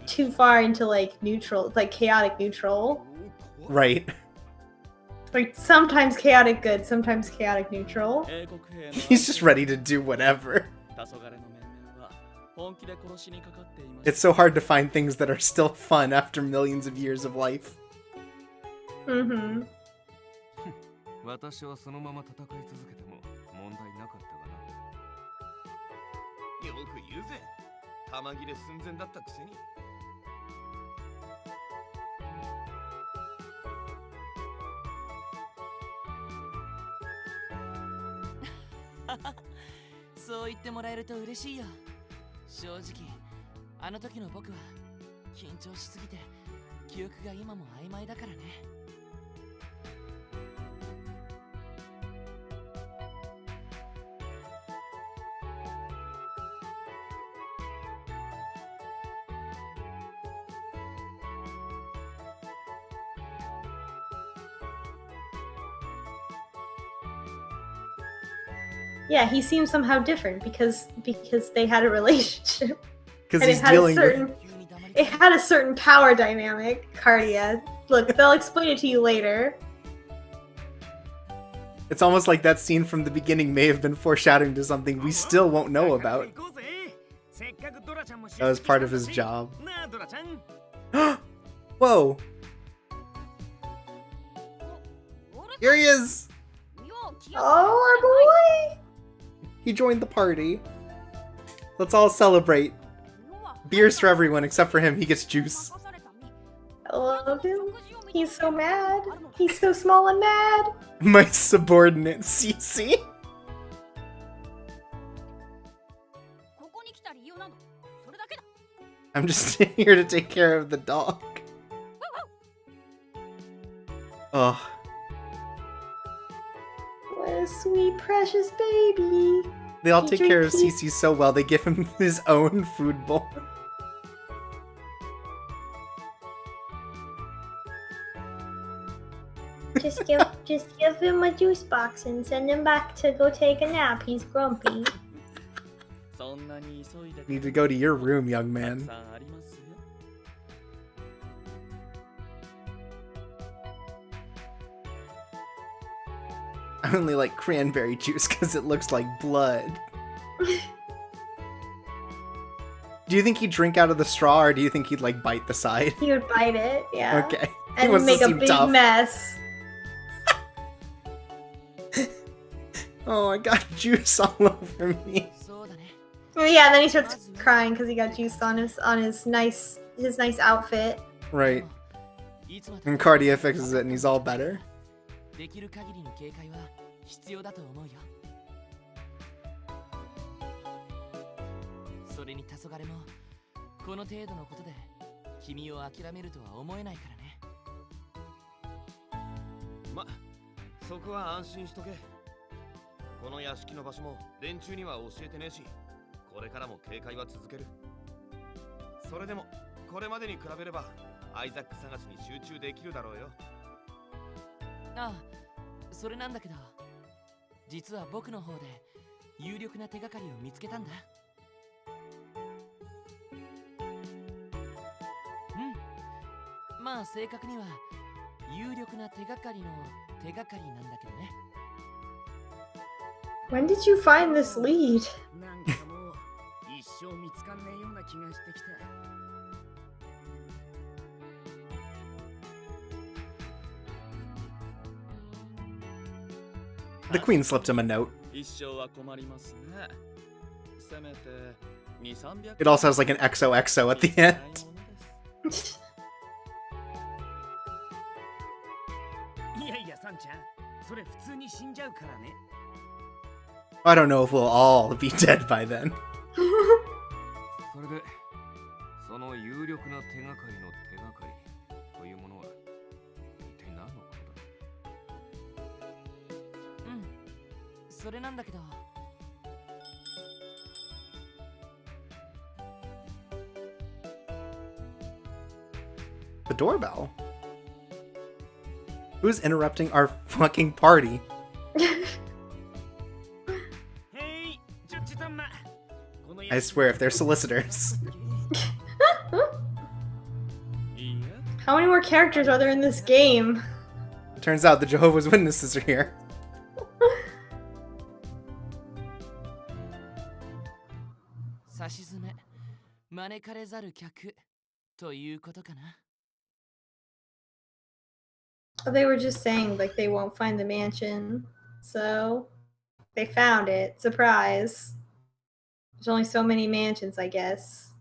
too far into like neutral, like chaotic neutral. Right. Like sometimes chaotic good, sometimes chaotic neutral. He's just ready to do whatever. It's so hard to find things that are still fun after millions of years of life. Mm-hmm. 私はそのまま戦い続けても問題なかったがな。よく言うぜ。弾切れ寸前だったくせに。そう言ってもらえると嬉しいよ。正直、あの時の僕は緊張しすぎて記憶が今も曖昧だからね。Yeah, he seems somehow different because they had a relationship. Because he's dealing with... It had a certain power dynamic, Cardia. Look, they'll explain it to you later. It's almost like that scene from the beginning may have been foreshadowing to something we still won't know about. That was part of his job. Whoa! Here he is! Oh, our boy! He joined the party. Let's all celebrate. Beers for everyone except for him. He gets juice. I love him. He's so mad. He's so small and mad. My subordinate, Cece. I'm just here to take care of the dog. Ugh. What a sweet, precious baby. They all take care of Cece so well, they give him his own food bowl. Just give him a juice box and send him back to go take a nap. He's grumpy. Need to go to your room, young man. I only like cranberry juice because it looks like blood. Do you think he'd drink out of the straw, or do you think he'd like bite the side? He would bite it, yeah. Okay. And make a big mess. Oh, I got juice all over me. そうだね。 Oh, yeah, and then he starts crying because he got juice on his nice outfit. Right. いつまで And Cardia fixes it and he's all better. できる限りの警戒は必要だと思うよ。それに黄昏もこの程度のことで君を諦めるとは思えないからね。ま、そこは安心しとけ。この屋敷の場所も連中には教えてねえし、これからも警戒は続ける。それでもこれまでに比べればアイザック探しに集中できるだろうよ。ああ、それなんだけど、実は僕の方で有力な手がかりを見つけたんだ。うん。まあ正確には有力な手がかりの手がかりなんだけどね。When did you find this lead? なんかもう一生見つかんねえような気がしてきた。 The queen slipped him a note. 一生は困りますね。せめて2、300 It also has like an XOXO at the end. いやいや、サンちゃん、それ普通に死んじゃうからね。 I don't know if we'll all be dead by then. それで、その有力な手がかりの手がかりというものは一体何のことだ？うん。それなんだけど。 The doorbell? Who's interrupting our fucking party? I swear, if they're solicitors. How many more characters are there in this game? Turns out the Jehovah's Witnesses are here. さしずめ、招かれざる客ということかな。 They were just saying like they won't find the mansion, so they found it. Surprise! There's only so many mansions, I guess.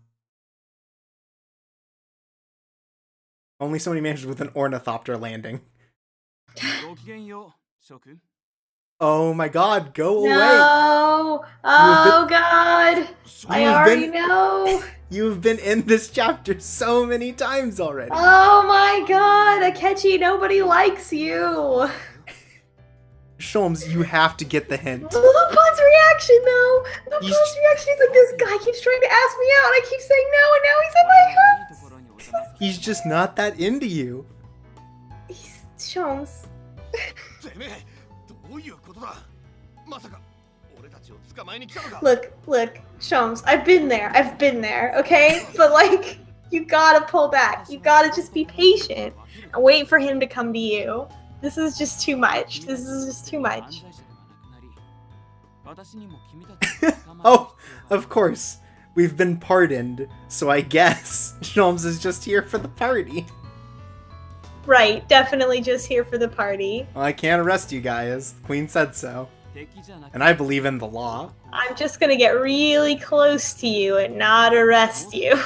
Only so many mansions with an ornithopter landing. ごきげんよう、諸君。 Oh my god, go away! No! Oh god! I already know! You've been in this chapter so many times already! Oh my god! Akechi, nobody likes you! Sholmes, you have to get the hint. Lupin's reaction though! Lupin's reaction is like, this guy keeps trying to ask me out, and I keep saying no, and now he's in my house! He's just not that into you. He's Sholmes. てめえ、どういうことだ？まさか俺たちを捕まえに来たのか？ Look, Sholmes, I've been there, okay? But like, you gotta pull back. You gotta just be patient and wait for him to come to you. This is just too much. This is just too much. Oh, of course. We've been pardoned, so I guess Sholmes is just here for the party. Right, definitely just here for the party. Well, I can't arrest you guys. The Queen said so. And I believe in the law. I'm just gonna get really close to you and not arrest you.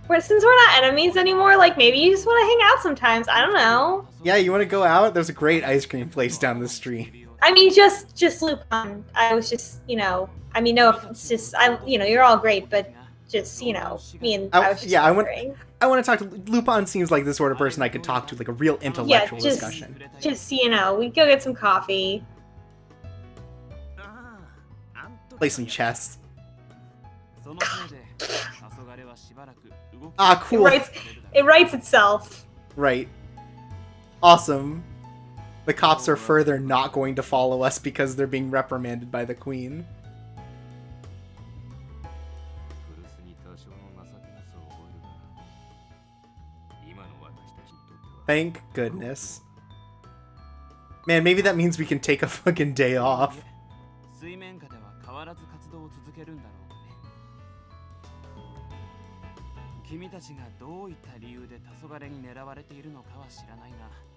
But since we're not enemies anymore, like maybe you just want to hang out sometimes. I don't know. Yeah, you want to go out? There's a great ice cream place down the street. I mean, just Lupin. I was just, I mean, no, it's just, you're all great, but just, me and I was just wondering. I want to talk to Lupin. Seems like the sort of person I could talk to, like a real intellectual discussion. Just, we go get some coffee. Play some chess. Ah, cool. It writes itself. Right. Awesome. The cops are further not going to follow us because they're being reprimanded by the Queen. Thank goodness. Man, maybe that means we can take a fucking day off.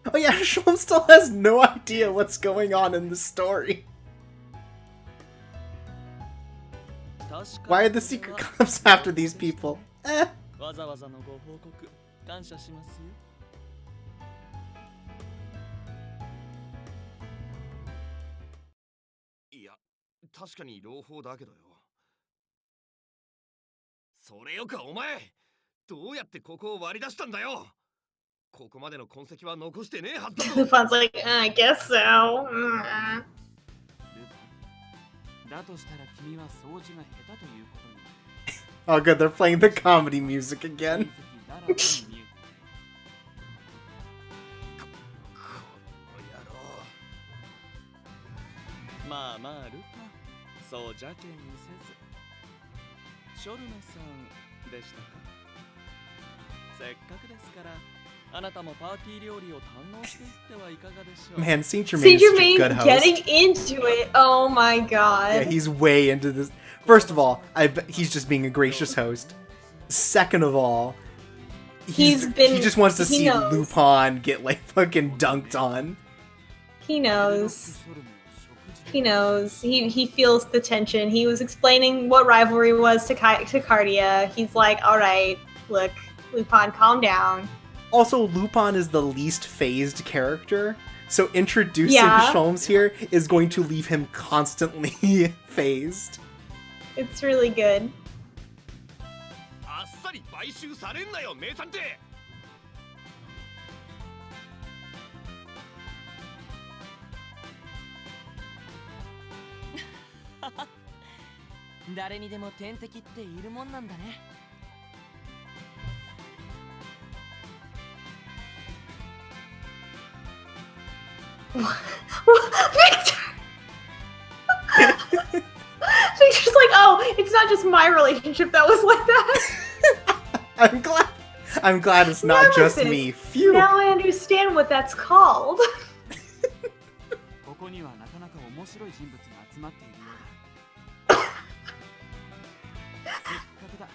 Oh yeah, Sholm still has no idea what's going on in the story. Why are the secret cops after these people? わざわざのご報告感謝しますよ。いや、確かに朗報だけどよ。それよかお前、どうやってここを割り出したんだよ。ここまでの痕跡は残してねえはずだ。Lupan's like, I guess so. だとしたら君は掃除が下手ということに。 Oh good, they're playing the comedy music again. まあまあルパン、そう邪険にせず。ショルメさんでしたか。せっかくですから、あなたもパーティー料理を堪能していってはいかがでしょう。Man, Saint Germain is such a good host. Getting into it. Oh my god. Yeah, he's way into this. First of all, he's just being a gracious host. Second of all, he just wants to see Lupin get like fucking dunked on. He knows. He knows. He feels the tension. He was explaining what rivalry was to Cardia. He's like, all right, look, Lupin, calm down. Also, Lupin is the least phased character, so introducing Sholmes here is going to leave him constantly phased. It's really good. あっさり買収されんなよ、名探偵。誰にでも天敵っているもんなんだね。Victor! Victor's like, oh, it's not just my relationship that was like that. I'm glad it's not just me. Phew. Now I understand what that's called.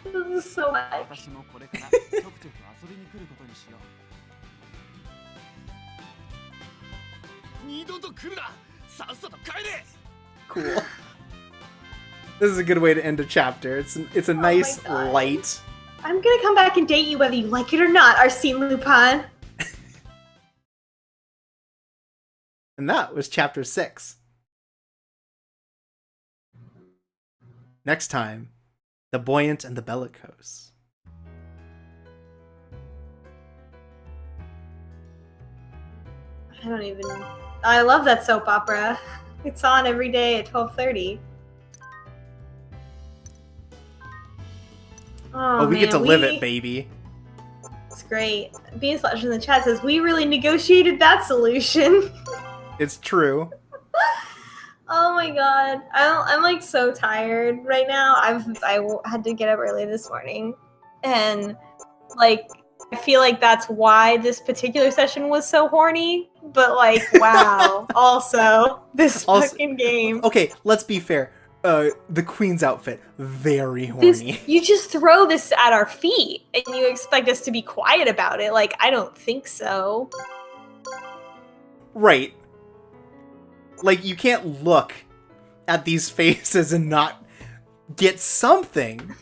This is so much. 二度と来るな。さっさと帰れ。 Cool. This is a good way to end a chapter. It's a nice light. I'm gonna come back and date you whether you like it or not, Arsene Lupin. And that was chapter 6. Next time, The Buoyant and the Bellicose. I love that soap opera. It's on every day at 12:30. Oh, we get to live it, baby. It's great. Beanslash in the chat says, we really negotiated that solution. It's true. Oh my god. I'm like so tired right now. I had to get up early this morning. And like, I feel like that's why this particular session was so horny. But like, wow. Also, this fucking game. Okay, let's be fair. The queen's outfit, very horny. You just throw this at our feet and you expect us to be quiet about it. Like, I don't think so. Right. Like, you can't look at these faces and not get something.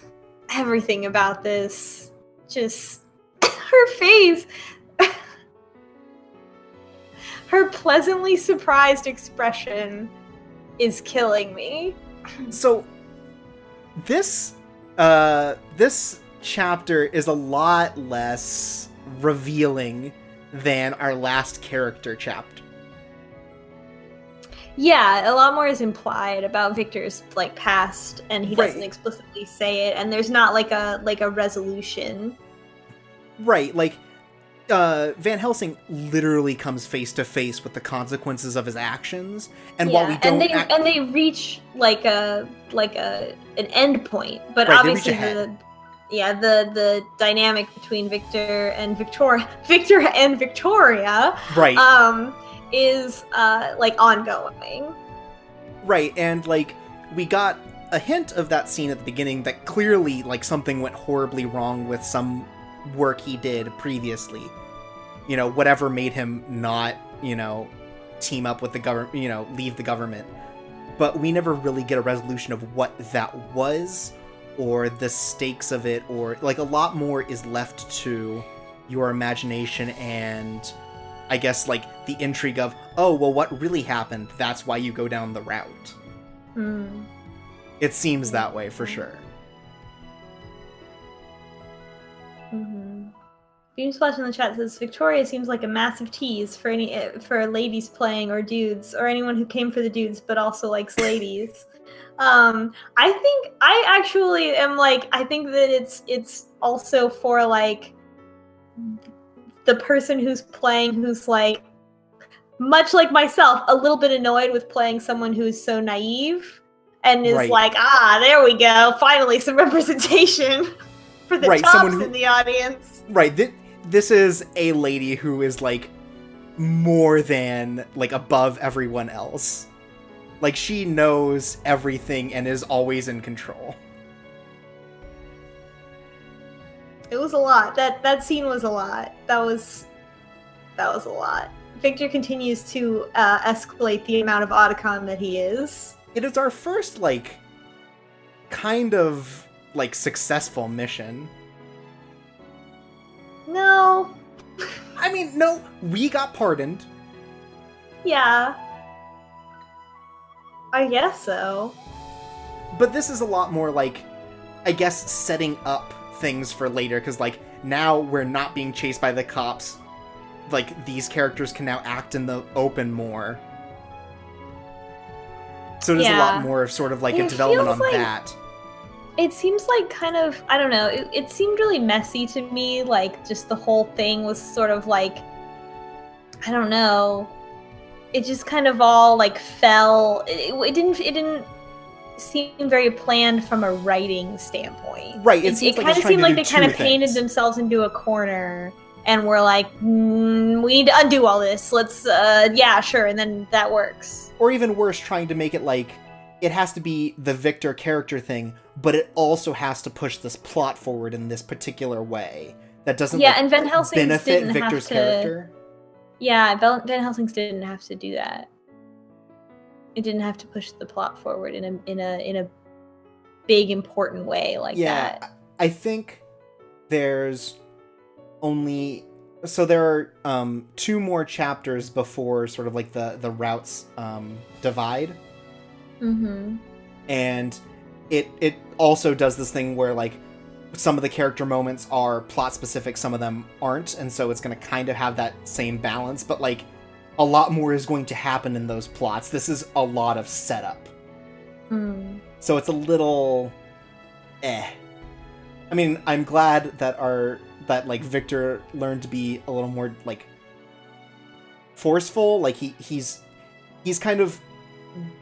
Everything about this. Just her face. Her pleasantly surprised expression is killing me. So, this chapter is a lot less revealing than our last character chapter. Yeah, a lot more is implied about Victor's like past, and he doesn't explicitly say it, and there's not like a resolution. Right, like Van Helsing literally comes face to face with the consequences of his actions, and while we don't, and they reach like an end point, but obviously the dynamic between Victor and Victoria, right, is like ongoing. Right, and like we got a hint of that scene at the beginning that clearly, like, something went horribly wrong with some work he did previously. You know, whatever made him not, you know, team up with the government, you know, leave the government. But we never really get a resolution of what that was, or the stakes of it, or, like, a lot more is left to your imagination and, I guess, like, the intrigue of, oh, well, what really happened? That's why you go down the route. It seems that way, for sure. James Flash in the chat says, Victoria seems like a massive tease for ladies playing, or dudes, or anyone who came for the dudes but also likes ladies. I think I actually am like, I think that it's also for like the person who's playing, who's like, much like myself, a little bit annoyed with playing someone who's so naive and is like, there we go, finally some representation for the tops in the audience. Right, this is a lady who is, like, more than, like, above everyone else. Like, she knows everything and is always in control. It was a lot. That scene was a lot. That was a lot. Victor continues to escalate the amount of Otacon that he is. It is our first, like, kind of, like, successful mission. No. I mean, no, we got pardoned. Yeah. I guess so. But this is a lot more, like, I guess, setting up things for later, because, like, now we're not being chased by the cops. Like, these characters can now act in the open more. So there's a lot more of sort of, like, a development on that. It seems like kind of, I don't know, it seemed really messy to me, like, just the whole thing was sort of like, I don't know, it just kind of all, like, fell, it didn't seem very planned from a writing standpoint. Right, it kind of seemed like they kind of painted themselves into a corner, and were like, we need to undo all this, let's, yeah, sure, and then that works. Or even worse, trying to make it like, it has to be the Victor character thing, but it also has to push this plot forward in this particular way that doesn't and Van Helsing benefit didn't Victor's have to, character. Yeah, Van Helsing didn't have to do that. It didn't have to push the plot forward in a big important way like that. Yeah, I think there's only, so there are 2 more chapters before sort of like the routes divide. And it also does this thing where, like, some of the character moments are plot specific, some of them aren't, and so it's going to kind of have that same balance, but, like, a lot more is going to happen in those plots. This is a lot of setup. So it's a little I mean, I'm glad that like Victor learned to be a little more, like, forceful. Like, he's kind of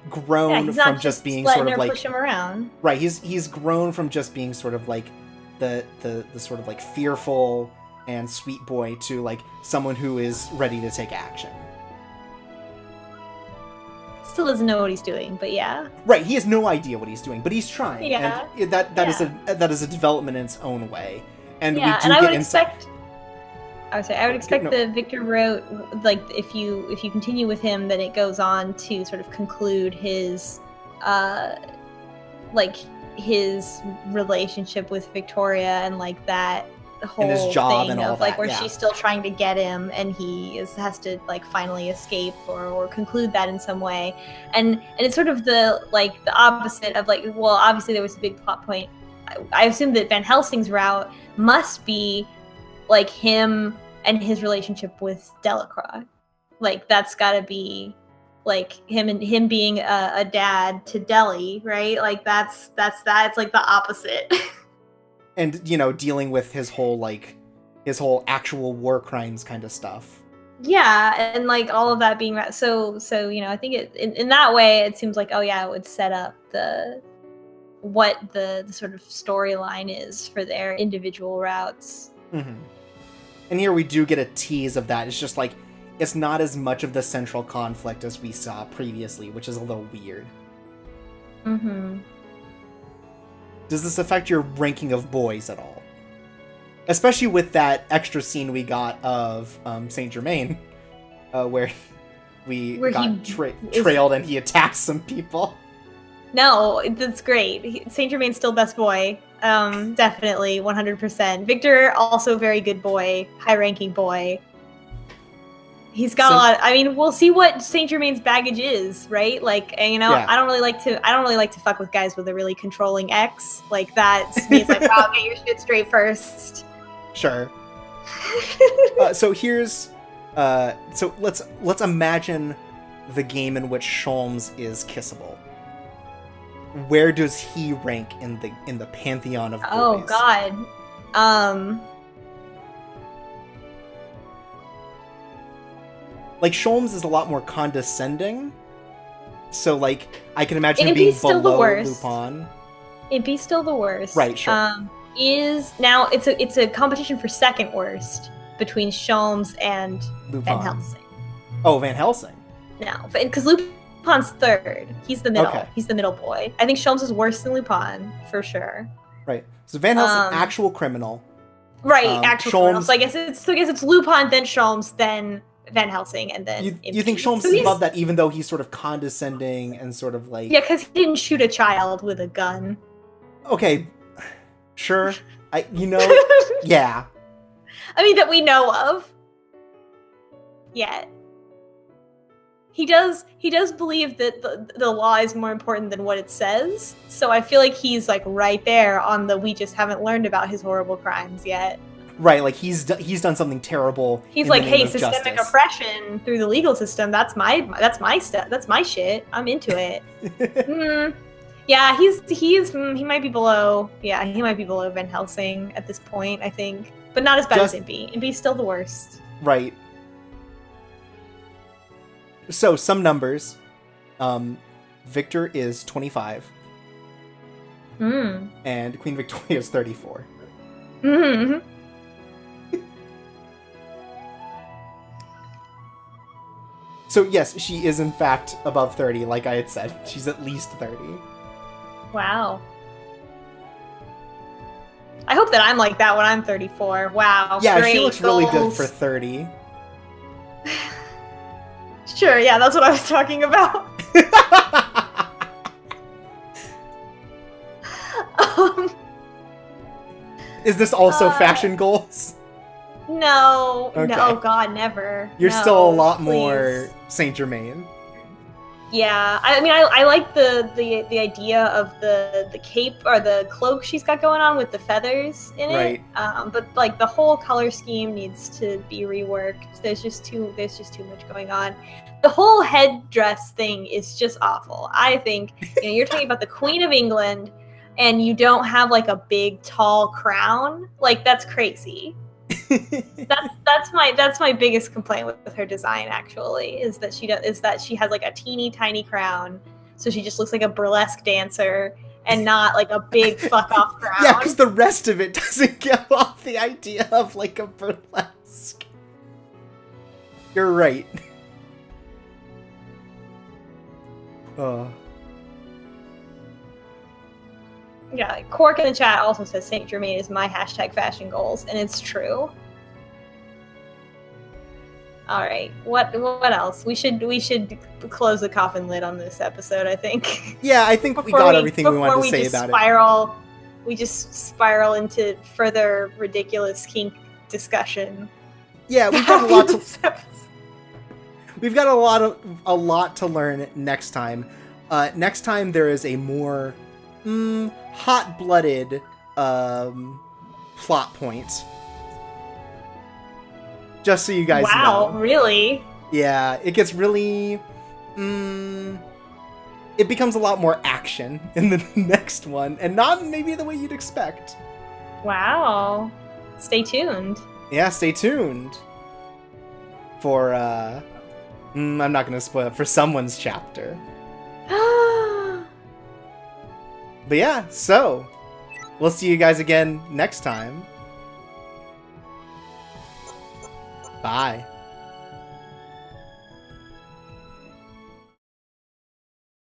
grown from just being sort of like, push him around. Right, he's grown from just being sort of like the sort of like fearful and sweet boy to, like, someone who is ready to take action. Still doesn't know what he's doing, but yeah. Right, he has no idea what he's doing, but he's trying. Yeah. And that is a development in its own way. And yeah, we do and I get would expect the Victor wrote, like, if you continue with him, then it goes on to sort of conclude his like his relationship with Victoria, and like that whole and his job thing and all of, like, that, where yeah. she's still trying to get him, and he has to, like, finally escape or conclude that in some way, and it's sort of the opposite of, like, well, obviously there was a big plot point. I assume that Van Helsing's route must be, like, him and his relationship with Delacroix. Like, that's got to be, like, him being a dad to Deli, right? Like, that's it's like the opposite. And, you know, dealing with his whole actual war crimes kind of stuff. Yeah, and, like, all of that being so you know, I think it in that way it seems like, oh yeah, it would set up what the sort of storyline is for their individual routes. Mm-hmm. And here we do get a tease of that. It's just like, it's not as much of the central conflict as we saw previously, which is a little weird. does this affect your ranking of boys at all? Especially with that extra scene we got of Saint Germain, where he got trailed and he attacked some people. No, that's great. Saint Germain's still best boy. Definitely, 100%. Victor, also very good boy, high-ranking boy. He's got a lot. I mean, we'll see what Saint Germain's baggage is, right? Like, you know, yeah. I don't really like to fuck with guys with a really controlling ex. Like that means like, wow, get your shit straight first. Sure. So here's, so let's imagine the game in which Sholmes is kissable. Where does he rank in the pantheon of boys? Oh God. Like, Sholmes is a lot more condescending, so, like, I can imagine him being below Lupin. Impy's still the worst. Right, sure. Now, it's a competition for second worst between Sholmes and Lupin. Van Helsing. Oh, Van Helsing? No, because Lupin's third. He's the middle. Okay. He's the middle boy. I think Sholmes is worse than Lupin, for sure. Right. So Van Helsing, actual criminal. Right, actual criminal. So I guess it's Lupin, then Sholmes, then Van Helsing, and then you think Sholmes is above that, even though he's sort of condescending and sort of like... Yeah, because he didn't shoot a child with a gun. Okay, sure. Yeah. I mean, that we know of. Yet. He does believe that the law is more important than what it says, so I feel like he's like right there on the we just haven't learned about his horrible crimes yet. Right, like he's done something terrible. He's like, hey, systemic oppression through the legal system. That's my stuff. That's my shit. I'm into it. Yeah, he might be below. Yeah, he might be below Van Helsing at this point, I think, but not as bad as Impy. Impy's still the worst. Right. So some numbers. Victor is 25. And Queen Victoria is 34. Mm-hmm. So yes, she is in fact above 30, like I had said. She's at least 30. Wow. I hope that I'm like that when I'm 34. Wow. Yeah, great she looks goals. Really good for 30. Sure, yeah, that's what I was talking about. Is this also fashion goals? No, okay. No, God, never. You're still a lot please. more Saint Germain. Yeah, I mean, I like the idea of the cape or the cloak she's got going on with the feathers in it. Right. But like the whole color scheme needs to be reworked. There's just too much going on. The whole headdress thing is just awful. I think you're talking about the Queen of England, and you don't have like a big tall crown. Like that's crazy. that's my biggest complaint with her design. Actually, is that she has like a teeny tiny crown, so she just looks like a burlesque dancer and not like a big fuck off crown. Yeah, because the rest of it doesn't give off the idea of like a burlesque. You're right. Yeah, Cork in the chat also says Saint Germain is my #fashion goals, and it's true. All right, what else? We should close the coffin lid on this episode, I think. Yeah, I think we got everything we wanted to say about it. We just spiral into further ridiculous kink discussion. Yeah, we've got a lot to. We've got a lot to learn next time. Next time there is a more hot-blooded plot point. Just so you guys know. Wow, really? Yeah, it gets really... it becomes a lot more action in the next one, and not maybe the way you'd expect. Wow. Stay tuned. Yeah, stay tuned. For, I'm not going to spoil it, for someone's chapter. But yeah, so, we'll see you guys again next time. Bye.